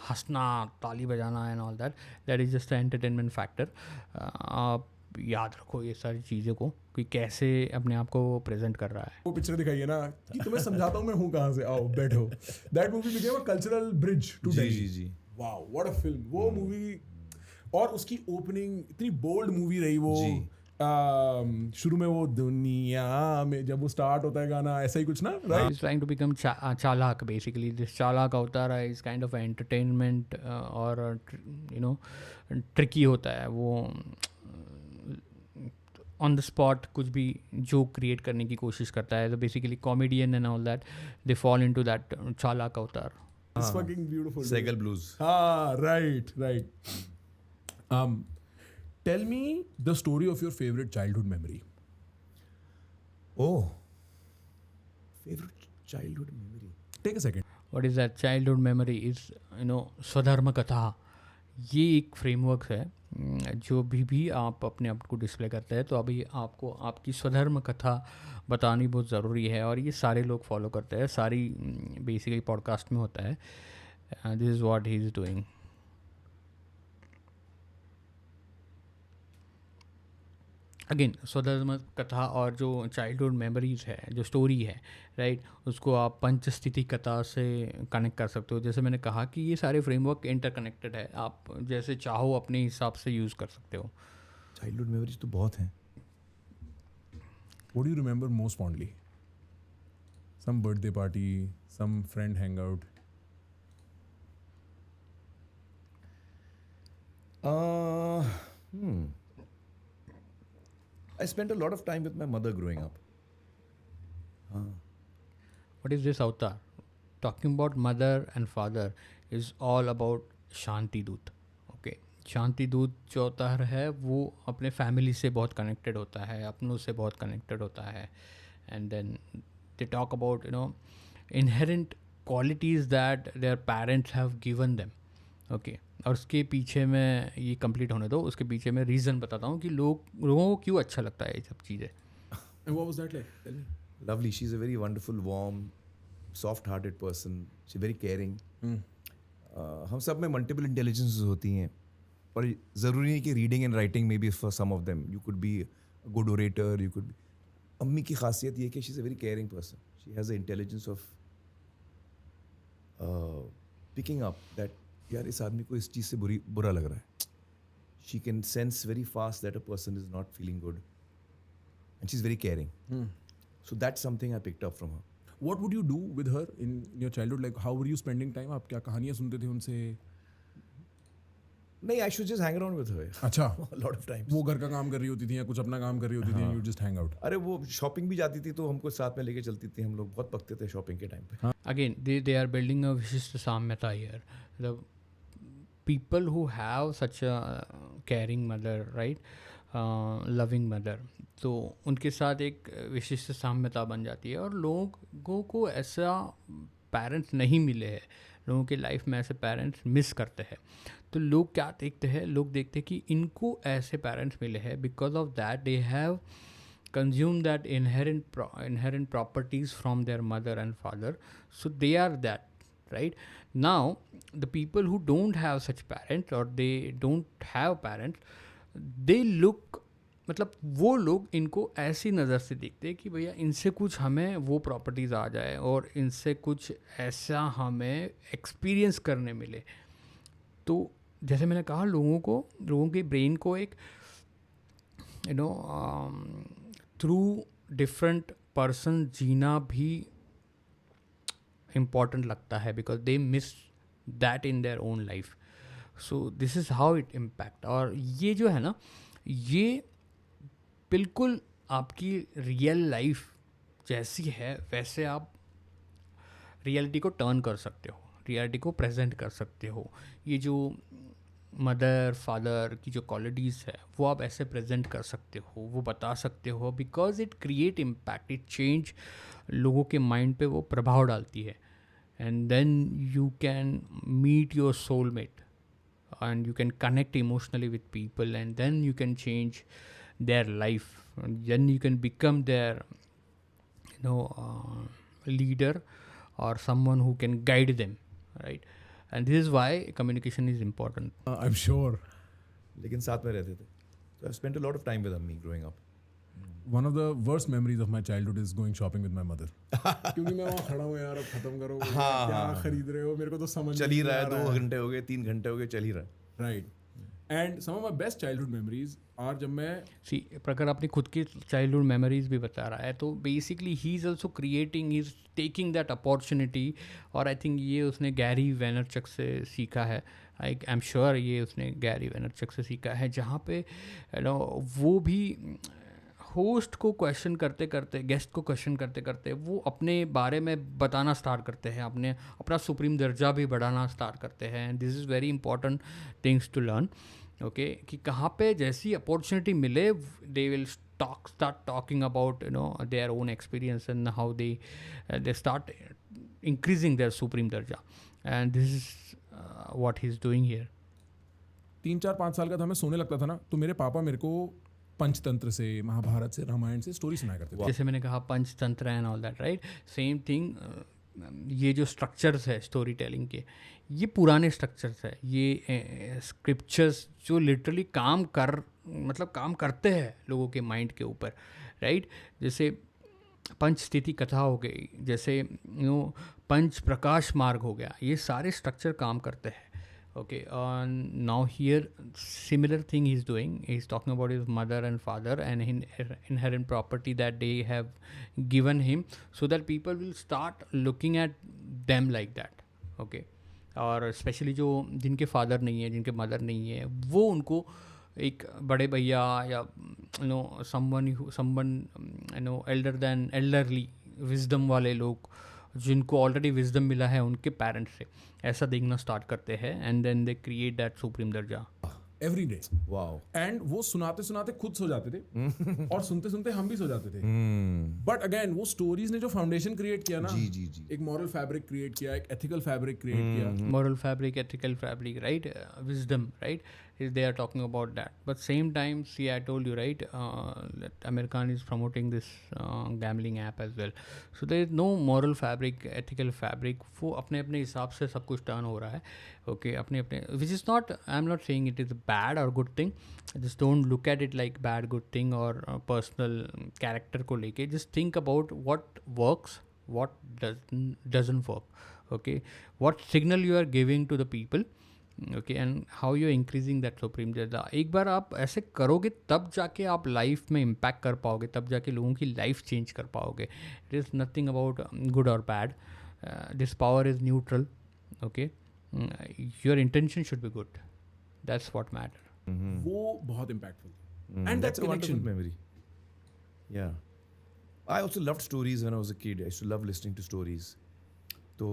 हंसना, ताली बजाना and all that is just entertainment factor. आप याद रखो ये सारी चीज़ों को कि कैसे अपने आप को प्रेजेंट कर रहा है. वो पिक्चर दिखाई है ना कि तुम्हें समझाता हूँ मैं हूँ कहाँ से, आओ बैठो. That movie became a cultural bridge to Delhi. जी. Wow, what a film. वो मूवी और उसकी ओपनिंग इतनी बोल्ड मूवी रही वो. शुरू में वो दुनिया में जब वो स्टार्ट होता है गाना, ऐसा ही कुछ ना, right. He's trying to become चालाक basically. This चालाक अवतार is kind of entertainment और ट्रिकी होता है. वो ऑन द स्पॉट कुछ भी जोक क्रिएट करने की कोशिश करता है. तो basically comedian and all that, they fall into that चालाक अवतार. It's fucking beautiful. सेगल ब्लूज. हाँ, right. Tell me the story of your favorite childhood memory. Oh, favorite childhood memory. Take a second. What is that childhood memory is, स्वधर्म कथा. ये एक framework है जो भी आप अपने आप को डिस्प्ले करते हैं, तो अभी आपको आपकी स्वधर्म कथा बतानी बहुत ज़रूरी है, और ये सारे लोग फॉलो करते हैं, सारी बेसिकली पॉडकास्ट में होता है. This is what he is doing. Again स्वधर्म कथा और जो चाइल्डहुड मेमोरीज है, जो स्टोरी है, राइट, उसको आप पंचस्थिति कथा से कनेक्ट कर सकते हो. जैसे मैंने कहा कि ये सारे फ्रेमवर्क इंटरकनेक्टेड है, आप जैसे चाहो अपने हिसाब से यूज़ कर सकते हो. चाइल्डहुड मेमोरीज तो बहुत हैं. What do you remember most fondly? Some birthday party, some friend hangout. I spent a lot of time with my mother growing up. What is this avatar? Talking about mother and father is all about शांति दूत. Okay, शांति दूत जो अवतार है वो अपने family से बहुत connected होता है, अपनों से बहुत कनेक्टेड होता है. And then they talk about inherent qualities that their parents have given them. Okay, और उसके पीछे मैं ये कंप्लीट होने दो, उसके पीछे मैं रीज़न बताता हूँ कि लोगों को क्यों अच्छा लगता है ये सब चीज़ें. And what was that like? Tell me. Lovely. She's a very wonderful, warm, soft-hearted person. She's very caring. हम सब में मल्टीपल इंटेलिजेंसेस होती हैं, पर ज़रूरी नहीं कि रीडिंग एंड राइटिंग में भी for some of them you could be good orator, you could. अम्मी की खासियत ये है कि she is a very caring person. She has the intelligence of picking up that यार इस आदमी को इस चीज़ से बुरा लग रहा है. She can sense very fast that a person is not feeling good, and she is very caring. So that's something I picked up from her. What would you do with her in your childhood? Like, how were you spending time? आप क्या कहानियाँ सुनते थे उनसे? नहीं, I should just hang around with her. अच्छा, lot of times वो घर का काम कर रही होती थी या कुछ अपना काम कर रही होती थी, you just hang out. अरे वो शॉपिंग भी जाती थी तो हमको साथ में लेके चलती थी. हम लोग बहुत पकते थे शॉपिंग के टाइम पे. Again, they are building a Vishishta Samyata here. The people who have such a caring mother, right, loving mother, तो उनके साथ एक विशिष्ट साम्यता बन जाती है. और लोगों को ऐसा पेरेंट्स नहीं मिले हैं, लोगों के लाइफ में ऐसे पेरेंट्स मिस करते हैं. तो लोग क्या देखते हैं, लोग देखते हैं कि इनको ऐसे पेरेंट्स मिले हैं, because of that they have consume that inherent properties from their mother and father, so they are that, right? Now the people who don't have such parents or they don't have parents, they look, मतलब वो लोग इनको ऐसी नज़र से देखते हैं कि भैया इनसे कुछ हमें वो प्रॉपर्टीज़ आ जाए और इनसे कुछ ऐसा हमें एक्सपीरियंस करने मिले. तो जैसे मैंने कहा, लोगों के ब्रेन को एक थ्रू डिफरेंट पर्सन जीना भी इम्पॉर्टेंट लगता है, because they miss that in their own life. So this is how it impact. और ये जो है ना, ये बिल्कुल आपकी रियल लाइफ जैसी है वैसे आप रियलिटी को टर्न कर सकते हो, रियलिटी को प्रेजेंट कर सकते हो. ये जो मदर फादर की जो क्वालिटीज़ है वो आप ऐसे प्रेजेंट कर सकते हो, वो बता सकते हो, because it create impact, it change. लोगों के माइंड पे वो प्रभाव डालती है. And then you can meet your soulmate and you can connect emotionally with people, and then you can change their life, then you can become their leader और someone who can guide them, right? And this is why communication is important. I'm sure. लेकिन साथ में रहते थे. So I've spent a lot of time with Ammi growing up. One of the worst memories of my childhood is going shopping with my mother. क्योंकि मैं वहाँ खड़ा हूँ यार, अब खत्म करो, क्या खरीद रहे हो, मेरे को तो समझ चल ही रहा है, नहीं आ 2 घंटे हो गए, 3 घंटे हो गए, चल ही रहा है. Right. And some of my best childhood memories are जब मैं See, प्रखर अपनी खुद की चाइल्डहुड मेमोरीज भी बता रहा है, तो basically he is also creating, he is taking that opportunity. और आई थिंक ये उसने गैरी वेनरचक से सीखा है. आई एम श्योर ये उसने गैरी वेनरचक से सीखा है, जहाँ पे वो भी होस्ट को क्वेश्चन करते करते, गेस्ट को क्वेश्चन करते करते वो अपने बारे में बताना स्टार्ट करते हैं, अपना सुप्रीम दर्जा भी बढ़ाना स्टार्ट करते हैं. And this is very important things to learn. Okay, कि कहाँ पे जैसी अपॉर्चुनिटी मिले they will start talking about their own experience and how they start increasing their supreme darja. And this is what he's doing here. 3-4-5 साल का था, मैं सोने लगता था ना, तो मेरे पापा मेरे को पंचतंत्र से, महाभारत से, रामायण से स्टोरी सुनाया करते थे. जैसे मैंने कहा Panchatantra and all that, right, same thing. ये जो स्ट्रक्चर्स है स्टोरी टेलिंग के, ये पुराने स्ट्रक्चर्स है, ये स्क्रिप्चर्स जो लिटरली काम करते हैं लोगों के माइंड के ऊपर, राइट. जैसे पंचस्थिति कथा हो गई, जैसे पंच प्रकाश मार्ग हो गया, ये सारे स्ट्रक्चर काम करते हैं. Okay, now here similar thing he's doing. He's talking about his mother and father and inherent property that they have given him, so that people will start looking at them like that. Okay, और specially जो जिनके father नहीं है, जिनके mother नहीं है, वो उनको एक बड़े भैया या समवन एल्डरली विजडम वाले लोग जिनको ऑलरेडी विजडम मिला है उनके पेरेंट्स से, ऐसा देखना स्टार्ट करते हैं. And then they create that supreme दर्जा एवरी डे. वाओ. एंड वो सुनाते सुनाते खुद सो जाते थे और सुनते सुनते हम भी सो जाते थे. बट अगेन वो स्टोरीज ने जो फाउंडेशन क्रिएट किया ना, जी जी जी, एक मॉरल फैब्रिक क्रिएट किया, एक एथिकल फैब्रिक क्रिएट किया. moral fabric, ethical fabric, right, wisdom, right, they are talking about that. But same time, see, I told you, right, that American is promoting this gambling app as well, so there is no moral fabric, ethical fabric. वो अपने अपने हिसाब से सब कुछ turn हो रहा है. Okay, अपने अपने, which is not, I'm not saying it is bad or good thing. Just don't look at it like bad good thing or personal character को लेके. Just think about what works, what doesn't work. Okay, what signal you are giving to the people, okay, and how you are increasing that supreme dharja. एक बार आप ऐसे करोगे तब जाके आप life में इम्पैक्ट कर पाओगे, तब जाके लोगों की लाइफ चेंज कर पाओगे. It is nothing about good और bad. This power is neutral. Okay, your intention should be good. That's what matter. वो बहुत impactful. and that's a wonderful memory. Yeah, I also loved stories when I was a kid. I used to love listening to stories. तो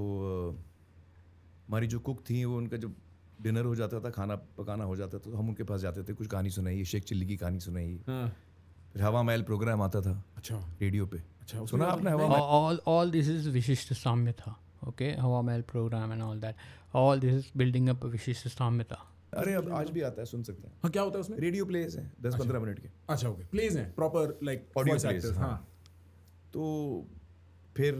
हमारी जो cook थी, वो उनका जब dinner हो जाता था, खाना पकाना हो जाता था, तो हम उनके पास जाते थे, कुछ कहानी सुनाइए, शेख चिल्ली की कहानी सुनाइए. फिर हवा महल प्रोग्राम आता था अच्छा रेडियो पे. अच्छा, सुना आपने हवा महल? all this is विशिष्ट साम्यता. Okay, हवा महल programme and all that. All this is building up विशिष्ट साम्यता. अरे अब आज भी आता है, सुन सकते हैं. हाँ, क्या होता है उसमें? रेडियो प्लेस हैं 10-15 मिनट के. अच्छा, ओके, प्लेज हैं proper, like Audio voice plays, actors. हाँ. हाँ, तो फिर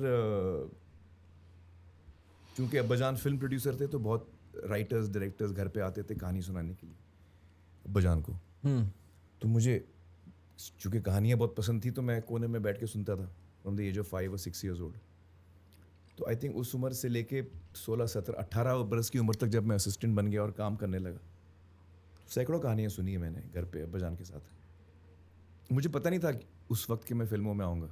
चूंकि अब्बाजान फिल्म प्रोड्यूसर थे, तो बहुत राइटर्स डायरेक्टर्स घर पे आते थे कहानी सुनाने के लिए अब्बाजान को. तो मुझे चूंकि कहानियाँ बहुत पसंद थी, तो मैं कोने में बैठ के सुनता था from the age of 5 or 6 years old. तो आई थिंक उस उम्र से लेके 16, 17, 18 बरस की उम्र तक जब मैं असिस्टेंट बन गया और काम करने लगा, सैकड़ों कहानियाँ सुनी है मैंने घर पे अब्बाजान के साथ. मुझे पता नहीं था उस वक्त कि मैं फिल्मों में आऊँगा.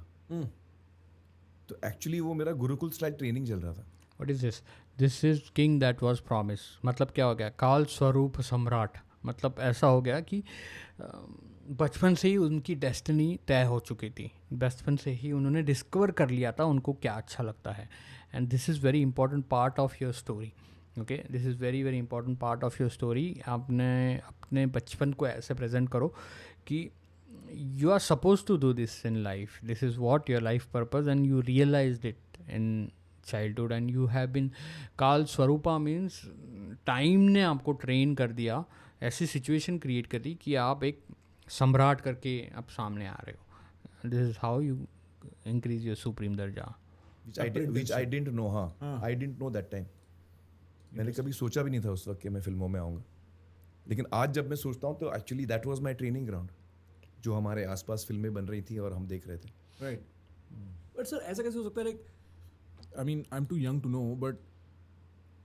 तो एक्चुअली वो मेरा गुरुकुल स्टाइल ट्रेनिंग चल रहा था. What is this? This is king that was promised. मतलब क्या हो गया? काल स्वरूप सम्राट. मतलब ऐसा हो गया कि बचपन से ही उनकी डेस्टिनी तय हो चुकी थी. बचपन से ही उन्होंने डिस्कवर कर लिया था उनको क्या अच्छा लगता है. And this is very important part of your story. Okay, this is very very important part of your story. आपने अपने बचपन को ऐसे प्रेजेंट करो कि you are supposed to do this in life. This is what your life purpose, and you realized it in childhood, and you have been काल स्वरूपा means time ने आपको ट्रेन कर दिया, ऐसी सिचुएशन क्रिएट कर दी कि आप एक सम्राट करके आप सामने आ रहे हो. This is how you increase your supreme दर्जा. which I didn't know. हाँ, I didn't know that time. मैंने कभी सोचा भी नहीं था उस वक्त कि मैं फिल्मों में आऊँगा. लेकिन आज जब मैं सोचता हूँ तो actually that was my training ground, जो हमारे आसपास फिल्में बन रही थी और हम देख रहे थे. राइट. बट सर ऐसा कैसे हो सकता है? Like I mean I am too young to know, but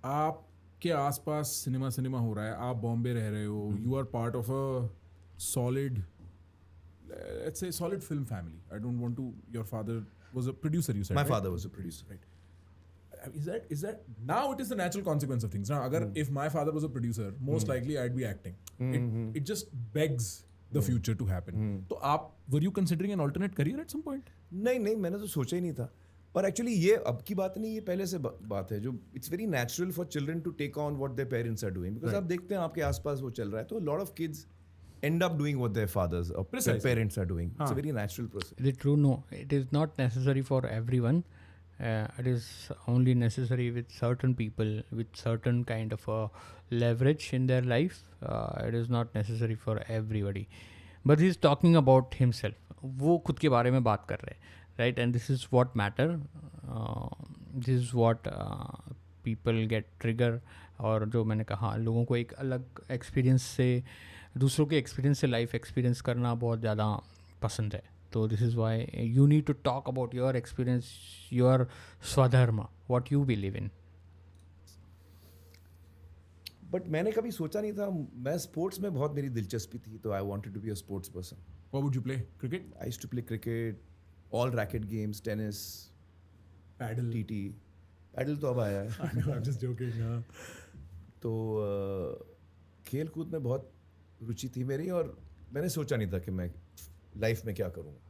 आपके आसपास सिनेमा हो रहा है, आप बॉम्बे रह रहे हो, you are part of a solid, let's say solid film family. I don't want to, your father was a producer, you said, My right? father was a producer. Right. Is that now it is the natural consequence of things. Now, if my father was a producer, most likely I'd be acting. It just begs the future to happen. तो आप were you considering an alternate career at some point? नहीं, मैंने तो सोचा ही नहीं था. और actually ये अब की बात नहीं, ये पहले से बात है, जो it's very natural for children to take on what their parents are doing. Because आप देखते हैं आपके आसपास वो चल रहा है, तो lot of kids end up doing what their fathers or their parents are doing. It's a very natural process. Is it true? No, it is not necessary for everyone. It is only necessary with certain people with certain kind of a leverage in their life. It is not necessary for everybody. But he is talking about himself. वो खुद के बारे में बात कर रहे हैं, right? And this is what matter. This is what people get trigger. और जो मैंने कहा, लोगों को एक अलग एक्सपीरियंस से, दूसरों के एक्सपीरियंस से लाइफ एक्सपीरियंस करना बहुत ज़्यादा पसंद है. तो this is why you need to talk about your experience, your स्वधर्म, what you believe in. But मैंने कभी सोचा नहीं था, मैं स्पोर्ट्स में बहुत मेरी दिलचस्पी थी, तो I wanted to be a sports person. What would you play? Cricket? I used to play cricket, all racket games, tennis, Paddle? TT. Paddle तो अब आया है. I'm just joking. हाँ. तो खेल कूद में बहुत रुचि थी मेरी, और मैंने सोचा नहीं था कि मैं लाइफ में क्या करूँगा.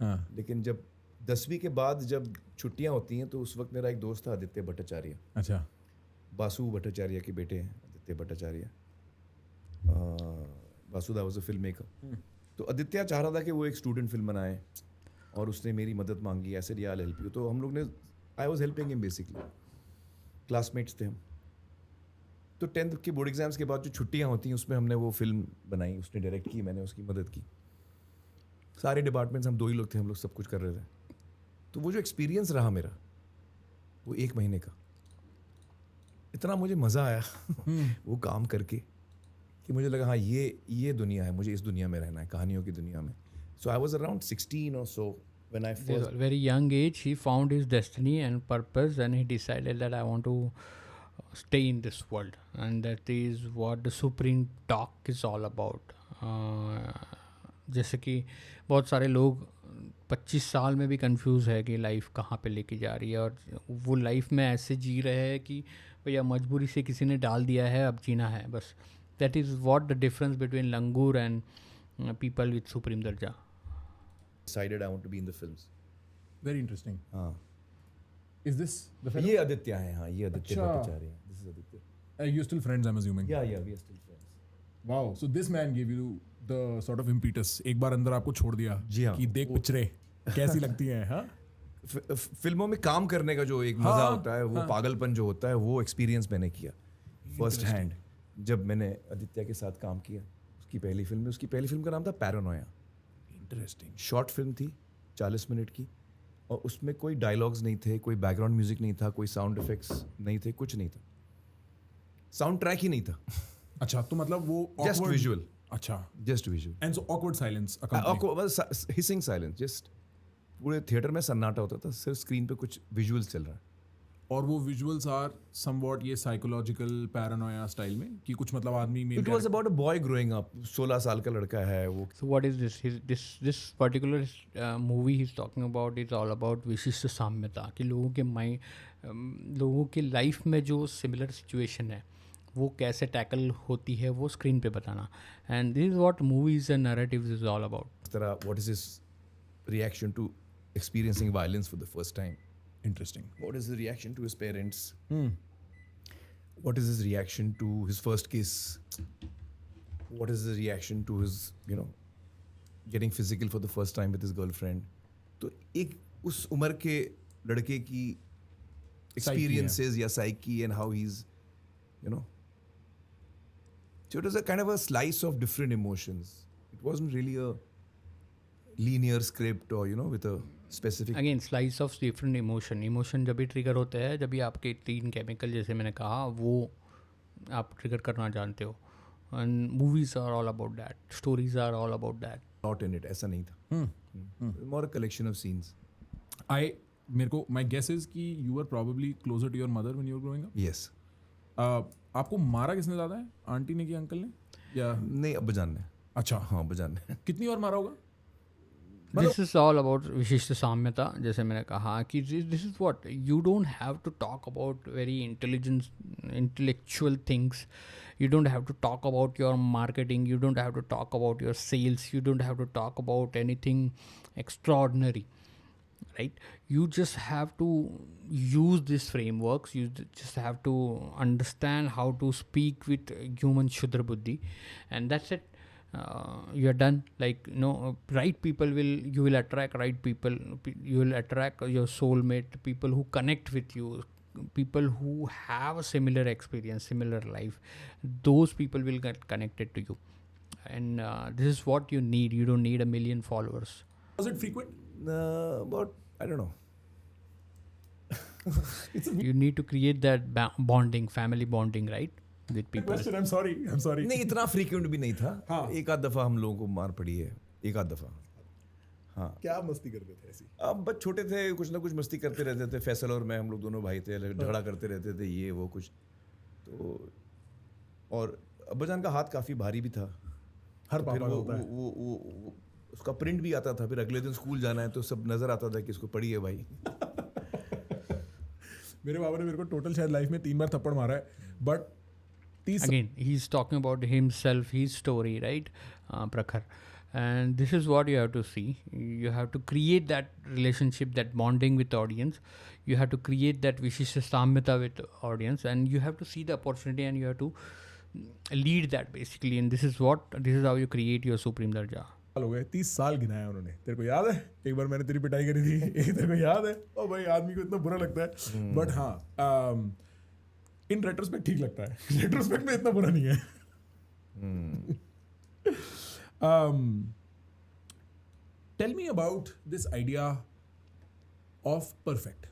हाँ. लेकिन जब 10वीं के बाद जब छुट्टियां होती हैं, तो उस वक्त मेरा एक दोस्त था, आदित्य भट्टाचार्य. अच्छा. बासु भट्टाचार्य के बेटे हैं Aditya Bhattacharya. Basuda was a film maker. तो आदित्य चाह रहा था कि वो एक स्टूडेंट फिल्म बनाए, और उसने मेरी मदद मांगी. ऐसे रिया हेल्प यू. तो हम लोग ने, I was helping him basically. Classmates थे हम. तो 10th के बोर्ड एग्जाम्स के बाद जो छुट्टियां होती हैं, उसमें हमने वो फिल्म बनाई. उसने डायरेक्ट की, मैंने उसकी मदद की. सारे डिपार्टमेंट्स हम 2 ही लोग थे, हम लोग सब कुछ कर रहे थे. तो वो जो एक्सपीरियंस रहा मेरा, वो 1 महीने का, इतना मुझे मज़ा आया वो काम करके, कि मुझे लगा हाँ ये दुनिया है, मुझे इस दुनिया में रहना है, कहानियों की दुनिया में. So I was around 16 or so when I first. Very young age, he found his destiny and purpose, and he decided that I want to stay in this world, and that is what the supreme talk is all about. जैसे कि बहुत सारे लोग 25 साल में भी confuse है कि लाइफ कहाँ पे लेके जा रही है, और वो लाइफ में ऐसे जी रहे हैं कि भैया मजबूरी से किसी ने डाल दिया है, अब जीना है बस. That is what the difference between langur and people with supreme दर्जा. decided I want to be in the films. Very interesting. हाँ, Is this the fellow? ये आदित्य है. हाँ, ये आदित्य अच्छा. भट्टाचार्य है. This is Aditya. You're still friends, I'm assuming. Yeah, we are still friends. Wow. So this man gave you the sort of impetus. एक बार अंदर आपको छोड़ दिया जी हाँ. कि देख पिक्चरें कैसी लगती हैं. हाँ. फिल्मों में काम करने का जो एक मजा होता है, वो पागलपन जो होता है, वो एक्सपीरियंस मैंने किया फर्स्ट हैंड जब मैंने आदित्य के साथ काम किया. उसकी पहली फिल्म का नाम था पैरानोया. Interesting. शॉर्ट फिल्म थी 40 मिनट की, और उसमें कोई डायलॉग्स नहीं थे, कोई बैकग्राउंड म्यूजिक नहीं था, कोई साउंड इफेक्ट्स नहीं थे, कुछ नहीं था. साउंड ट्रैक ही नहीं था. अच्छा, तो मतलब वो जस्ट awkward- विजुअल. अच्छा. Just visual. And so awkward silence accompanied. Hissing silence. Just पूरे थिएटर में सन्नाटा होता था, सिर्फ स्क्रीन पे कुछ विजुअल्स चल रहा है. और वो विजुअल्स आर समवॉट ये साइकोलॉजिकल पैरानोया स्टाइल में, कि कुछ मतलब आदमी में it was about a boy growing up. 16 साल का लड़का है वो. So what is this? This particular movie he's talking about is all about विशिष्ट साम्यता, कि लोगों के लाइफ में जो सिमिलर सिचुएशन है वो कैसे टैकल होती है, वो स्क्रीन पे बताना. And this is what movies and narratives is all about. इस तरह what is his reaction to experiencing violence for the first time? Interesting. What is the reaction to his parents? What is his reaction to his first kiss? What is the reaction to his, getting physical for the first time with his girlfriend? तो एक उस उम्र के लड़के की experiences या psyche and how he's, so it was a kind of a slice of different emotions. It wasn't really a linear script or, with a specific. Again slice of different emotion जब भी trigger होते हैं, जब भी आपके 3 chemical जैसे मैंने कहा वो आप ट्रिगर करना जानते हो. And movies are all about that, stories are all about that. Not in it, ऐसा नहीं था. More a collection of scenes. मेरे को my guess is कि you were probably closer to your mother when you were growing up. Yes. आपको मारा किसने ज़्यादा है, आंटी ने कि अंकल ने, या नहीं, अब बजान ने. अच्छा, हाँ, बजान ने. कितनी बार मारा होगा? दिस इज ऑल अबाउट विशिष्ट साम्यता. जैसे मैंने कहा कि this is what you don't have to talk about very intellectual things. You don't have to talk about your marketing, you don't have to talk about your sales, you don't have to talk about anything extraordinary, right? You just have to use these frameworks, you just have to understand how to speak with human Shudra Buddhi, and that's it. you are done. Like, right people you will attract right people. You will attract your soulmate, people who connect with you, people who have a similar experience, similar life. Those people will get connected to you, and this is what you need. You don't need a million followers. Was it frequent? About, I don't know. You need to create that bonding, family bonding, right, with people. Question. I'm sorry. नहीं, इतना frequent भी नहीं था. हाँ. एक आध दफा हम लोगों को मार पड़ी है, एक आध दफा. हाँ. क्या मस्ती करते थे ऐसी? अब बस छोटे थे, कुछ ना कुछ मस्ती करते रहते थे. फैसल और मैं, हम लोग दोनों भाई थे, झगड़ा करते रहते थे, ये वो कुछ. तो और अब्बाजान का हाथ काफी भारी भी था. हर तो फिर पापा का होता है. वो उसका प्रिंट भी आता था. फिर अगले दिन स्कूल जाना है तो सब नजर आता था कि इसको पढ़ी है भाई. मेरे बाबा ने मेरे को टोटल शायद लाइफ में 3 बार थप्पड़ मारा है, but Again, he's talking about himself, his story, right, Prakhar? And this is what you have to see. You have to create that relationship, that bonding with the audience. You have to create that Vishishtamita with the audience, and you have to see the opportunity, and you have to lead that basically. And this is how you create your supreme darja. हो गए 30 साल गिनाया उन्होंने. तेरे को याद है एक बार मैंने तेरी पिटाई करी थी? एक तेरे को याद है? ओ भाई, आदमी को इतना बुरा लगता है, बट हाँ, इन रेट्रोस्पेक्ट ठीक लगता है. रेट्रोस्पेक्ट में इतना बुरा नहीं है. Tell me about this idea of perfect.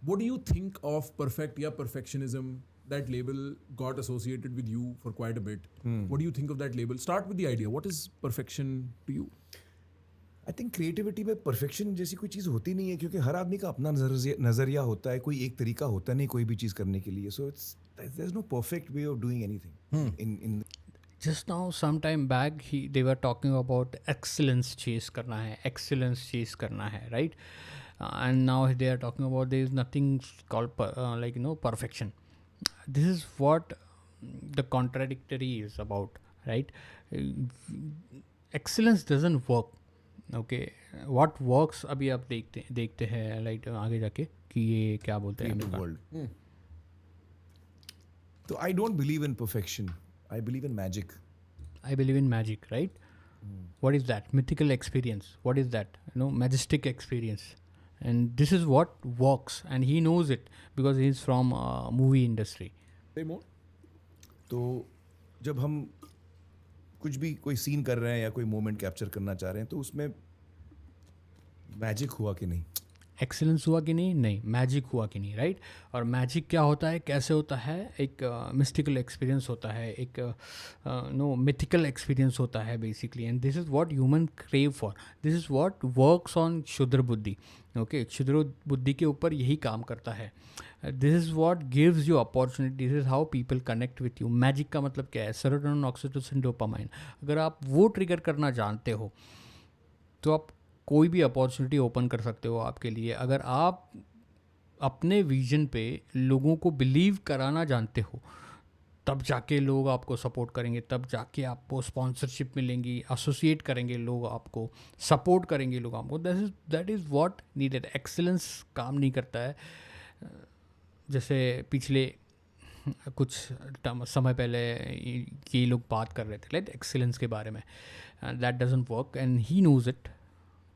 What do you think of perfect या perfectionism? That label got associated with you for quite a bit. What do you think of that label? Start with the idea. What is perfection to you? I think creativity में perfection जैसी कोई चीज़ होती नहीं है, क्योंकि हर आदमी का अपना नज़रिया होता है. कोई एक तरीका होता नहीं कोई भी चीज़ करने के लिए. So it's there is no perfect way of doing anything. In Just now, some time back, they were talking about excellence chase करना है, right? And now they are talking about there is nothing called perfection. This is what the contradictory is about, right? Excellence doesn't work. Okay, what works अभी आप देखते हैं like आगे जाके कि ये क्या बोलते हैं वर्ल्ड. तो I don't believe in perfection. I believe in magic. I believe in magic, right? What is that? Mythical experience. What is that? Majestic experience. And this is what works, and he knows it because he is from movie industry. Say more. तो जब हम कुछ भी कोई scene कर रहे हैं या कोई मोमेंट कैप्चर करना चाह रहे हैं तो उसमें मैजिक हुआ कि नहीं, एक्सेलेंस हुआ कि नहीं, मैजिक हुआ कि नहीं, राइट? और मैजिक क्या होता है, कैसे होता है? एक मिस्टिकल एक्सपीरियंस होता है, एक मिथिकल एक्सपीरियंस होता है basically. And this is what human crave for. This is what works on क्षुद्र बुद्धि. ओके, क्षुद्र बुद्धि के ऊपर यही काम करता है. This is what gives you opportunity. This is how people connect with you. Magic का मतलब क्या है? Serotonin, oxytocin, dopamine. अगर आप वो ट्रिगर करना जानते हो तो आप कोई भी अपॉर्चुनिटी ओपन कर सकते हो आपके लिए. अगर आप अपने विजन पे लोगों को बिलीव कराना जानते हो तब जाके लोग आपको सपोर्ट करेंगे, तब जाके आपको स्पॉन्सरशिप मिलेंगी, एसोसिएट करेंगे लोग आपको, सपोर्ट करेंगे लोग आपको. That is what needed. Excellence काम नहीं करता है. जैसे पिछले कुछ समय पहले ये लोग बात कर रहे थे लाइक एक्सेलेंस के बारे में. That doesn't work and he knows it.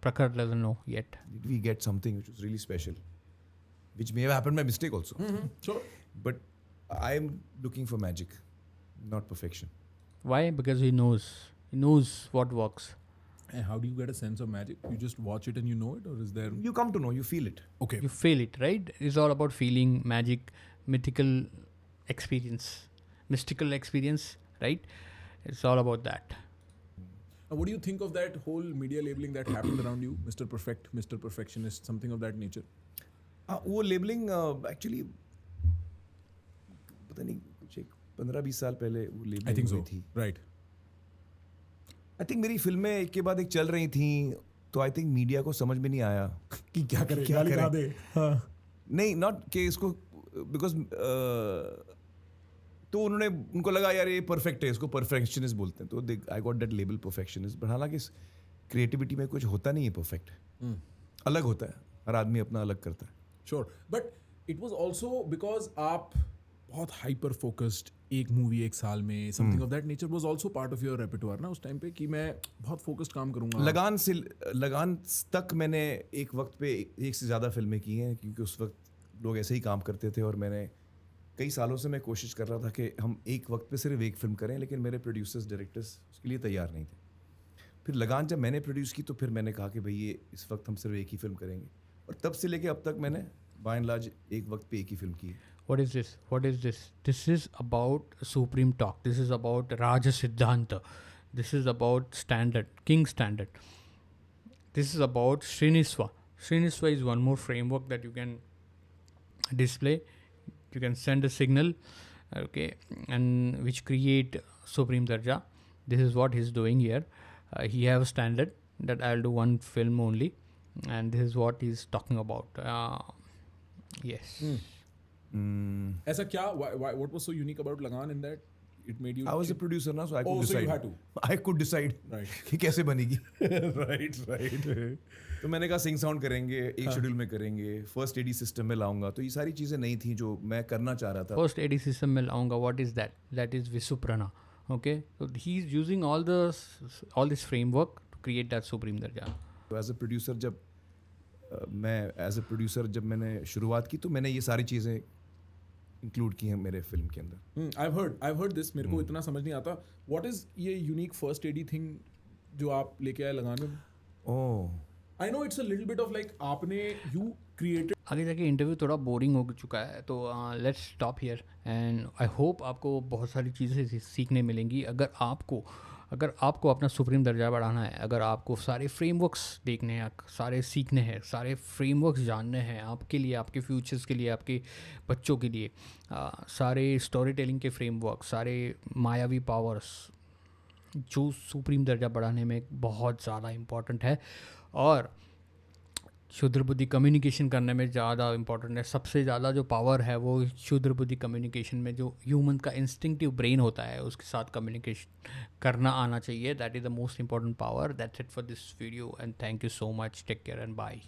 Prakhar doesn't know yet. did we get something which was really special, which may have happened by mistake also. Sure. But I am looking for magic, not perfection. Why? Because he knows what works. And how do you get a sense of magic? You just watch it and you know it, or is there? You come to know, you feel it. Okay. You feel it, right? It's all about feeling, magic, mythical experience, mystical experience, right? It's all about that. What do you think of that whole media labeling that happened around you? Mr. Perfect, Mr. Perfectionist, something of that nature. वो labelling actually पता नहीं कुछ 15-20 साल पहले वो I labelling think हुई so. थी. Right. I think मेरी फिल्में एक के बाद एक चल रही थी तो आई थिंक मीडिया को समझ में नहीं आया कि क्या करे, क्या गाली करे? कहाँ दे. हाँ. नहीं, नॉट कि इसको बिकॉज तो उनको लगा यार ये परफेक्ट है, इसको परफेक्शनिस्ट बोलते हैं, तो I got that label perfectionist. But हालांकि क्रिएटिविटी में कुछ होता नहीं है परफेक्ट. अलग होता है, हर आदमी अपना अलग करता है. Sure. But it was also because आप बहुत हाइपर फोकस्ड एक मूवी एक साल में, something of that nature was also part of your रेpertoire ना उस टाइम पे, कि मैं बहुत फोकस्ड काम करूंगा? लगान तक मैंने एक वक्त पे एक से ज़्यादा फिल्में की हैं, क्योंकि उस वक्त लोग ऐसे ही काम करते थे, और मैंने कई सालों से मैं कोशिश कर रहा था कि हम एक वक्त पे सिर्फ एक फिल्म करें, लेकिन मेरे प्रोड्यूसर्स डायरेक्टर्स उसके लिए तैयार नहीं थे। फिर लगान जब मैंने प्रोड्यूस की तो फिर मैंने कहा कि भाई ये इस वक्त हम सिर्फ एक ही फिल्म करेंगे, और तब से लेके अब तक मैंने बाय एंड लार्ज एक वक्त पे एक ही फिल्म की है। What is this? What is this? This is about Supreme Talk. This is about Raja Siddhanta. This is about Standard, King Standard. This is about Sriniswa. Sriniswa is one more framework that you can display. You can send a signal, okay, and which create Supreme Darja. This is what he's doing here. He have a standard that I'll do one film only, and this is what he's talking about. Yes. ऐसा क्या, what was so unique about Lagan in that it made you? I was a producer now, so I could Oh, so you decide. had to. I could decide Right. कि कैसे बनेगी। right. तो मैंने कहा सिंग sound करेंगे, एक schedule में करेंगे, फर्स्ट एडी सिस्टम में लाऊंगा, तो ये सारी चीज़ें नहीं थी जो मैं करना चाह रहा था। First AD system में लाऊंगा. What is that? That is Visuprana. Okay, so he's using all this framework to create that Supreme Darja. तो एज ए प्रोड्यूसर जब मैंने शुरुआत की तो मैंने ये सारी चीज़ें इंक्लूड की हैं मेरे फिल्म के अंदर। I've heard this. मेरे को इतना समझ नहीं आता. What is ये यूनिक फर्स्ट एडी थिंग जो आप लेके आए लगान में? ओह, I know it's a little bit of like आपने you created. आगे जाके इंटरव्यू थोड़ा बोरिंग हो चुका है, तो let's stop here and I hope आपको बहुत सारी चीज़ें सीखने मिलेंगी। अगर आपको अपना सुप्रीम दर्जा बढ़ाना है, अगर आपको सारे फ्रेमवर्क्स देखने हैं, सारे सीखने हैं, सारे फ्रेमवर्क्स जानने हैं आपके लिए, आपके फ्यूचर्स के लिए, आपके बच्चों के लिए, सारे स्टोरी टेलिंग के फ्रेमवर्क, सारे मायावी पावर्स जो सुप्रीम दर्जा बढ़ाने में बहुत ज़्यादा इम्पॉर्टेंट है, और क्षुद्र बुद्धि कम्युनिकेशन करने में ज़्यादा इम्पॉर्टेंट है। सबसे ज़्यादा जो पावर है वो क्षुद्र बुद्धि कम्युनिकेशन में, जो ह्यूमन का इंस्टिंक्टिव ब्रेन होता है उसके साथ कम्युनिकेशन करना आना चाहिए। That is the most important power. That's it for this video and thank you so much. Take care and bye.